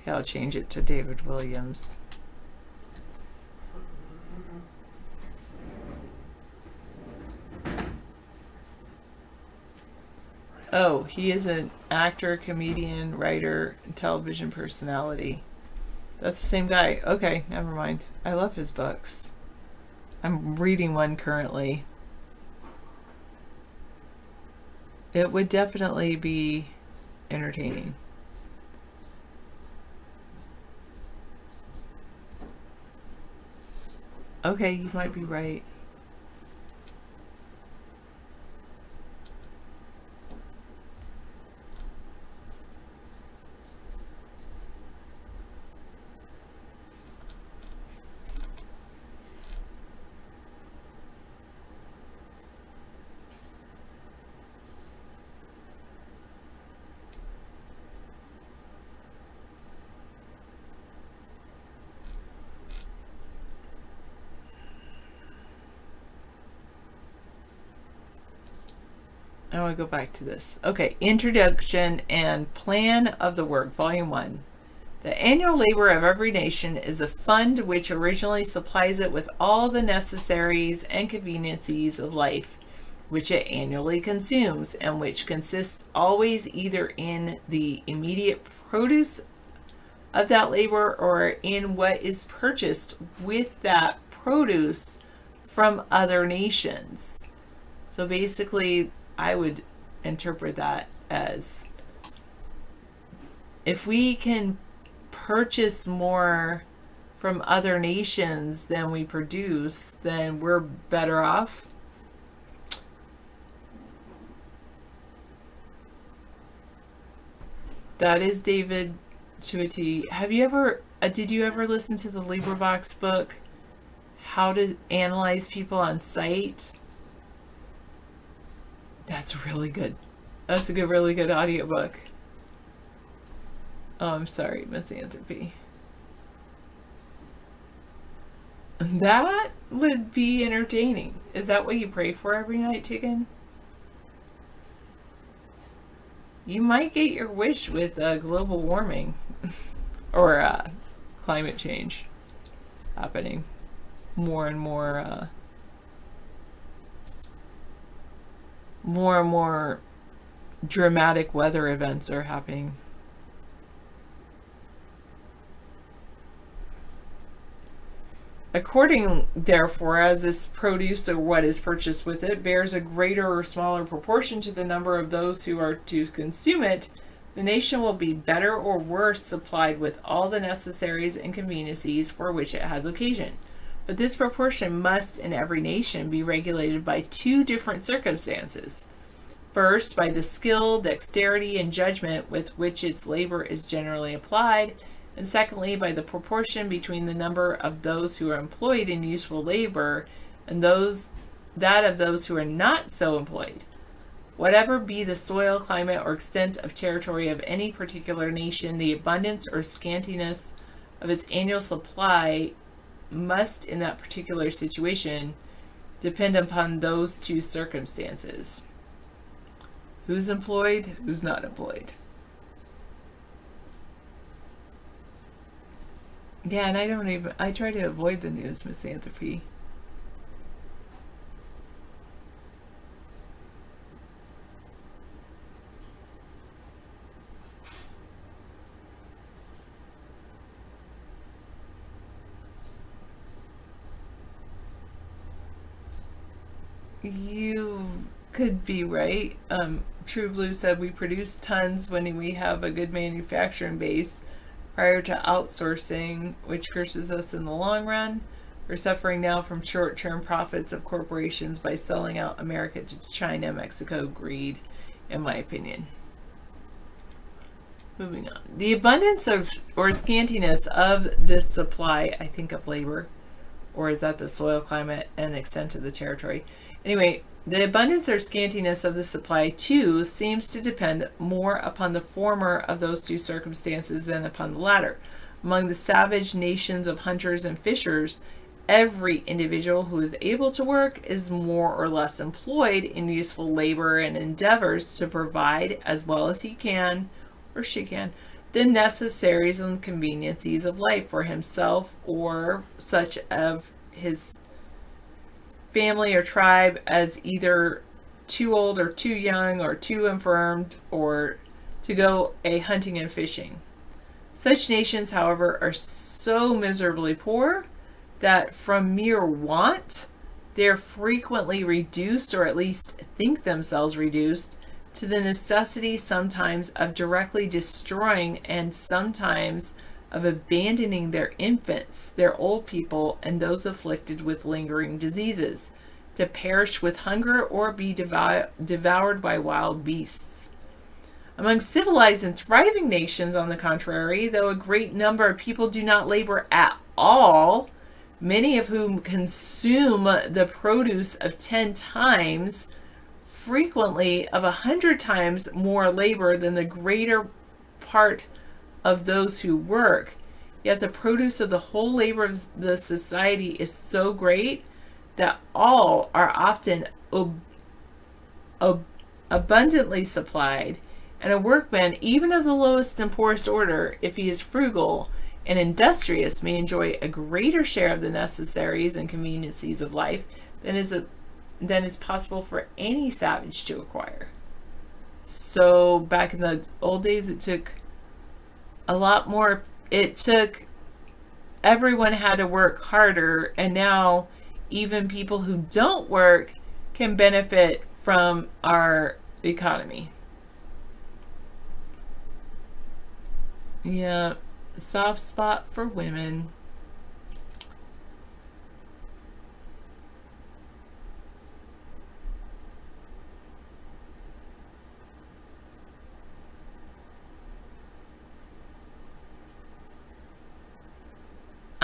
Okay, I'll change it to David Williams. Oh, he is an actor, comedian, writer, and television personality. That's the same guy. Okay, never mind. I love his books. I'm reading one currently. It would definitely be entertaining. Okay, you might be right. I want to go back to this. Okay, Introduction and Plan of the Work, Volume 1. The annual labor of every nation is a fund which originally supplies it with all the necessaries and conveniencies of life, which it annually consumes, and which consists always either in the immediate produce of that labor or in what is purchased with that produce from other nations. So basically, I would interpret that as if we can purchase more from other nations than we produce, then we're better off. That is David to a T. Have you ever, did you ever listen to the LibriVox book, How to Analyze People on Sight? That's really good. That's a good, really good audiobook. Oh, I'm sorry, Misanthropy. That would be entertaining. Is that what you pray for every night, Tiggin? You might get your wish with global warming or climate change happening. More and more dramatic weather events are happening. According, therefore, as this produce or what is purchased with it bears a greater or smaller proportion to the number of those who are to consume it, the nation will be better or worse supplied with all the necessaries and conveniencies for which it has occasion. But this proportion must in every nation be regulated by two different circumstances. First, by the skill, dexterity, and judgment with which its labor is generally applied, and secondly, by the proportion between the number of those who are employed in useful labor and that of those who are not so employed. Whatever be the soil, climate, or extent of territory of any particular nation, the abundance or scantiness of its annual supply must, in that particular situation, depend upon those two circumstances. Who's employed, who's not employed. Yeah, and I try to avoid the news, misanthropy. You could be right. True Blue said we produce tons when we have a good manufacturing base prior to outsourcing, which curses us in the long run. We're suffering now from short-term profits of corporations by selling out America to China, Mexico, greed, in my opinion. Moving on. The abundance of or scantiness of this supply, I think, of labor, or is that the soil, climate, and extent of the territory? Anyway, the abundance or scantiness of the supply, too, seems to depend more upon the former of those two circumstances than upon the latter. Among the savage nations of hunters and fishers, every individual who is able to work is more or less employed in useful labor and endeavors to provide, as well as he can, or she can, the necessaries and conveniencies of life for himself or such of his family or tribe as either too old or too young or too infirmed or to go a hunting and fishing. Such nations, however, are so miserably poor that from mere want, they're frequently reduced, or at least think themselves reduced, to the necessity sometimes of directly destroying and sometimes of abandoning their infants, their old people, and those afflicted with lingering diseases, to perish with hunger or be devoured by wild beasts. Among civilized and thriving nations, on the contrary, though a great number of people do not labor at all, many of whom consume the produce of 10 times, frequently of 100 times more labor than the greater part of those who work, yet the produce of the whole labor of the society is so great that all are often abundantly supplied, and a workman, even of the lowest and poorest order, if he is frugal and industrious, may enjoy a greater share of the necessaries and conveniencies of life than is possible for any savage to acquire. So back in the old days, it took a lot more. Everyone had to work harder, and now even people who don't work can benefit from our economy. Yeah, soft spot for women.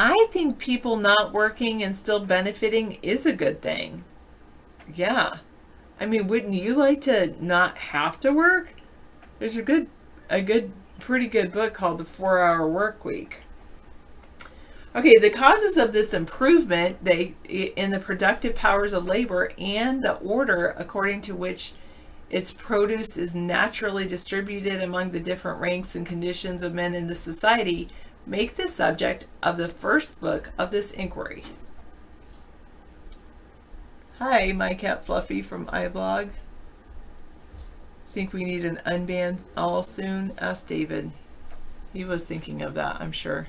I think people not working and still benefiting is a good thing. Yeah. I mean, wouldn't you like to not have to work? There's pretty good book called The 4-Hour Workweek. Okay, the causes of this improvement in the productive powers of labor and the order according to which its produce is naturally distributed among the different ranks and conditions of men in the society make the subject of the first book of this inquiry. Hi, my cat Fluffy from iVlog. Think we need an unban all soon? Ask David. He was thinking of that, I'm sure.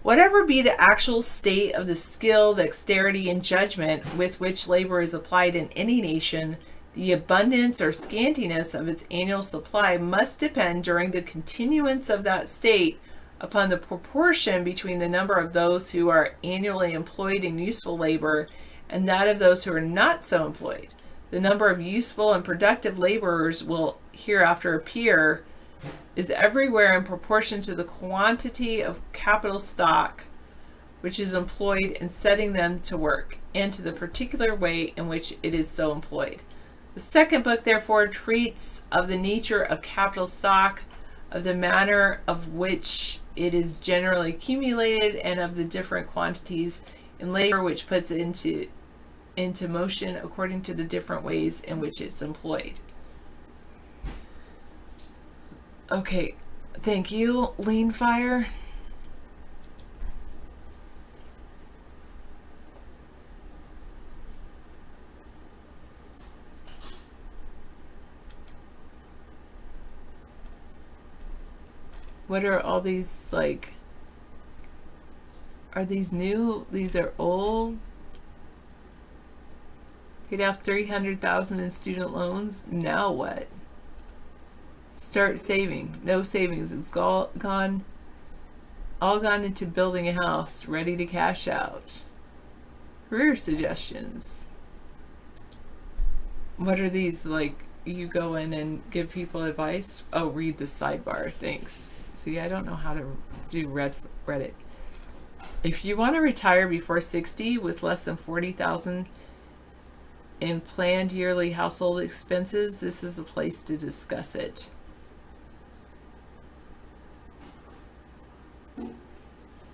Whatever be the actual state of the skill, dexterity, and judgment with which labor is applied in any nation, the abundance or scantiness of its annual supply must depend during the continuance of that state upon the proportion between the number of those who are annually employed in useful labor and that of those who are not so employed. The number of useful and productive laborers will hereafter appear is everywhere in proportion to the quantity of capital stock which is employed in setting them to work, and to the particular way in which it is so employed. The second book, therefore, treats of the nature of capital stock, of the manner of which it is generally accumulated, and of the different quantities in labor which puts it into motion according to the different ways in which it's employed. Okay, thank you, Lean Fire. What are all these, like, are these new? These are old? Paid off $300,000 in student loans. Now what? Start saving. No savings. It's all gone into building a house, ready to cash out. Career suggestions. What are these, like, you go in and give people advice? Oh, read the sidebar. Thanks. See, I don't know how to do Reddit. If you want to retire before 60 with less than $40,000 in planned yearly household expenses, this is the place to discuss it.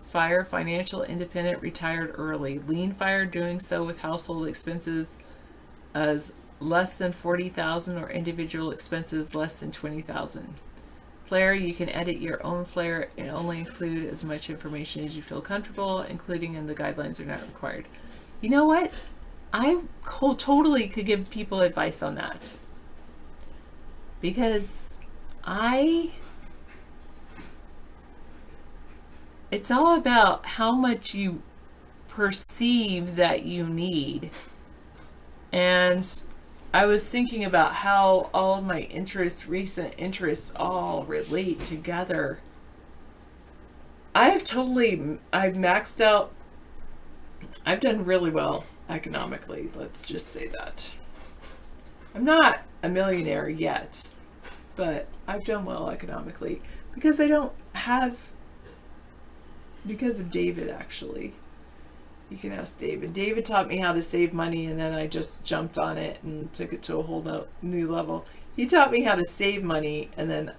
Fire financial independent, retired early. Lean Fire doing so with household expenses as less than $40,000 or individual expenses less than $20,000. Flare, you can edit your own flare and only include as much information as you feel comfortable, including in the guidelines are not required. You know what? I totally could give people advice on that. Because it's all about how much you perceive that you need. And I was thinking about how all of my recent interests all relate together. I've maxed out. I've done really well economically. Let's just say that. I'm not a millionaire yet, but I've done well economically because because of David, actually. You can ask David. David taught me how to save money, and then I just jumped on it and took it to a whole new level. He taught me how to save money, and then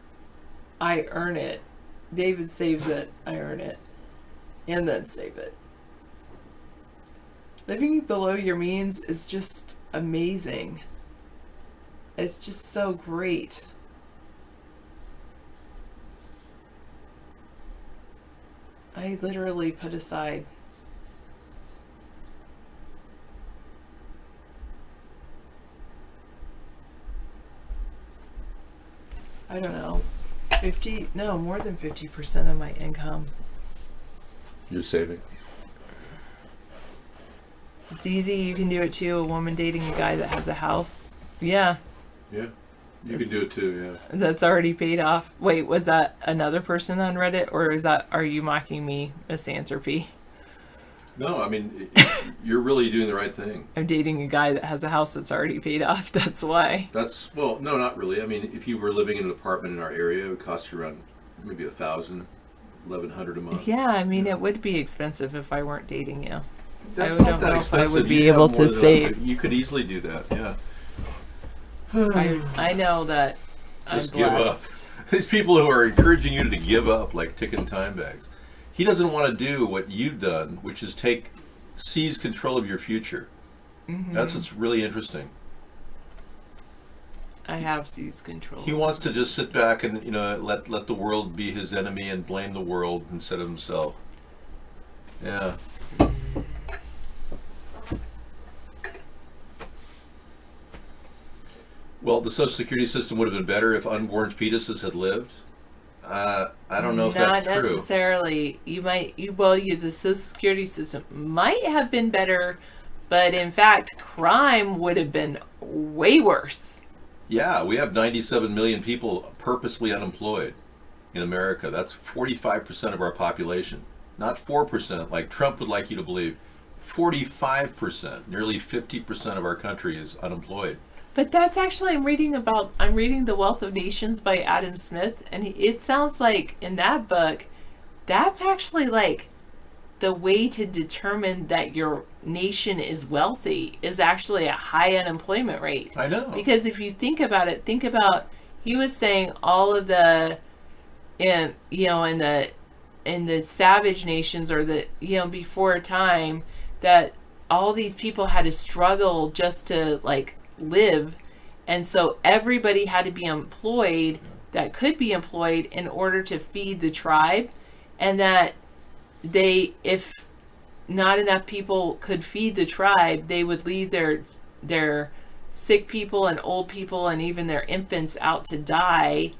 I earn it. David saves it, I earn it, and then save it. Living below your means is just amazing. It's just so great. I literally put aside I don't know, more than 50% of my income. You're saving. It's easy. You can do it too. A woman dating a guy that has a house. Yeah. Yeah. You can do it too, yeah. That's already paid off. Wait, was that another person on Reddit, or are you mocking me, misanthropy? No, I mean, you're really doing the right thing. I'm dating a guy that has a house that's already paid off. That's why. Well, no, not really. I mean, if you were living in an apartment in our area, it would cost you around maybe $1,000, $1,100 a month. Yeah, I mean, it would be expensive if I weren't dating you. That's I not don't that know expensive. if I would be able to save. You could easily do that, yeah. I know that Just I'm give blessed. up. These people who are encouraging you to give up like ticking time bags. He doesn't want to do what you've done, which is seize control of your future. Mm-hmm. That's what's really interesting. I have seized control. He wants to just sit back and let the world be his enemy and blame the world instead of himself. Yeah. Well, the Social Security system would have been better if unborn fetuses had lived. I don't know if that's true. Not necessarily. The Social Security system might have been better, but in fact, crime would have been way worse. Yeah, we have 97 million people purposely unemployed in America. That's 45% of our population. Not 4%, like Trump would like you to believe. 45%, nearly 50% of our country is unemployed. But that's actually I'm reading The Wealth of Nations by Adam Smith, and it sounds like in that book, that's actually like the way to determine that your nation is wealthy is actually a high unemployment rate. I know. Because if you think about it, he was saying all of the, in the savage nations or before a time that all these people had to struggle just to like live, and so everybody had to be employed that could be employed in order to feed the tribe, and that if not enough people could feed the tribe, they would leave their sick people and old people and even their infants out to die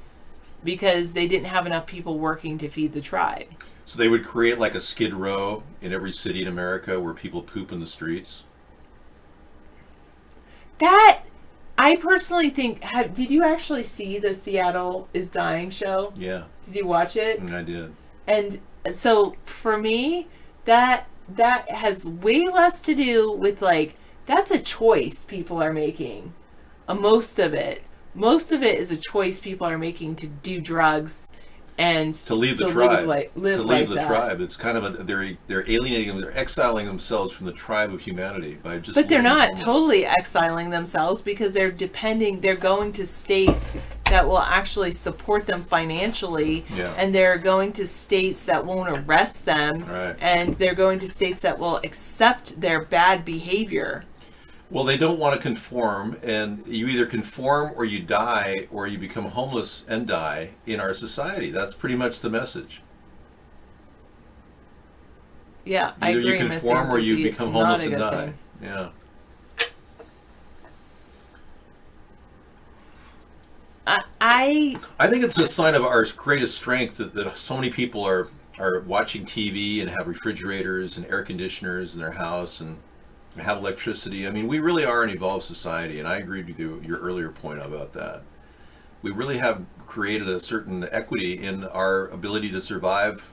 because they didn't have enough people working to feed the tribe. So they would create like a Skid Row in every city in America where people poop in the streets? That, I personally think, did you actually see the Seattle is Dying show? Yeah. Did you watch it? I did. And so for me, that has way less to do with like, that's a choice people are making. Most of it is a choice people are making to do drugs and to leave the tribe. Tribe. It's kind of they're alienating them. They're exiling themselves from the tribe of humanity by just. But they're not totally exiling themselves because they're going to states that will actually support them financially, and they're going to states that won't arrest them, and they're going to states that will accept their bad behavior. Well, they don't want to conform, and you either conform or you die, or you become homeless and die in our society. That's pretty much the message. Yeah, I agree. Either you conform or you become homeless and die. Thing. Yeah. I think it's a sign of our greatest strength that so many people are watching TV and have refrigerators and air conditioners in their house and have electricity. I mean, we really are an evolved society, and I agreed with your earlier point about that. We really have created a certain equity in our ability to survive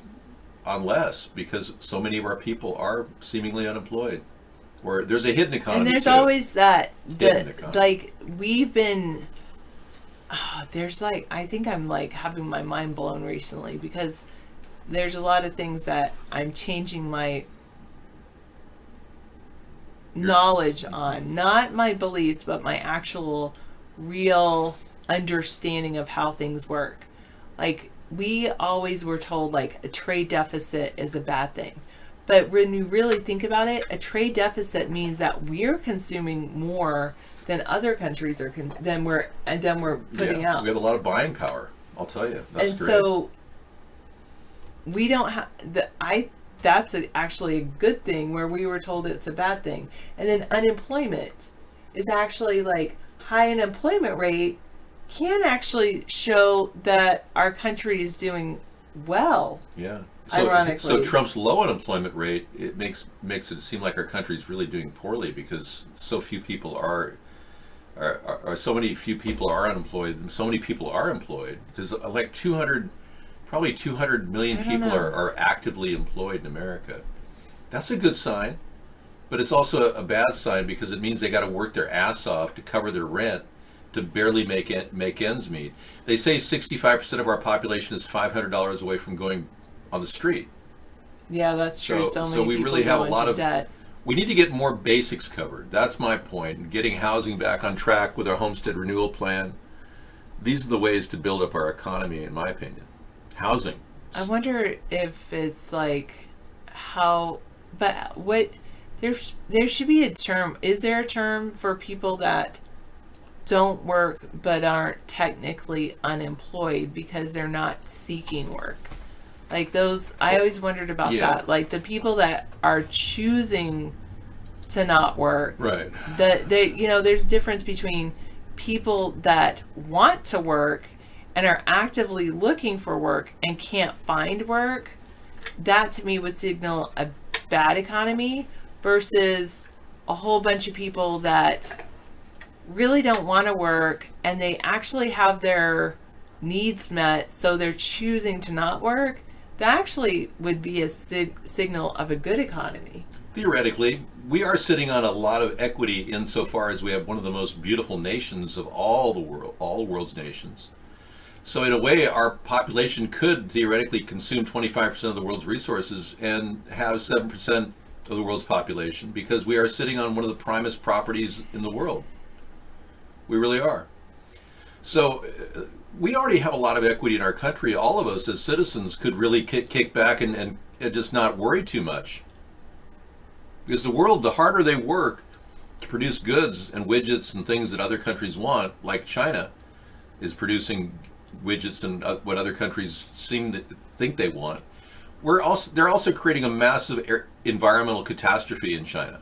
on less because so many of our people are seemingly unemployed. Or there's a hidden economy. And there's too. Always that like we've been. There's like I think I'm like having my mind blown recently because there's a lot of things that I'm changing my knowledge on, not my beliefs, but my actual real understanding of how things work. Like we always were told like a trade deficit is a bad thing. But when you really think about it, a trade deficit means that we're consuming more than other countries are than we're putting out. We have a lot of buying power. I'll tell you. That's and great. So we don't have that's actually a good thing where we were told it's a bad thing. And then unemployment is actually like high unemployment rate can actually show that our country is doing well. Yeah. Ironically. So Trump's low unemployment rate, it makes it seem like our country is really doing poorly because so few people are unemployed. So many people are employed because like 200 million people are actively employed in America. That's a good sign, but it's also a bad sign because it means they got to work their ass off to cover their rent to barely make ends meet. They say 65% of our population is $500 away from going on the street. Yeah, that's true. So we really have a lot of debt. We need to get more basics covered. That's my point. Getting housing back on track with our homestead renewal plan. These are the ways to build up our economy, in my opinion. Housing. I wonder if it's like there should be a term. Is there a term for people that don't work but aren't technically unemployed because they're not seeking work? Like those, I always wondered about that. Like the people that are choosing to not work. Right. There's a difference between people that want to work and are actively looking for work and can't find work. That to me would signal a bad economy versus a whole bunch of people that really don't want to work and they actually have their needs met, so they're choosing to not work. That actually would be a signal of a good economy. Theoretically, we are sitting on a lot of equity insofar as we have one of the most beautiful nations of all the world, all the world's nations. So in a way, our population could theoretically consume 25% of the world's resources and have 7% of the world's population, because we are sitting on one of the primest properties in the world. We really are. So we already have a lot of equity in our country. All of us as citizens could really kick back and just not worry too much. Because the world, the harder they work to produce goods and widgets and things that other countries want, like China is producing widgets and what other countries seem to think they want, they're also creating a massive environmental catastrophe in China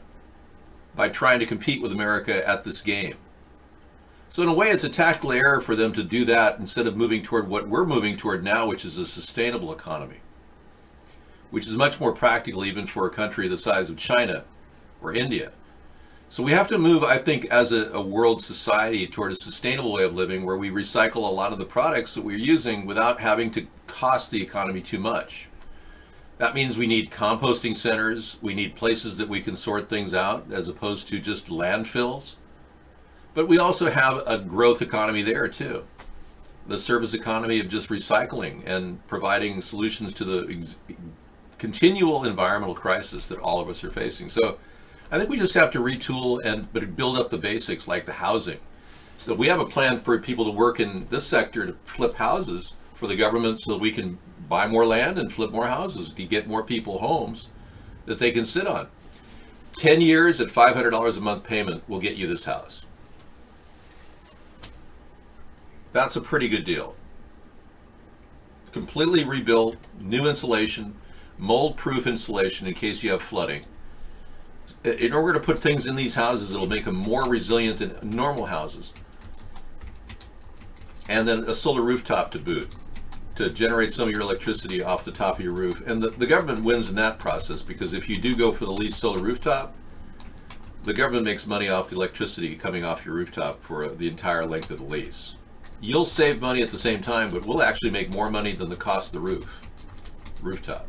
by trying to compete with America at this game. So in a way, it's a tactical error for them to do that instead of moving toward what we're moving toward now, which is a sustainable economy, which is much more practical even for a country the size of China or India. So we have to move, I think, as a world society toward a sustainable way of living where we recycle a lot of the products that we're using without having to cost the economy too much. That means we need composting centers, we need places that we can sort things out as opposed to just landfills. But we also have a growth economy there too. The service economy of just recycling and providing solutions to the continual environmental crisis that all of us are facing. So I think we just have to retool but build up the basics like the housing. So we have a plan for people to work in this sector to flip houses for the government so that we can buy more land and flip more houses to get more people homes that they can sit on. 10 years at $500 a month payment will get you this house. That's a pretty good deal. Completely rebuilt, new insulation, mold-proof insulation in case you have flooding. In order to put things in these houses, it'll make them more resilient than normal houses. And then a solar rooftop to boot, to generate some of your electricity off the top of your roof. And the government wins in that process, because if you do go for the leased solar rooftop, the government makes money off the electricity coming off your rooftop for the entire length of the lease. You'll save money at the same time, but we'll actually make more money than the cost of the rooftop.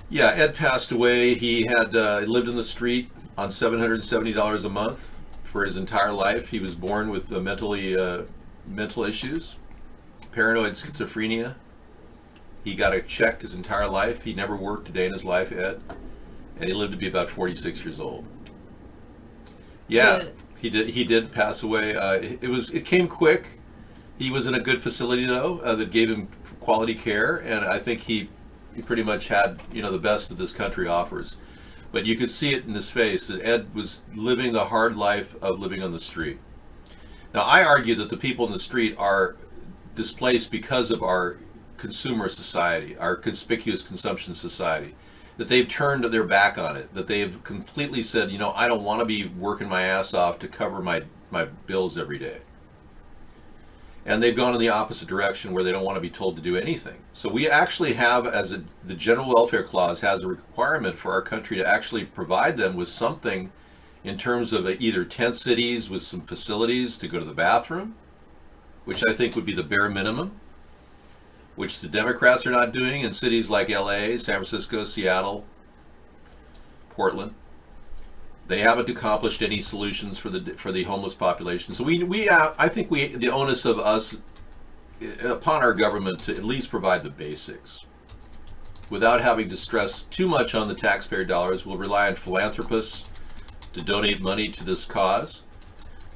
Yeah, Ed passed away. He had lived in the street on $770 a month for his entire life. He was born with mental issues, paranoid schizophrenia. He got a check his entire life. He never worked a day in his life, Ed, and he lived to be about 46 years old. Yeah, he did pass away. It came quick. He was in a good facility though that gave him quality care, and I think he pretty much had the best that this country offers. But you could see it in his face that Ed was living the hard life of living on the street. Now I argue that the people in the street are displaced because of our consumer society, our conspicuous consumption society, that they've turned their back on it, that they've completely said, I don't want to be working my ass off to cover my bills every day. And they've gone in the opposite direction where they don't want to be told to do anything. So we actually have, the General Welfare Clause has a requirement for our country to actually provide them with something in terms of either tent cities with some facilities to go to the bathroom, which I think would be the bare minimum, which the Democrats are not doing in cities like LA, San Francisco, Seattle, Portland. They haven't accomplished any solutions for the homeless population. So I think the onus of us upon our government to at least provide the basics. Without having to stress too much on the taxpayer dollars, we'll rely on philanthropists to donate money to this cause.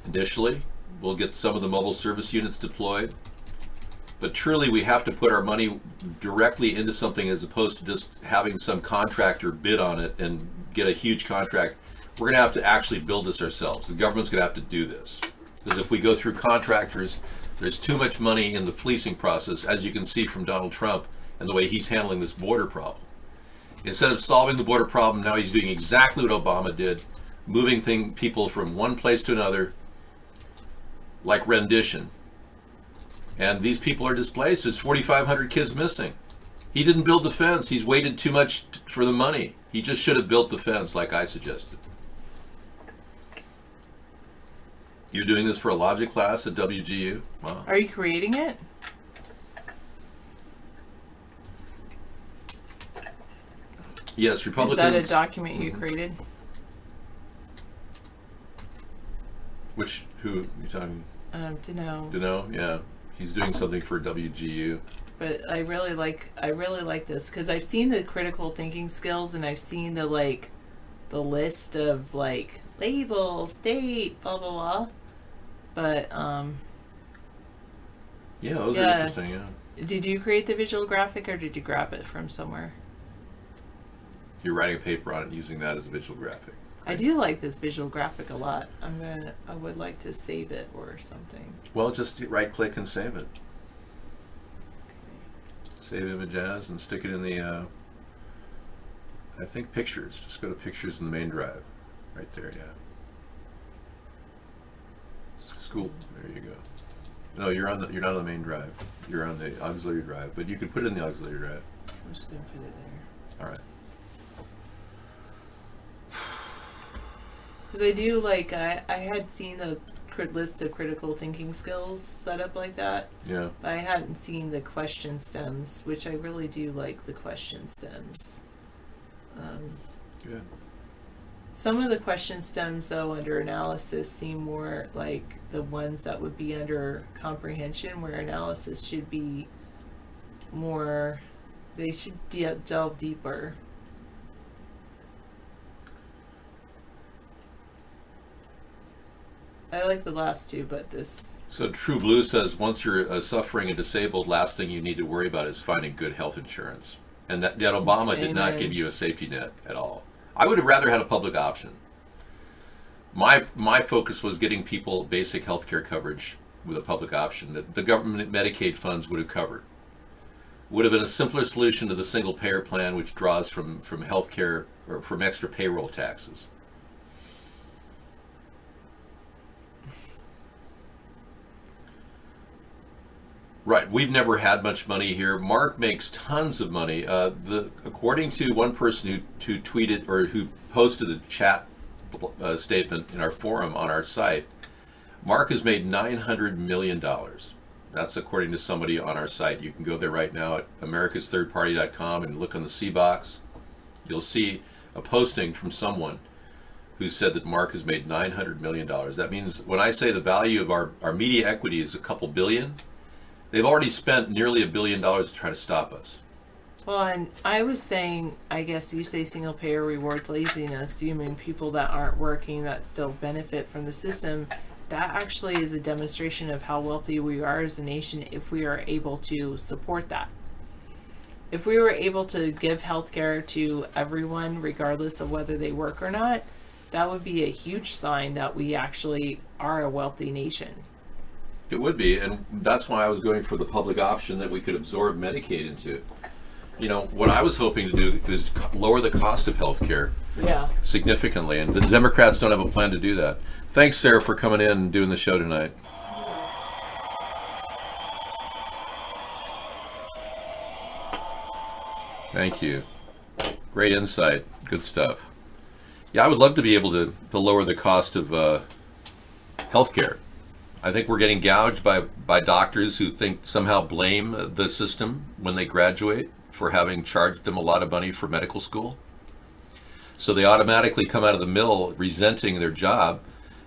Initially, we'll get some of the mobile service units deployed. But truly, we have to put our money directly into something as opposed to just having some contractor bid on it and get a huge contract. We're going to have to actually build this ourselves. The government's going to have to do this. Because if we go through contractors, there's too much money in the fleecing process, as you can see from Donald Trump and the way he's handling this border problem. Instead of solving the border problem, now he's doing exactly what Obama did, moving people from one place to another, like rendition. And these people are displaced. There's 4,500 kids missing. He didn't build the fence. He's waited too much for the money. He just should have built the fence like I suggested. You're doing this for a logic class at WGU? Wow. Are you creating it? Yes, Is Republicans. that a document you created? Who you talking? To know. Deneau, yeah, he's doing something for WGU. But I really like this because I've seen the critical thinking skills and I've seen the list of like label, state, blah blah blah. But Yeah, those are interesting. Yeah, did you create the visual graphic or did you grab it from somewhere? you're writing a paper on it, using that as a visual graphic. I do like this visual graphic a lot. I would like to save it or something. Well, just right click and save it. Save image as and stick it in the. I think pictures. Just go to pictures in the main drive, right there. Yeah. School. There you go. No, you're not on the main drive. You're on the auxiliary drive, but you can put it in the auxiliary drive. I'm just gonna put it there. All right. Because I do like, I had seen the list of critical thinking skills set up like that. Yeah. But I hadn't seen the question stems, which I really do like the question stems. Good. Some of the question stems, though, under analysis seem more like the ones that would be under comprehension, where analysis should be more, they should delve deeper. I like the last two, but this... So True Blue says once you're suffering and disabled, last thing you need to worry about is finding good health insurance. And that Obama did not give you a safety net at all. I would have rather had a public option. My focus was getting people basic health care coverage with a public option that the government Medicaid funds would have covered. Would have been a simpler solution to the single payer plan, which draws from health care or from extra payroll taxes. Right, we've never had much money here. Mark makes tons of money. According to one person who tweeted or who posted a chat statement in our forum on our site, Mark has made $900 million. That's according to somebody on our site. You can go there right now at americasthirdparty.com and look on the C box. You'll see a posting from someone who said that Mark has made $900 million. That means when I say the value of our media equity is a couple billion, they've already spent nearly $1 billion to try to stop us. Well, and I was saying, I guess you say single payer rewards laziness. You mean people that aren't working that still benefit from the system. That actually is a demonstration of how wealthy we are as a nation if we are able to support that. If we were able to give health care to everyone, regardless of whether they work or not, that would be a huge sign that we actually are a wealthy nation. It would be, and that's why I was going for the public option that we could absorb Medicaid into. You know, what I was hoping to do is lower the cost of health care significantly, and the Democrats don't have a plan to do that. Thanks, Sarah, for coming in and doing the show tonight. Thank you. Great insight. Good stuff. Yeah, I would love to be able to lower the cost of health care. I think we're getting gouged by doctors who somehow blame the system when they graduate for having charged them a lot of money for medical school. So they automatically come out of the mill resenting their job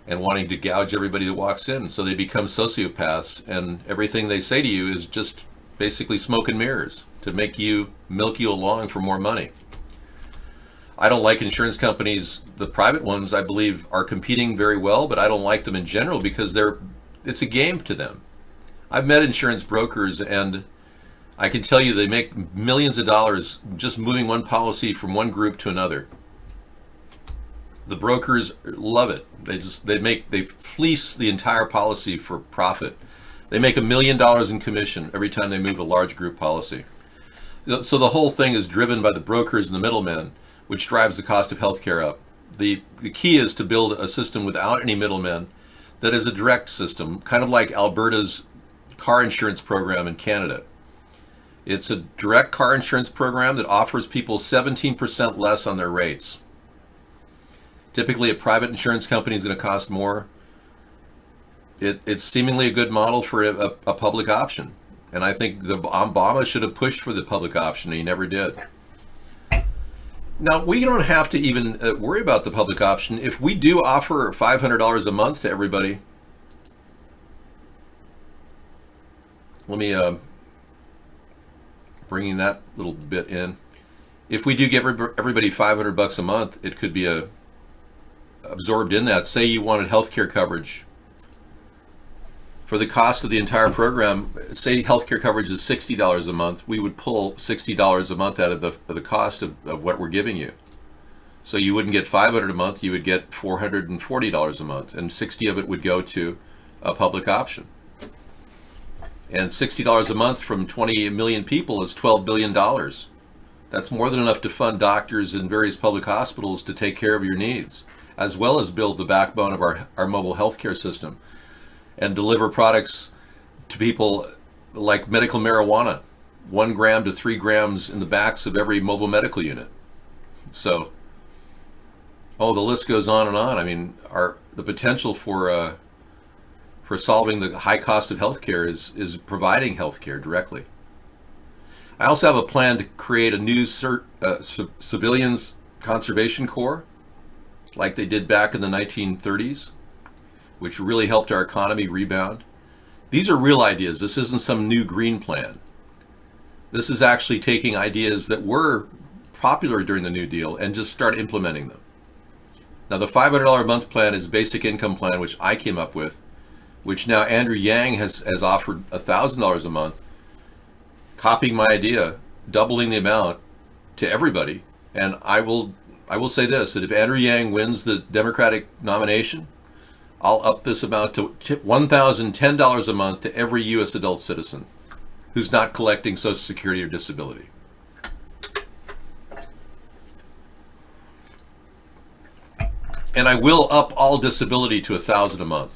and wanting to gouge everybody that walks in. So they become sociopaths, and everything they say to you is just basically smoke and mirrors to milk you along for more money. I don't like insurance companies. The private ones, I believe, are competing very well, but I don't like them in general because it's a game to them. I've met insurance brokers, and I can tell you they make millions of dollars just moving one policy from one group to another. The brokers love it. They fleece the entire policy for profit. They make $1 million in commission every time they move a large group policy. So the whole thing is driven by the brokers and the middlemen, which drives the cost of healthcare up. The key is to build a system without any middlemen that is a direct system, kind of like Alberta's car insurance program in Canada. It's a direct car insurance program that offers people 17% less on their rates. Typically, a private insurance company is going to cost more. It's seemingly a good model for a public option. And I think Obama should have pushed for the public option, and he never did. Now, we don't have to even worry about the public option. If we do offer $500 a month to everybody, let me bringing that little bit in. If we do give everybody $500 a month, it could be absorbed in that. Say you wanted healthcare coverage for the cost of the entire program. Say healthcare coverage is $60 a month. We would pull $60 a month out of the cost of what we're giving you. So you wouldn't get $500 a month. You would get $440 a month, and 60 of it would go to a public option. And $60 a month from 20 million people is $12 billion. That's more than enough to fund doctors in various public hospitals to take care of your needs, as well as build the backbone of our mobile healthcare system and deliver products to people like medical marijuana, 1 gram to 3 grams in the backs of every mobile medical unit. So, the list goes on and on. I mean, the potential for solving the high cost of healthcare is providing healthcare directly. I also have a plan to create a new civilians conservation corps, like they did back in the 1930s, which really helped our economy rebound. These are real ideas. This isn't some new green plan. This is actually taking ideas that were popular during the New Deal and just start implementing them. Now, the $500 a month plan is a basic income plan, which I came up with, which now Andrew Yang has offered $1,000 a month, copying my idea, doubling the amount to everybody. And I will say this, that if Andrew Yang wins the Democratic nomination, I'll up this amount to $1,010 a month to every U.S. adult citizen who's not collecting Social Security or disability. And I will up all disability to $1,000 a month,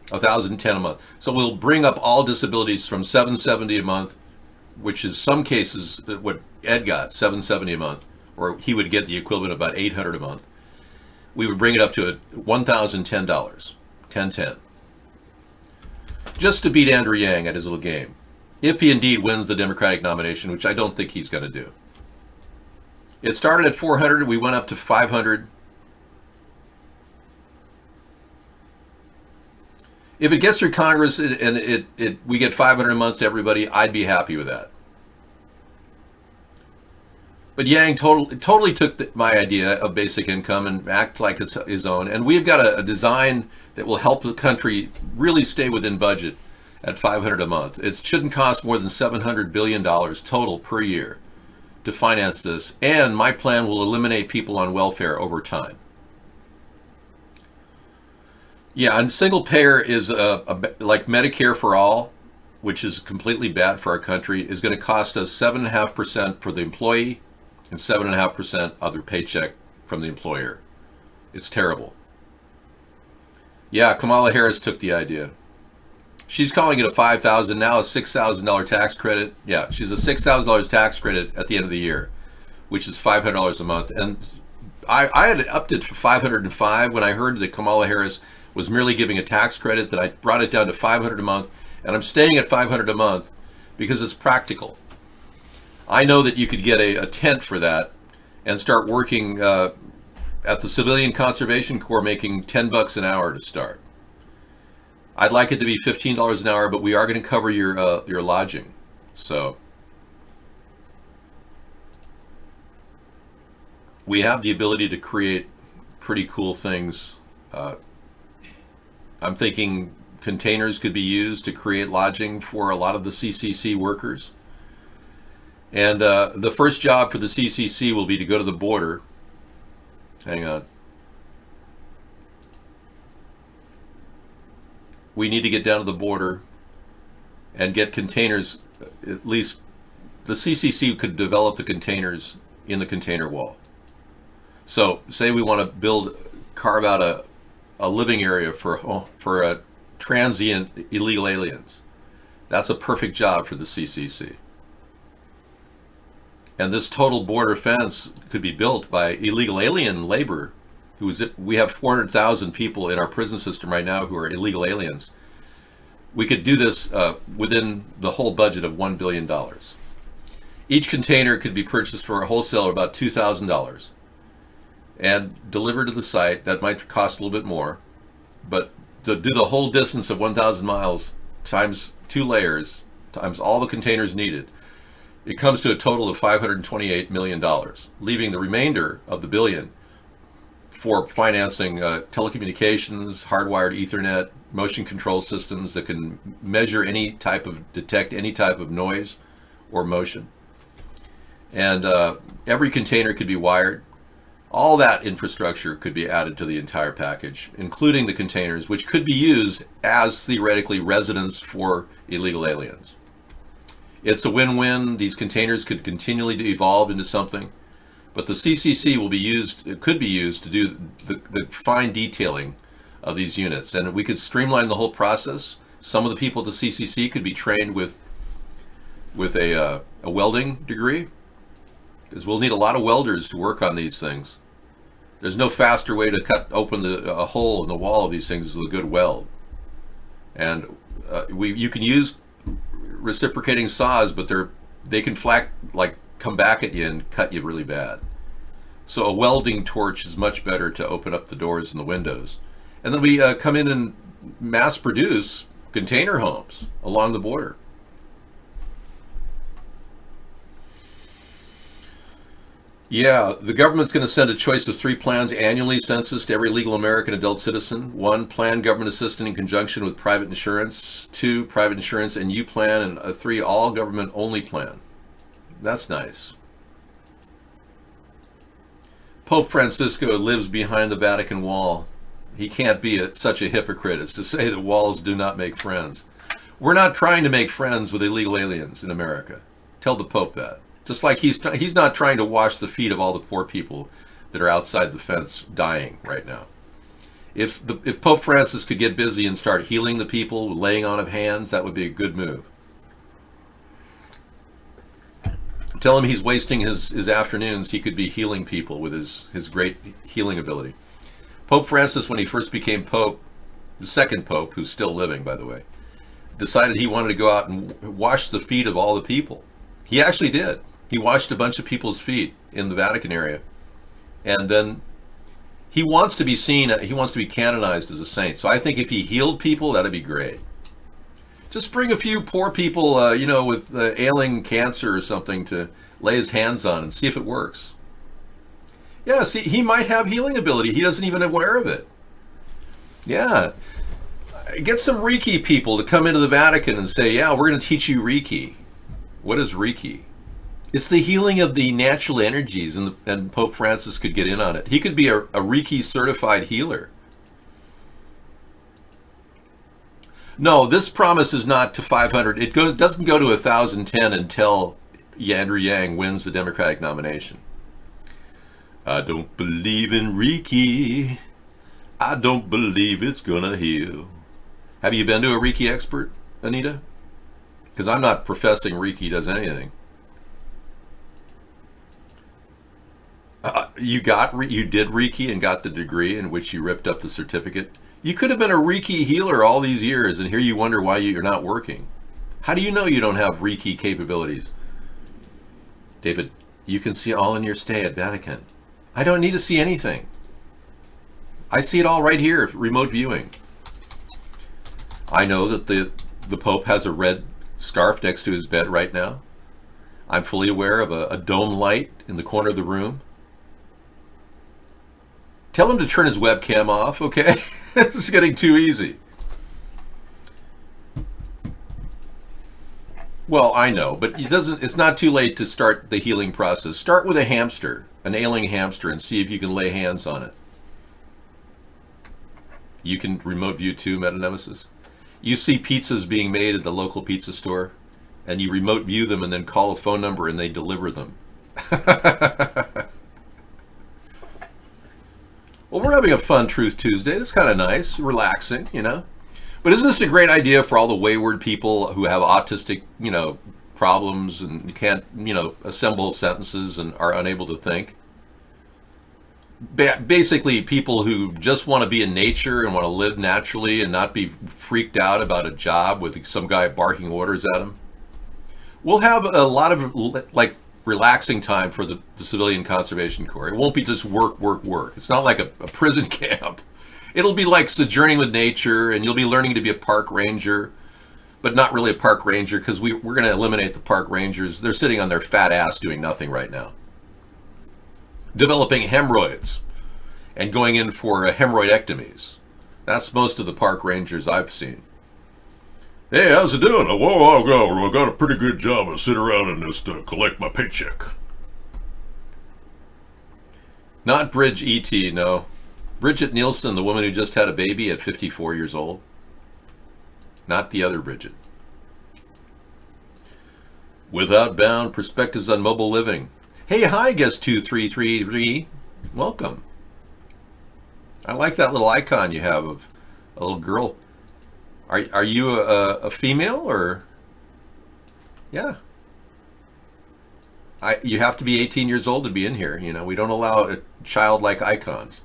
$1,010 a month. So we'll bring up all disabilities from $770 a month, which is some cases what Ed got, $770 a month, or he would get the equivalent of about $800 a month. We would bring it up to $1,010, $1,010, just to beat Andrew Yang at his little game, if he indeed wins the Democratic nomination, which I don't think he's going to do. It started at $400, we went up to $500. If it gets through Congress and we get $500 a month to everybody, I'd be happy with that. But Yang totally took my idea of basic income and act like it's his own. And we've got a design that will help the country really stay within budget at $500 a month. It shouldn't cost more than $700 billion total per year to finance this. And my plan will eliminate people on welfare over time. Yeah, and single payer is like Medicare for all, which is completely bad for our country, is going to cost us 7.5% for the employee and 7.5% other paycheck from the employer. It's terrible. Yeah, Kamala Harris took the idea. She's calling it a $5,000, now a $6,000 tax credit. Yeah, she's a $6,000 tax credit at the end of the year, which is $500 a month. And I had upped it to $505 when I heard that Kamala Harris was merely giving a tax credit, that I brought it down to $500 a month, and I'm staying at $500 a month because it's practical. I know that you could get a tent for that and start working at the Civilian Conservation Corps, making $10 an hour to start. I'd like it to be $15 an hour, but we are going to cover your lodging. So we have the ability to create pretty cool things. I'm thinking containers could be used to create lodging for a lot of the CCC workers. And the first job for the CCC will be to go to the border. Hang on. We need to get down to the border and get containers. At least the CCC could develop the containers in the container wall. So say we want to carve out a living area for a transient illegal aliens. That's a perfect job for the CCC. And this total border fence could be built by illegal alien labor. We have 400,000 people in our prison system right now who are illegal aliens. We could do this within the whole budget of $1 billion. Each container could be purchased for a wholesale of about $2,000 and delivered to the site. That might cost a little bit more, but to do the whole distance of 1,000 miles times 2 layers times all the containers needed, it comes to a total of $528 million, leaving the remainder of the billion for financing telecommunications, hardwired Ethernet, motion control systems that can measure detect any type of noise or motion. And every container could be wired. All that infrastructure could be added to the entire package, including the containers, which could be used as theoretically residence for illegal aliens. It's a win-win. These containers could continually evolve into something, but the CCC could be used to do the fine detailing of these units, and we could streamline the whole process. Some of the people at the CCC could be trained with a welding degree, because we'll need a lot of welders to work on these things. There's no faster way to cut open a hole in the wall of these things with a good weld. And you can use reciprocating saws, but they can come back at you and cut you really bad. So a welding torch is much better to open up the doors and the windows. And then we come in and mass produce container homes along the border. Yeah, the government's going to send a choice of 3 plans annually census to every legal American adult citizen. 1, plan government assistance in conjunction with private insurance. 2, private insurance and U plan. And 3, all government only plan. That's nice. Pope Francisco lives behind the Vatican wall. He can't be such a hypocrite as to say that walls do not make friends. We're not trying to make friends with illegal aliens in America. Tell the Pope that. Just like he's not trying to wash the feet of all the poor people that are outside the fence dying right now. If Pope Francis could get busy and start healing the people, laying on of hands, that would be a good move. Tell him he's wasting his afternoons. He could be healing people with his great healing ability. Pope Francis, when he first became Pope, the second Pope, who's still living, by the way, decided he wanted to go out and wash the feet of all the people. He actually did. He washed a bunch of people's feet in the Vatican area. And then he wants to be canonized as a saint. So I think if he healed people, that'd be great. Just bring a few poor people, with ailing cancer or something to lay his hands on and see if it works. Yeah, see, he might have healing ability. He doesn't even aware of it. Yeah. Get some Reiki people to come into the Vatican and say, yeah, we're going to teach you Reiki. What is Reiki? It's the healing of the natural energies, and Pope Francis could get in on it. He could be a Reiki certified healer. No, this promise is not to 500. It doesn't go to 1,010 until Andrew Yang wins the Democratic nomination. I don't believe in Reiki. I don't believe it's gonna heal. Have you been to a Reiki expert, Anita? Because I'm not professing Reiki does anything. You did Reiki and got the degree in which you ripped up the certificate. You could have been a Reiki healer all these years, and here you wonder why you're not working. How do you know you don't have Reiki capabilities? David, you can see all in your stay at Vatican. I don't need to see anything. I see it all right here, remote viewing. I know that the Pope has a red scarf next to his bed right now. I'm fully aware of a dome light in the corner of the room. Tell him to turn his webcam off, okay? This is getting too easy. Well, I know, but it's not too late to start the healing process. Start with a hamster, an ailing hamster, and see if you can lay hands on it. You can remote view too, Meta-Nemesis. You see pizzas being made at the local pizza store, and you remote view them and then call a phone number and they deliver them. Well, we're having a fun Truth Tuesday. It's kind of nice, relaxing, But isn't this a great idea for all the wayward people who have autistic, problems and can't, assemble sentences and are unable to think? Basically, people who just want to be in nature and want to live naturally and not be freaked out about a job with some guy barking orders at them. We'll have a lot of like relaxing time for the Civilian Conservation Corps. It won't be just work, work, work. It's not like a prison camp. It'll be like sojourning with nature, and you'll be learning to be a park ranger, but not really a park ranger, because we're going to eliminate the park rangers. They're sitting on their fat ass doing nothing right now. Developing hemorrhoids and going in for hemorrhoidectomies. That's most of the park rangers I've seen. Hey, how's it doing? Whoa, I got a pretty good job. I sit around and just collect my paycheck. Not Bridge E.T., no. Bridget Nielsen, the woman who just had a baby at 54 years old. Not the other Bridget. Without Bound, Perspectives on Mobile Living. Hey, hi, guest 2333. Welcome. I like that little icon you have of a little girl. Are you a female or? Yeah. You have to be 18 years old to be in here. You know, we don't allow childlike icons.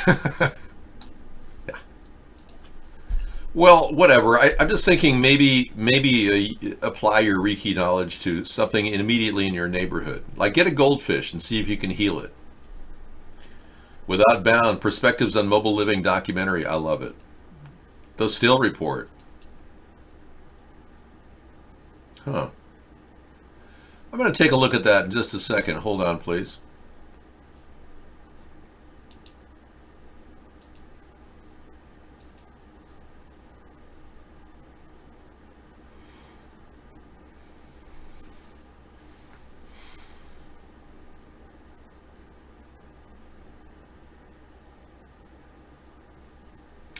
Yeah. Well, whatever. I'm just thinking maybe apply your Reiki knowledge to something immediately in your neighborhood. Like get a goldfish and see if you can heal it. Without Bound, Perspectives on Mobile Living documentary. I love it. The Still Report. Huh. I'm going to take a look at that in just a second. Hold on, please.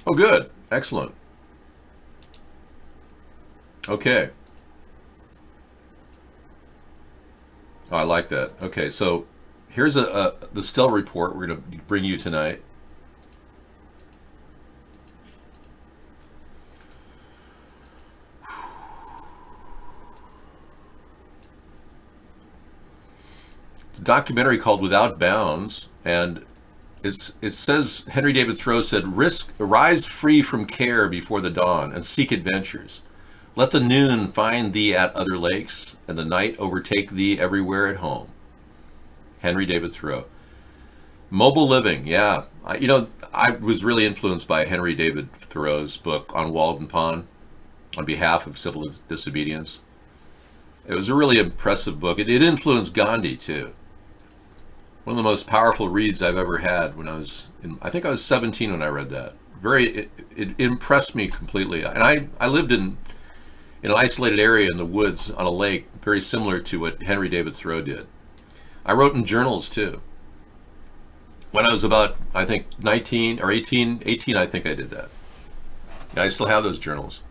Oh, good. Excellent. Okay. Oh, I like that. Okay, so here's the Still Report we're going to bring you tonight. It's a documentary called Without Bounds, and it says, Henry David Thoreau said, rise free from care before the dawn and seek adventures. Let the noon find thee at other lakes and the night overtake thee everywhere at home. Henry David Thoreau. Mobile living, yeah. I was really influenced by Henry David Thoreau's book on Walden Pond on behalf of civil disobedience. It was a really impressive book. It influenced Gandhi too. One of the most powerful reads I've ever had when I think I was 17 when I read that. It impressed me completely. And I lived in an isolated area in the woods on a lake, very similar to what Henry David Thoreau did. I wrote in journals too. When I was about, I think, 19 or 18, I think I did that. And I still have those journals.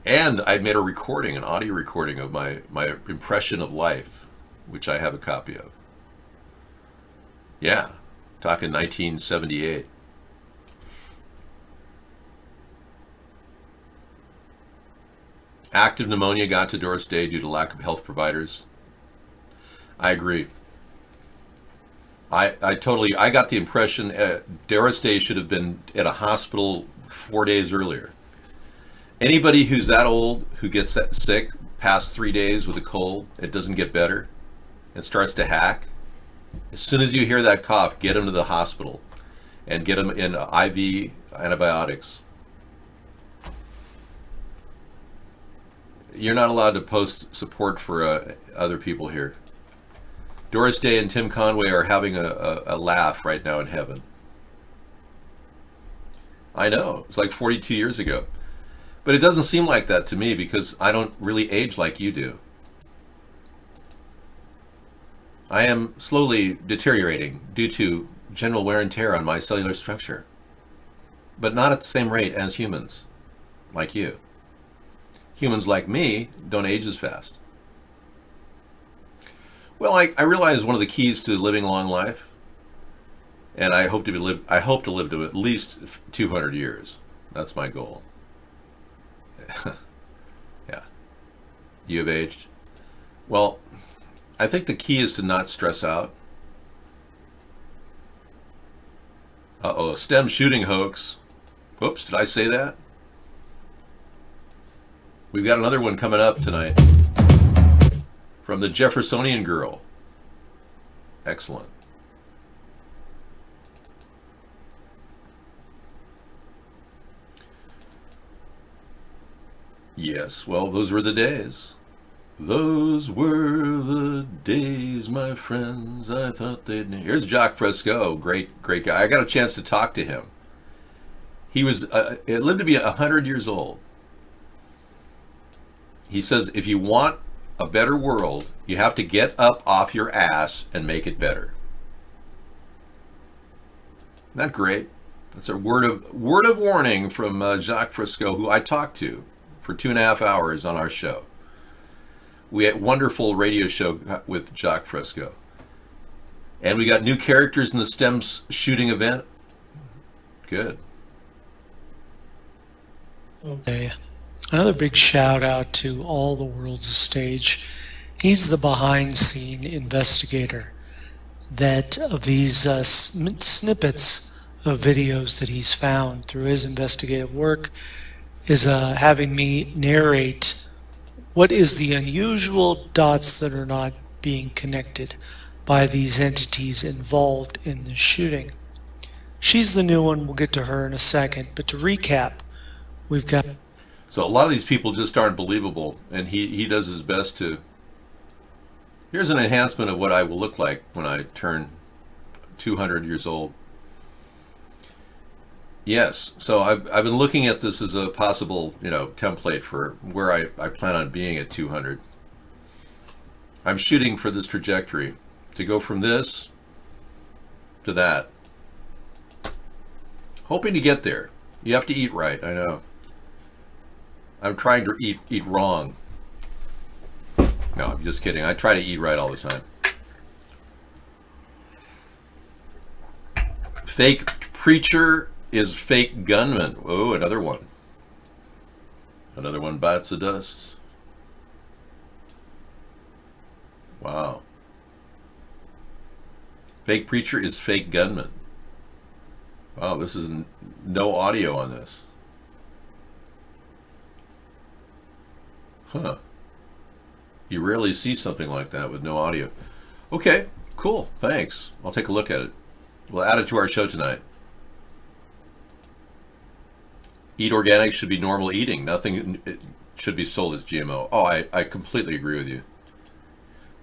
And I made an audio recording of my impression of life, which I have a copy of. Yeah, talking 1978. Active pneumonia got to Doris Day due to lack of health providers. I agree. I got the impression Doris Day should have been at a hospital 4 days earlier. Anybody who's that old, who gets sick past 3 days with a cold, it doesn't get better, it starts to hack. As soon as you hear that cough, get them to the hospital and get them in IV antibiotics. You're not allowed to post support for other people here. Doris Day and Tim Conway are having a laugh right now in heaven. I know, it's like 42 years ago. But it doesn't seem like that to me because I don't really age like you do. I am slowly deteriorating due to general wear and tear on my cellular structure, but not at the same rate as humans like you. Humans like me don't age as fast. Well, I realize one of the keys to living a long life, and I hope to live to at least 200 years. That's my goal. Yeah. You have aged. Well, I think the key is to not stress out. Uh-oh, STEM shooting hoax. Whoops, did I say that? We've got another one coming up tonight from the Jeffersonian Girl. Excellent. Yes, well, those were the days. Those were the days, my friends. I thought they'd... Here's Jacques Fresco, great guy. I got a chance to talk to him. He was lived to be 100 years old. He says, if you want a better world, you have to get up off your ass and make it better. Isn't that great? That's a word of warning from Jacques Fresco, who I talked to for 2.5 hours on our show. We had a wonderful radio show with Jacques Fresco. And we got new characters in the STEMS shooting event. Good. Okay. Another big shout out to All the World's a Stage. He's the behind scene investigator that of these snippets of videos that he's found through his investigative work is having me narrate what is the unusual dots that are not being connected by these entities involved in the shooting. She's the new one. We'll get to her in a second. But to recap, we've got... So a lot of these people just aren't believable, and he does his best to... Here's an enhancement of what I will look like when I turn 200 years old. Yes, so I've been looking at this as a possible, template for where I plan on being at 200. I'm shooting for this trajectory to go from this to that. Hoping to get there. You have to eat right, I know. I'm trying to eat wrong. No, I'm just kidding. I try to eat right all the time. Fake preacher is fake gunman. Oh, another one. Another one bites the dust. Wow. Fake preacher is fake gunman. Wow, this is no audio on this. Huh. You rarely see something like that with no audio. Okay, cool. Thanks. I'll take a look at it. We'll add it to our show tonight. Eat organic should be normal eating. Nothing should be sold as GMO. Oh, I completely agree with you.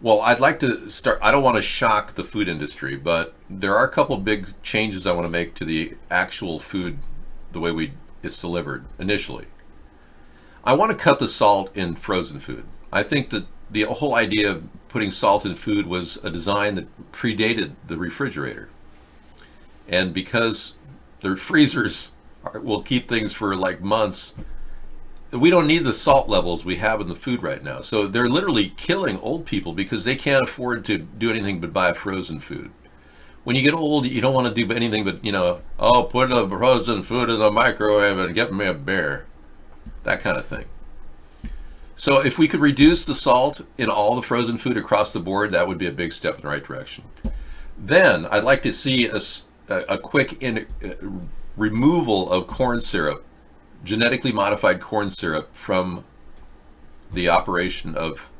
Well, I'd like to start... I don't want to shock the food industry, but there are a couple big changes I want to make to the actual food, the way it's delivered initially. I want to cut the salt in frozen food. I think that the whole idea of putting salt in food was a design that predated the refrigerator. And because the freezers will keep things for like months, we don't need the salt levels we have in the food right now. So they're literally killing old people because they can't afford to do anything but buy frozen food. When you get old, you don't want to do anything but, put the frozen food in the microwave and get me a beer. That kind of thing. So if we could reduce the salt in all the frozen food across the board, that would be a big step in the right direction. Then I'd like to see a quick removal of corn syrup, genetically modified corn syrup, from the operation of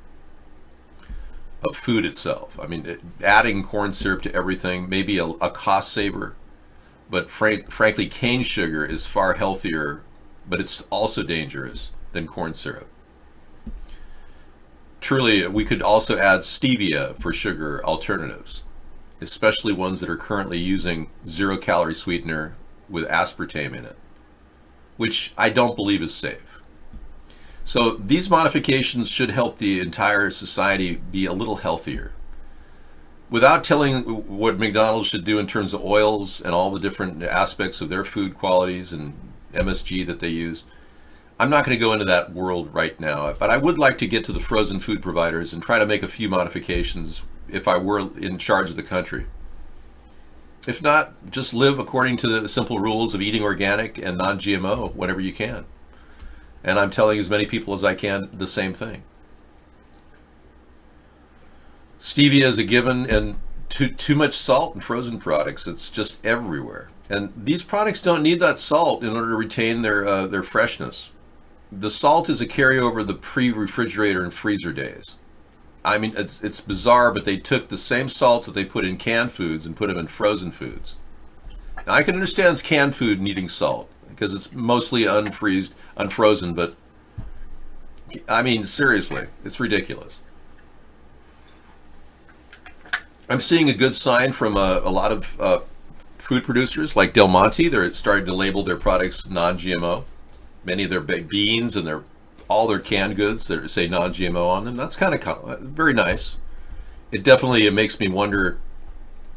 food itself. I mean, adding corn syrup to everything may be a cost saver, but frankly, cane sugar is far healthier, but it's also dangerous than corn syrup. Truly, we could also add stevia for sugar alternatives, especially ones that are currently using 0-calorie sweetener with aspartame in it, which I don't believe is safe. So these modifications should help the entire society be a little healthier. Without telling what McDonald's should do in terms of oils and all the different aspects of their food qualities and MSG that they use, I'm not going to go into that world right now, but I would like to get to the frozen food providers and try to make a few modifications if I were in charge of the country. If not, just live according to the simple rules of eating organic and non-GMO whenever you can. And I'm telling as many people as I can the same thing. Stevia is a given, and too much salt in frozen products. It's just everywhere. And these products don't need that salt in order to retain their freshness. the salt is a carryover of the pre-refrigerator and freezer days. I mean, it's bizarre, but they took the same salt that they put in canned foods and put them in frozen foods. Now, I can understand canned food needing salt because it's mostly unfrozen, but I mean, seriously, it's ridiculous. I'm seeing a good sign from a lot of food producers like Del Monte. They're starting to label their products non-GMO. Many of their beans and all their canned goods that say non-GMO on them. That's kind of very nice. It definitely makes me wonder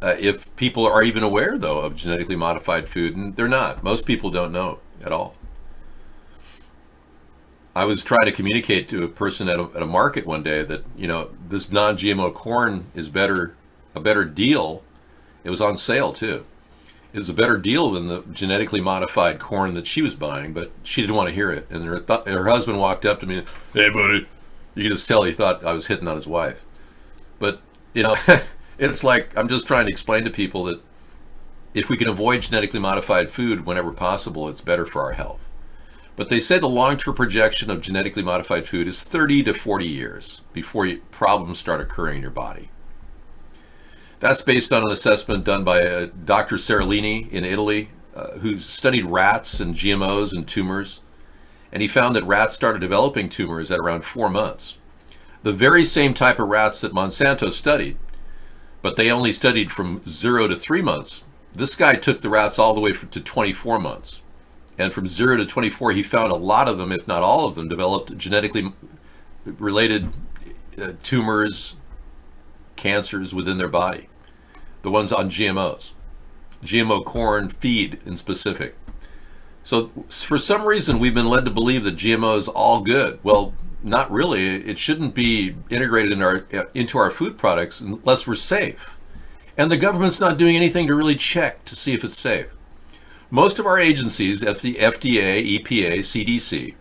if people are even aware, though, of genetically modified food, and they're not. Most people don't know at all. I was trying to communicate to a person at a market one day that, you know, this non-GMO corn is a better deal. It was on sale too. It was a better deal than the genetically modified corn that she was buying, but she didn't want to hear it. And her husband walked up to me, "Hey, buddy," you can just tell he thought I was hitting on his wife. But, you know, it's like I'm just trying to explain to people that if we can avoid genetically modified food whenever possible, it's better for our health. But they say the long-term projection of genetically modified food is 30 to 40 years before problems start occurring in your body. That's based on an assessment done by Dr. Seralini in Italy, who studied rats and GMOs and tumors. And he found that rats started developing tumors at around 4 months. The very same type of rats that Monsanto studied, but they only studied from 0 to 3 months. This guy took the rats all the way to 24 months. And from 0 to 24, he found a lot of them, if not all of them, developed genetically related tumors, cancers within their body. The ones on GMOs, GMO corn feed in specific. So for some reason, we've been led to believe that GMO is all good. Well, not really. It shouldn't be integrated into our food products unless we're safe. And the government's not doing anything to really check to see if it's safe. Most of our agencies, the FDA, EPA, CDC,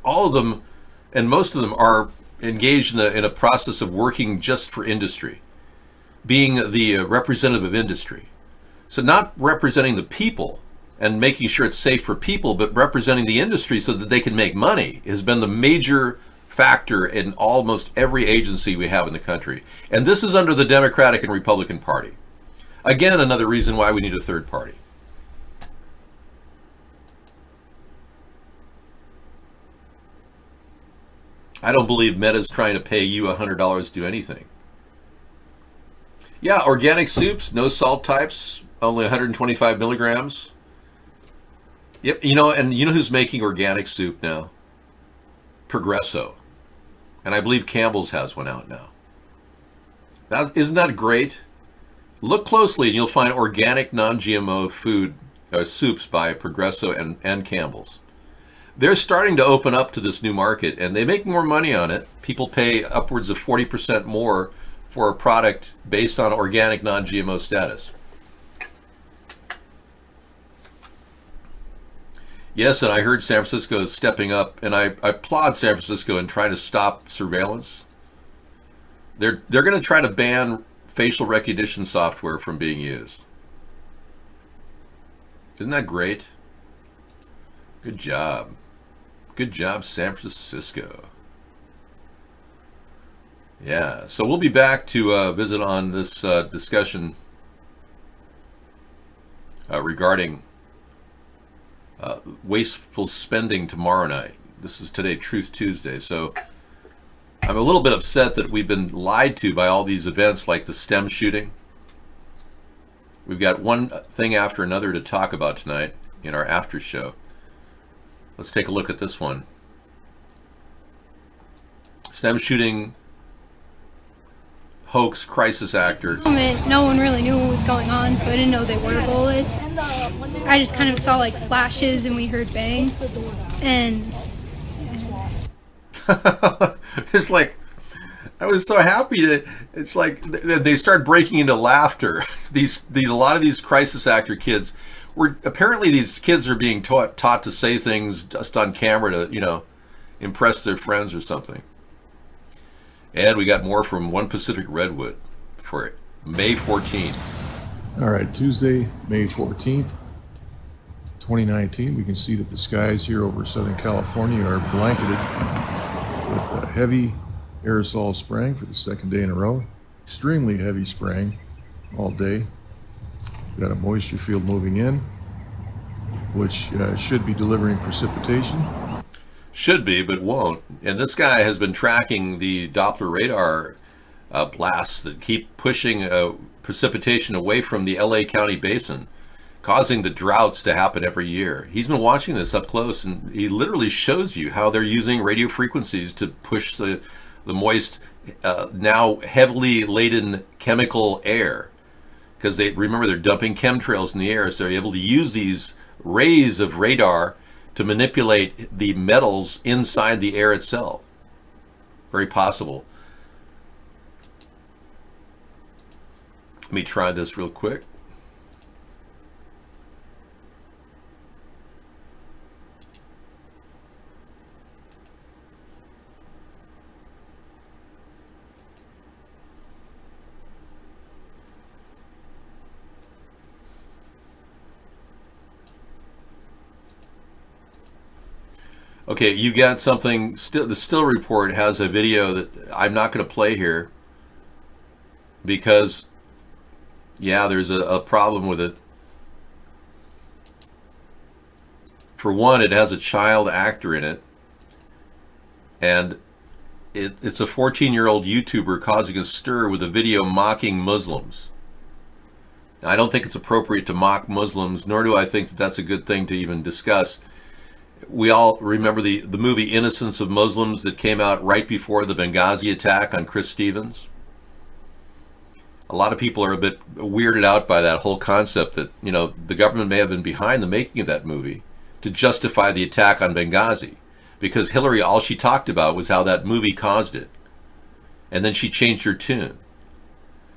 all of them, and most of them are engaged in a process of working just for industry, being the representative of industry. So not representing the people and making sure it's safe for people, but representing the industry so that they can make money has been the major factor in almost every agency we have in the country. And this is under the Democratic and Republican Party. Again, another reason why we need a third party. I don't believe Meta's trying to pay you $100 to do anything. Yeah, organic soups, no salt types, only 125 milligrams. Yep, you know who's making organic soup now? Progresso. And I believe Campbell's has one out now. Isn't that great? Look closely and you'll find organic non-GMO food soups by Progresso and Campbell's. They're starting to open up to this new market and they make more money on it. People pay upwards of 40% more for a product based on organic non-GMO status. Yes, and I heard San Francisco is stepping up, and I applaud San Francisco in trying to stop surveillance. They're going to try to ban facial recognition software from being used. Isn't that great? Good job. Good job, San Francisco. Yeah, so we'll be back to visit on this discussion regarding wasteful spending tomorrow night. This is today, Truth Tuesday. So I'm a little bit upset that we've been lied to by all these events like the STEM shooting. We've got one thing after another to talk about tonight in our after show. Let's take a look at this one. STEM shooting hoax crisis actor. No one really knew what was going on, so I didn't know they were bullets. I just kind of saw like flashes and we heard bangs. And it's like, I was so happy that it's like they start breaking into laughter. A lot of these crisis actor kids apparently these kids are being taught to say things just on camera to, impress their friends or something. And we got more from One Pacific Redwood for May 14th. All right, Tuesday, May 14th, 2019. We can see that the skies here over Southern California are blanketed with heavy aerosol spraying for the second day in a row. Extremely heavy spraying all day. We've got a moisture field moving in, which should be delivering precipitation. Should be, but won't. And this guy has been tracking the Doppler radar blasts that keep pushing precipitation away from the LA County basin, causing the droughts to happen every year. He's been watching this up close, and he literally shows you how they're using radio frequencies to push the moist, now heavily laden chemical air. Because they're dumping chemtrails in the air, so they're able to use these rays of radar to manipulate the metals inside the air itself. Very possible. Let me try this real quick. Okay, you got something. The Still Report has a video that I'm not going to play here because, yeah, there's a problem with it. For one, it has a child actor in it, and it's a 14-year-old YouTuber causing a stir with a video mocking Muslims. Now, I don't think it's appropriate to mock Muslims, nor do I think that that's a good thing to even discuss. We all remember the movie Innocence of Muslims that came out right before the Benghazi attack on Chris Stevens. A lot of people are a bit weirded out by that whole concept that, you know, the government may have been behind the making of that movie to justify the attack on Benghazi, because Hillary, all she talked about was how that movie caused it, and then she changed her tune.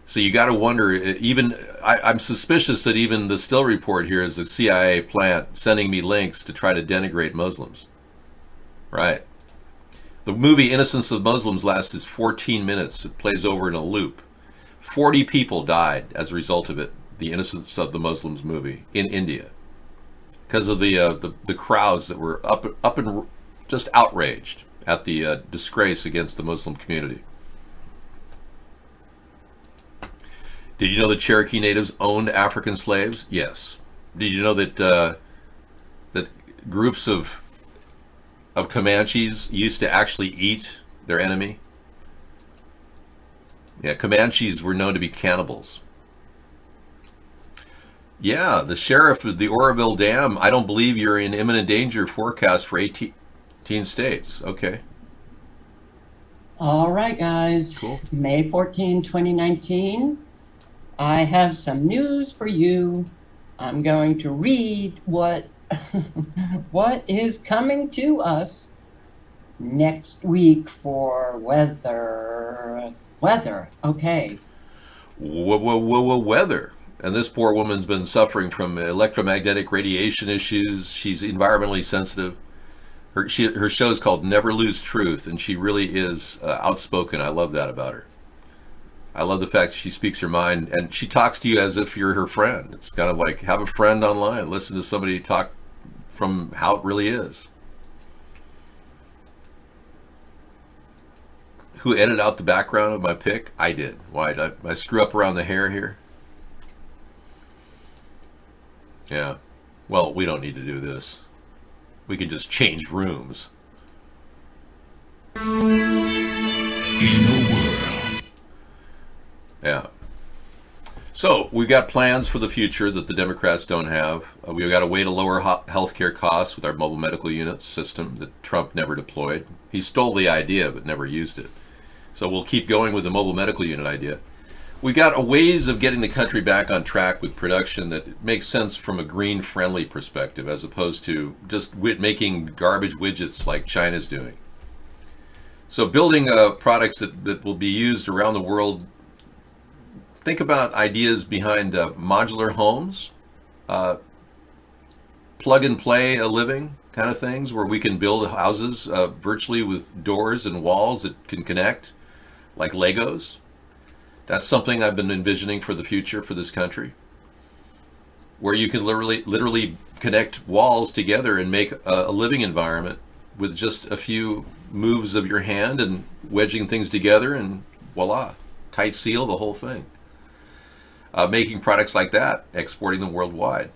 So you got to wonder, even I'm suspicious that even the Still Report here is a CIA plant sending me links to try to denigrate Muslims. Right. The movie Innocence of Muslims lasts 14 minutes. It plays over in a loop. 40 people died as a result of it, the Innocence of the Muslims movie, in India, because of the crowds that were up and just outraged at the disgrace against the Muslim community. Did you know that Cherokee natives owned African slaves? Yes. Did you know that that groups of Comanches used to actually eat their enemy? Yeah, Comanches were known to be cannibals. Yeah, the sheriff of the Oroville Dam, I don't believe you're in imminent danger forecast for 18 states. Okay. All right, guys. Cool. May 14, 2019. I have some news for you. I'm going to read what is coming to us next week for weather. Okay. Weather. And this poor woman's been suffering from electromagnetic radiation issues. She's environmentally sensitive. Her show is called Never Lose Truth, and she really is outspoken. I love that about her. I love the fact that she speaks her mind, and she talks to you as if you're her friend. It's kind of like have a friend online. Listen to somebody talk from how it really is. Who edited out the background of my pic? I did. Why did I screw up around the hair here? Yeah. Well, we don't need to do this. We can just change rooms. Yeah. So we've got plans for the future that the Democrats don't have. We've got a way to lower healthcare costs with our mobile medical unit system that Trump never deployed. He stole the idea but never used it. So we'll keep going with the mobile medical unit idea. We got ways of getting the country back on track with production that makes sense from a green-friendly perspective, as opposed to just making garbage widgets like China's doing. So building products that will be used around the world. Think about ideas behind modular homes, plug-and-play living kind of things, where we can build houses virtually with doors and walls that can connect, like Legos. That's something I've been envisioning for the future for this country, where you can literally connect walls together and make a living environment with just a few moves of your hand and wedging things together, and voila, tight seal, the whole thing. Making products like that, exporting them worldwide.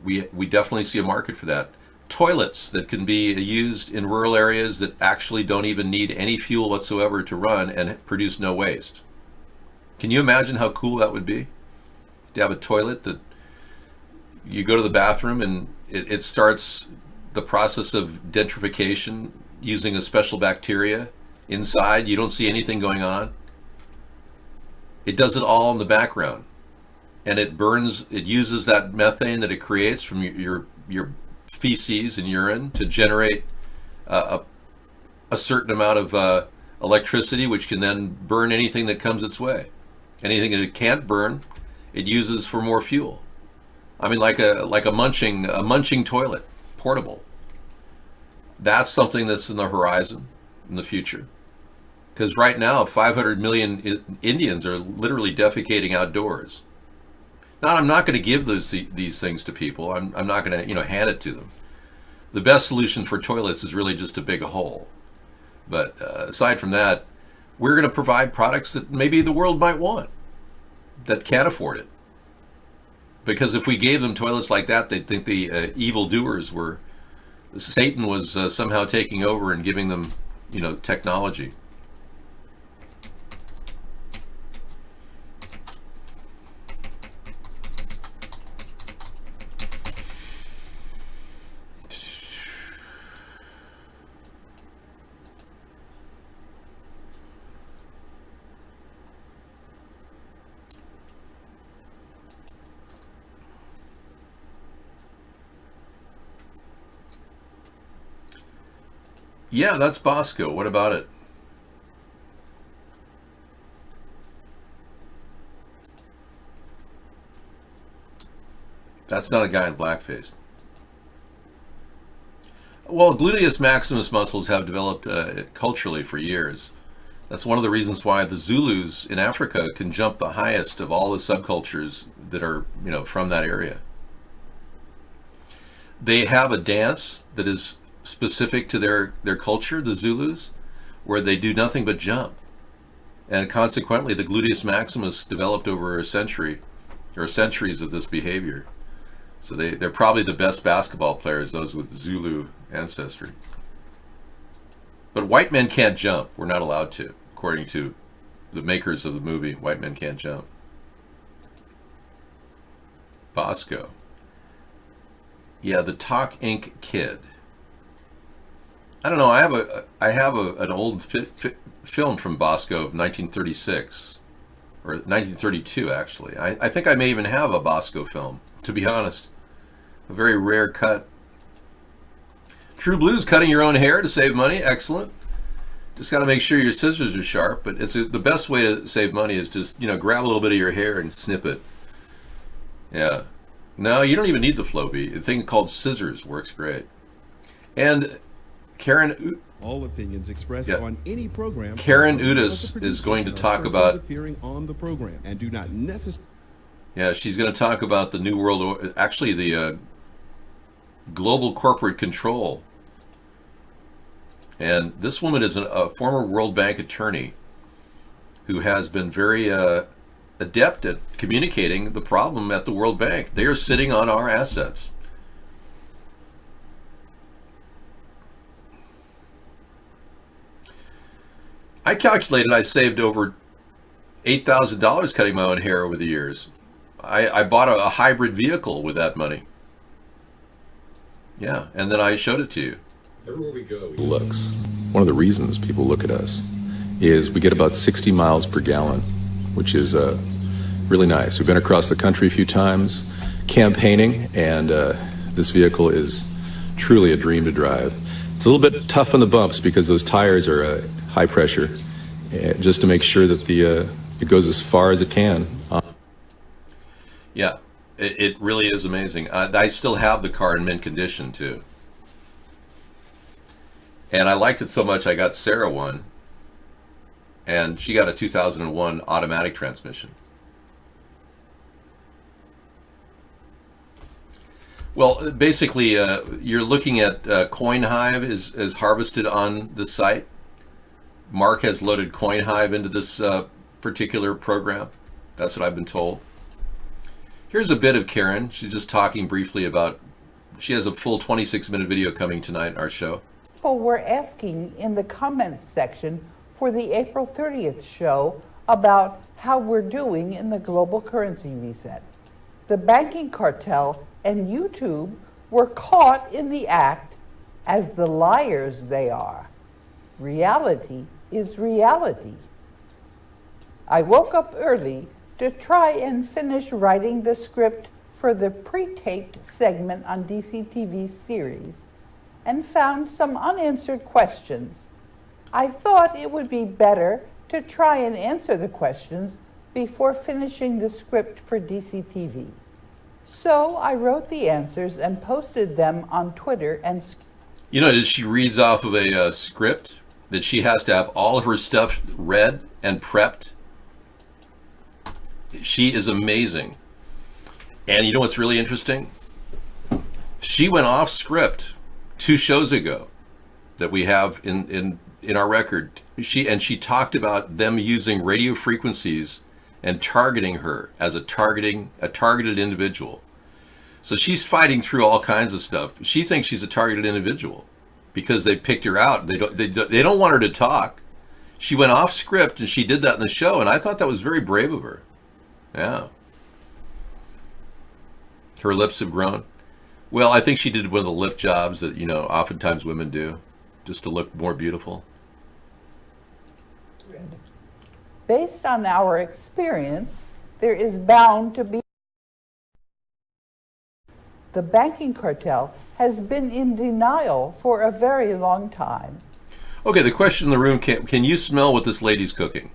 We definitely see a market for that. Toilets that can be used in rural areas that actually don't even need any fuel whatsoever to run and produce no waste. Can you imagine how cool that would be? To have a toilet that you go to the bathroom and it starts the process of denitrification using a special bacteria inside. You don't see anything going on. It does it all in the background. And it burns, it uses that methane that it creates from your feces and urine to generate a certain amount of electricity, which can then burn anything that comes its way. Anything that it can't burn, it uses for more fuel. I mean, like a munching toilet, portable. That's something that's in the horizon in the future. Because right now, 500 million Indians are literally defecating outdoors. Now, I'm not going to give these things to people. I'm not going to hand it to them. The best solution for toilets is really just to dig a hole. But aside from that, we're going to provide products that maybe the world might want, that can't afford it. Because if we gave them toilets like that, they'd think the evildoers were, Satan was somehow taking over and giving them, technology. Yeah, that's Bosco. What about it? That's not a guy in blackface. Well, gluteus maximus muscles have developed culturally for years. That's one of the reasons why the Zulus in Africa can jump the highest of all the subcultures that are, from that area. They have a dance that is specific to their culture, the Zulus, where they do nothing but jump. And consequently, the gluteus maximus developed over a century, or centuries of this behavior. So they're probably the best basketball players, those with Zulu ancestry. But white men can't jump. We're not allowed to, according to the makers of the movie, White Men Can't Jump. Bosco. Yeah, the Talk Inc. kid. I don't know. I have an old film from Bosco of 1936, or 1932 actually. I think I may even have a Bosco film, to be honest. A very rare cut. True Blue's cutting your own hair to save money. Excellent. Just got to make sure your scissors are sharp. But the best way to save money is just grab a little bit of your hair and snip it. Yeah. No, you don't even need the Flowbee. The thing called scissors works great. And Karen, all opinions expressed on any program. Karen Udis is going to talk about appearing on the program and do not necessarily. Yeah, she's going to talk about the New World Order, actually the global corporate control. And this woman is a former World Bank attorney who has been very adept at communicating the problem at the World Bank. They are sitting on our assets. I calculated I saved over $8,000 cutting my own hair over the years. I bought a hybrid vehicle with that money. Yeah, and then I showed it to you. Everywhere we go, looks. One of the reasons people look at us is we get about 60 miles per gallon, which is really nice. We've been across the country a few times campaigning, and this vehicle is truly a dream to drive. It's a little bit tough on the bumps because those tires are high pressure, just to make sure that it goes as far as it can. Yeah, it really is amazing. I still have the car in mint condition too. And I liked it so much I got Sarah one, and she got a 2001 automatic transmission. Well, basically, you're looking at CoinHive is harvested on the site. Mark has loaded CoinHive into this particular program. That's what I've been told. Here's a bit of Karen. She's just talking briefly about, she has a full 26-minute video coming tonight in our show. People were asking in the comments section for the April 30th show about how we're doing in the global currency reset. The banking cartel and YouTube were caught in the act as the liars they are. Reality is reality. I woke up early to try and finish writing the script for the pre-taped segment on DCTV's series and found some unanswered questions. I thought it would be better to try and answer the questions before finishing the script for DCTV. So I wrote the answers and posted them on Twitter and... You know, as she reads off of a script, that she has to have all of her stuff read and prepped. She is amazing. And you know what's really interesting? She went off script 2 shows ago that we have in our record. She talked about them using radio frequencies and targeting her as a targeted individual. So she's fighting through all kinds of stuff. She thinks she's a targeted individual because they picked her out. They don't want her to talk. She went off script and she did that in the show, and I thought that was very brave of her. Yeah. Her lips have grown. Well, I think she did one of the lip jobs that, you know, oftentimes women do, just to look more beautiful. Based on our experience, there is bound to be... The banking cartel has been in denial for a very long time. Okay, the question in the room, can you smell what this lady's cooking?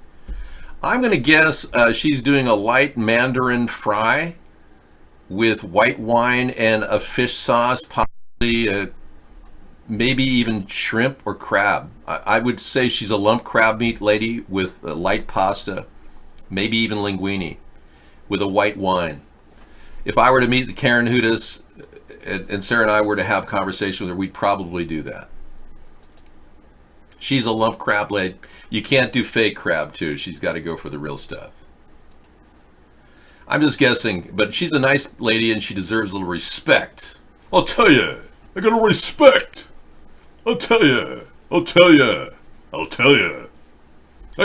I'm going to guess she's doing a light Mandarin fry with white wine and a fish sauce, possibly maybe even shrimp or crab. I would say she's a lump crab meat lady with light pasta, maybe even linguine, with a white wine. If I were to meet the Karen Hudas and Sarah and I were to have a conversation with her, we'd probably do that. She's a lump crab lady. You can't do fake crab too. She's got to go for the real stuff. I'm just guessing, but she's a nice lady and she deserves a little respect. I'll tell you, I got a respect. I'll tell you. I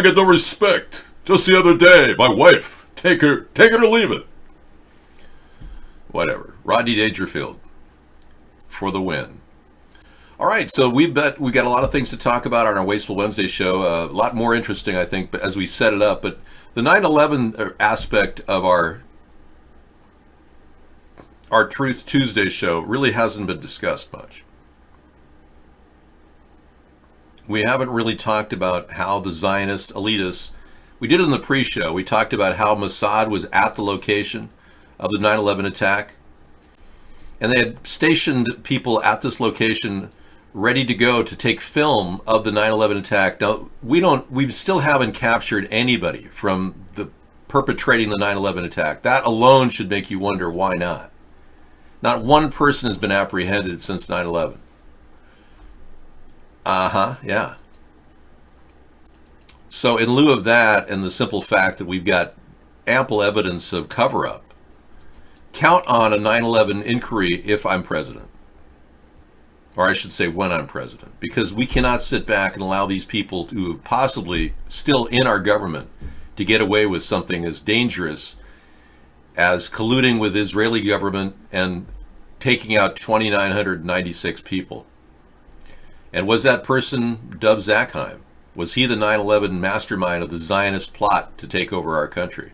got no respect. Just the other day, my wife, take it or leave it. Whatever. Rodney Dangerfield for the win. All right, so we got a lot of things to talk about on our Wasteful Wednesday show. A lot more interesting, I think, as we set it up. But the 9/11 aspect of our Truth Tuesday show really hasn't been discussed much. We haven't really talked about how the Zionist elitists, we did it in the pre-show, we talked about how Mossad was at the location of the 9/11 attack. And they had stationed people at this location ready to go to take film of the 9/11 attack. Now, we still haven't captured anybody from the perpetrating the 9/11 attack. That alone should make you wonder why not. Not one person has been apprehended since 9/11. Yeah. So in lieu of that, and the simple fact that we've got ample evidence of cover-up, count on a 9/11 inquiry if I'm president. Or I should say when I'm president. Because we cannot sit back and allow these people who are possibly still in our government to get away with something as dangerous as colluding with the Israeli government and taking out 2,996 people. And was that person Dov Zakheim? Was he the 9/11 mastermind of the Zionist plot to take over our country?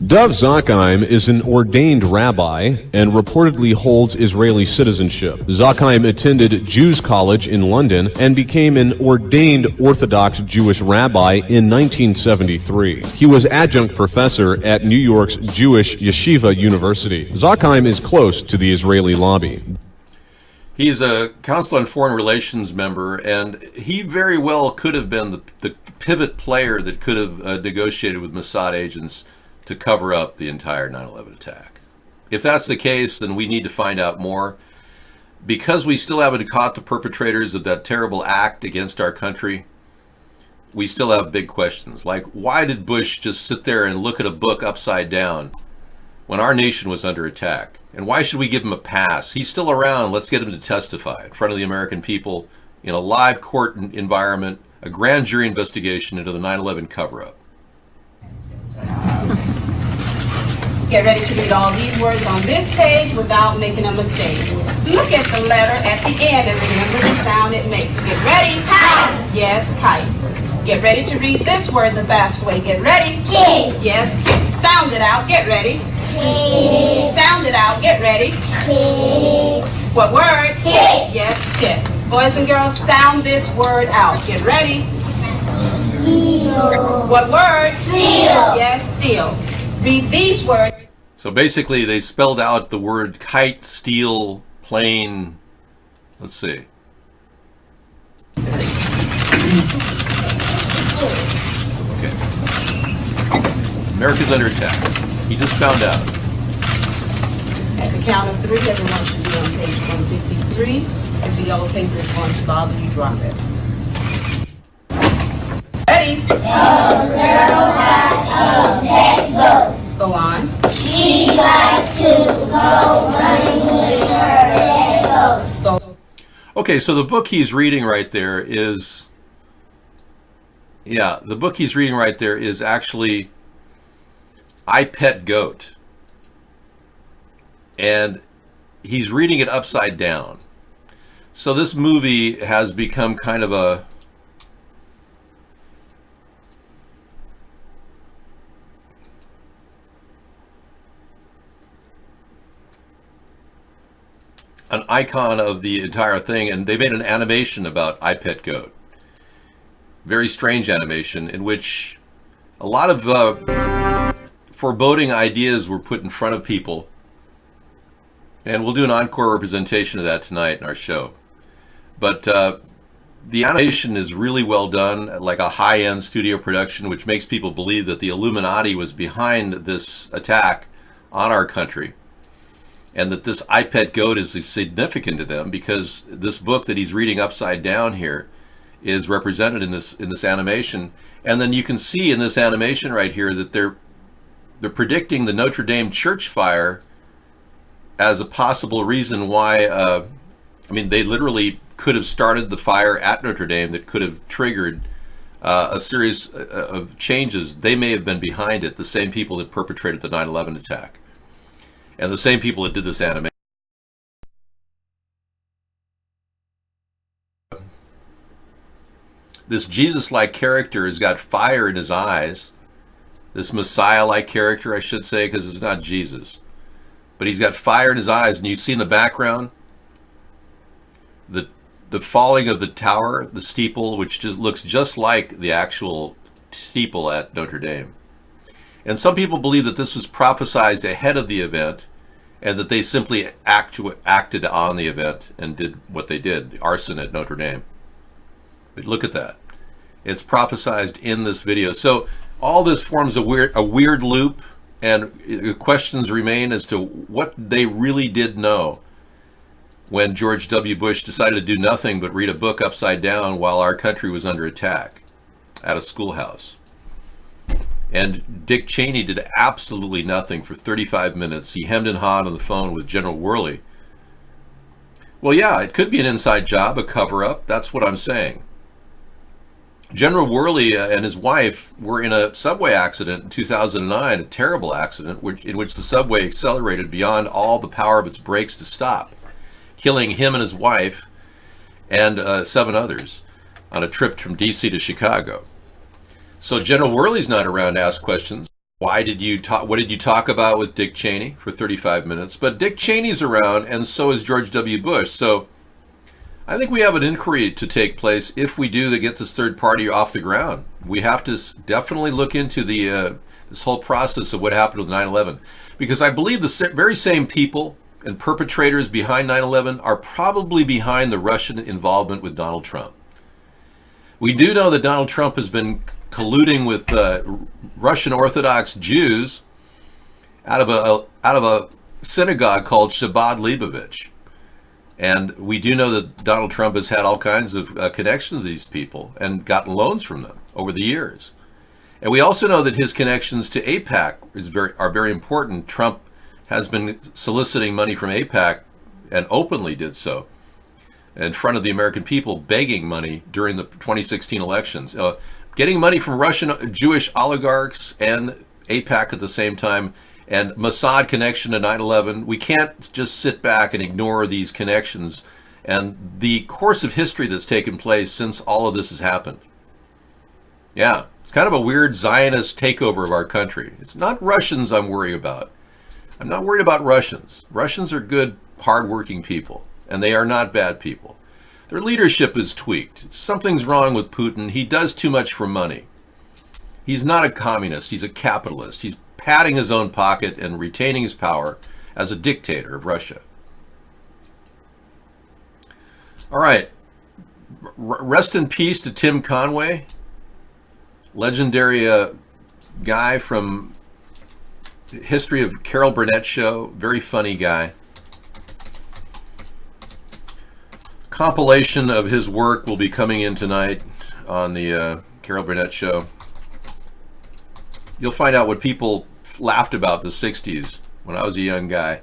Dov Zakheim is an ordained rabbi and reportedly holds Israeli citizenship. Zakheim attended Jews College in London and became an ordained Orthodox Jewish rabbi in 1973. He was adjunct professor at New York's Jewish Yeshiva University. Zakheim is close to the Israeli lobby. He's a Council on Foreign Relations member, and he very well could have been the pivot player that could have negotiated with Mossad agents to cover up the entire 9/11 attack. If that's the case, then we need to find out more. Because we still haven't caught the perpetrators of that terrible act against our country, we still have big questions. Like, why did Bush just sit there and look at a book upside down when our nation was under attack? And why should we give him a pass? He's still around. Let's get him to testify in front of the American people in a live court environment, a grand jury investigation into the 9/11 cover-up. Get ready to read all these words on this page without making a mistake. Look at the letter at the end and remember the sound it makes. Get ready. Kite. Yes, kite. Get ready to read this word the fast way. Get ready. Kid. Yes, kid. Sound it out. Get ready. Kid. Sound it out. Get ready. Kid. What word? Kid. Yes, kid. Boys and girls, sound this word out. Get ready. Steel. What word? Steel. Yes, steel. Read these words. So basically, they spelled out the word kite, steel, plane. Let's see. Okay. America's under attack. He just found out. At the count of 3, everyone should be on page 163. If the yellow paper is going to bother you, drop it. Ready? Go on. She likes to go running with her Legos. Go. Okay, so the book he's reading right there is, the book he's reading right there is actually I Pet Goat. And he's reading it upside down. So this movie has become kind of an icon of the entire thing, and they made an animation about I Pet Goat. Very strange animation in which a lot of foreboding ideas were put in front of people, and we'll do an encore representation of that tonight in our show. But the animation is really well done, like a high-end studio production, which makes people believe that the Illuminati was behind this attack on our country, and that this I Pet Goat is significant to them because this book that he's reading upside down here is represented in this animation. And then you can see in this animation right here that they're predicting the Notre Dame church fire as a possible reason why. I mean, they literally could have started the fire at Notre Dame that could have triggered a series of changes. They may have been behind it, the same people that perpetrated the 9/11 attack. And the same people that did this animation. This Jesus-like character has got fire in his eyes. This Messiah-like character, I should say, because it's not Jesus. But he's got fire in his eyes. And you see in the background the falling of the tower, the steeple, which just looks just like the actual steeple at Notre Dame. And some people believe that this was prophesied ahead of the event and that they simply acted on the event and did what they did, the arson at Notre Dame. But look at that. It's prophesied in this video. So all this forms a weird loop, and questions remain as to what they really did know when George W. Bush decided to do nothing but read a book upside down while our country was under attack at a schoolhouse. And Dick Cheney did absolutely nothing for 35 minutes. He hemmed and hawed on the phone with General Worley. Well, yeah, it could be an inside job, a cover-up. That's what I'm saying. General Worley and his wife were in a subway accident in 2009, a terrible accident in which the subway accelerated beyond all the power of its brakes to stop, killing him and his wife and 7 others on a trip from D.C. to Chicago. So General Worley's not around to ask questions. What did you talk about with Dick Cheney for 35 minutes? But Dick Cheney's around, and so is George W. Bush. So I think we have an inquiry to take place if we do to get this third party off the ground. We have to definitely look into this whole process of what happened with 9/11, because I believe the very same people and perpetrators behind 9/11 are probably behind the Russian involvement with Donald Trump. We do know that Donald Trump has been colluding with Russian Orthodox Jews out of synagogue called Chabad Leibovitch. And we do know that Donald Trump has had all kinds of connections to these people and gotten loans from them over the years. And we also know that his connections to AIPAC are very important. Trump has been soliciting money from AIPAC and openly did so in front of the American people, begging money during the 2016 elections. Getting money from Russian Jewish oligarchs and AIPAC at the same time, and Mossad connection to 9/11. We can't just sit back and ignore these connections and the course of history that's taken place since all of this has happened. Yeah, it's kind of a weird Zionist takeover of our country. It's not Russians I'm worried about. I'm not worried about Russians. Russians are good, hardworking people, and they are not bad people. Their leadership is tweaked. Something's wrong with Putin. He does too much for money. He's not a communist. He's a capitalist. He's padding his own pocket and retaining his power as a dictator of Russia. All right. Rest in peace to Tim Conway, legendary guy from History of Carol Burnett show. Very funny guy. Compilation of his work will be coming in tonight on the Carol Burnett show. You'll find out what people laughed about the 60s when I was a young guy.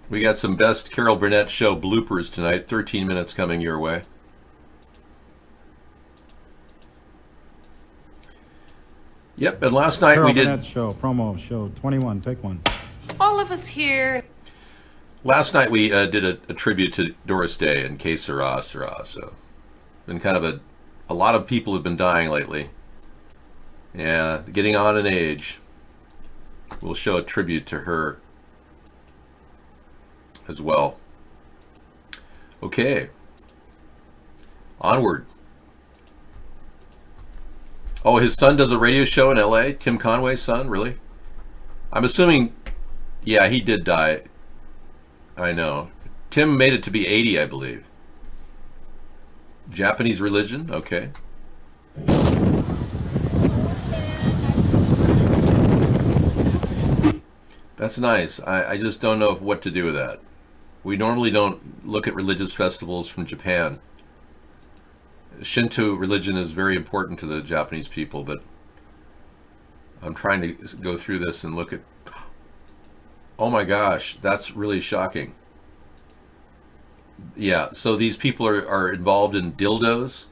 We got some best Carol Burnett show bloopers tonight. 13 minutes coming your way. Yep, and last night we did... Carol Burnett show, promo show 21, take one. All of us here. Last night we did a tribute to Doris Day and Que Sera, Sera. So, been kind of a lot of people have been dying lately. Yeah, getting on in age. We'll show a tribute to her as well. Okay. Onward. Oh, his son does a radio show in LA? Tim Conway's son? Really? I'm assuming, yeah, he did die. I know. Tim made it to be 80, I believe. Japanese religion? Okay. That's nice. I just don't know what to do with that. We normally don't look at religious festivals from Japan. Shinto religion is very important to the Japanese people, but I'm trying to go through this and look at... Oh my gosh, that's really shocking. Yeah, so these people are involved in dildos.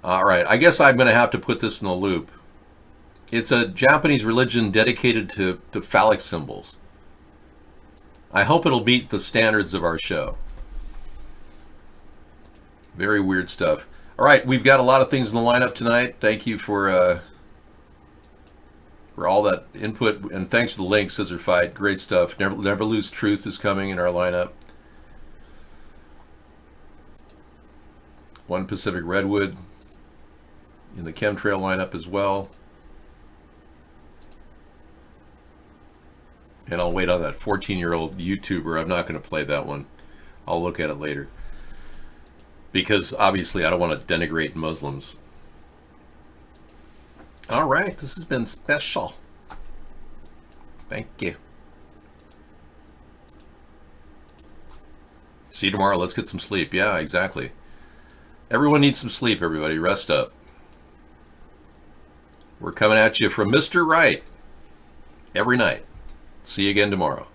All right, I guess I'm going to have to put this in a loop. It's a Japanese religion dedicated to phallic symbols. I hope it'll meet the standards of our show. Very weird stuff. All right, we've got a lot of things in the lineup tonight. Thank you for all that input, and thanks for the link, Scissor Fight. Great stuff. Never Lose Truth is coming in our lineup. One Pacific Redwood in the Chemtrail lineup as well. And I'll wait on that 14-year-old YouTuber. I'm not going to play that one. I'll look at it later. Because obviously I don't want to denigrate Muslims. All right, this has been special. Thank you. See you tomorrow. Let's get some sleep. Yeah, exactly. Everyone needs some sleep, everybody. Rest up. We're coming at you from Mr. Right every night. See you again tomorrow.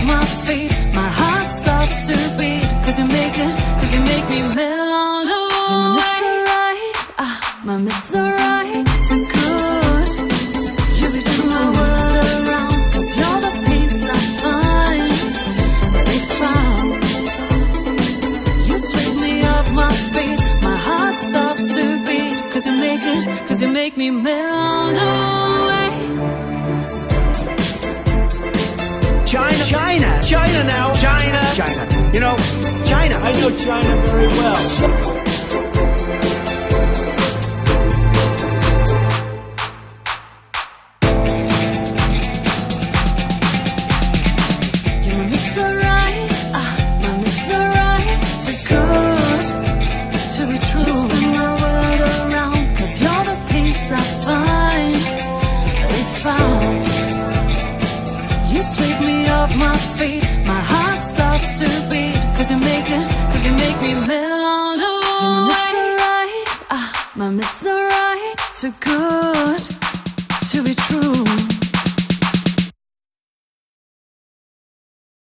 My feet, my heart stops to beat. Cause you make me melt away. You're Mr. Right, too good. You spin my world around. Cause you're the peace I find. They found. You sweep me off my feet, my heart stops to beat. Cause you make me melt away. China now. China. You know, China. I know China very well. good, cause you make me melt away. You're my Mr. Right, my Mr. Right, too good to be true.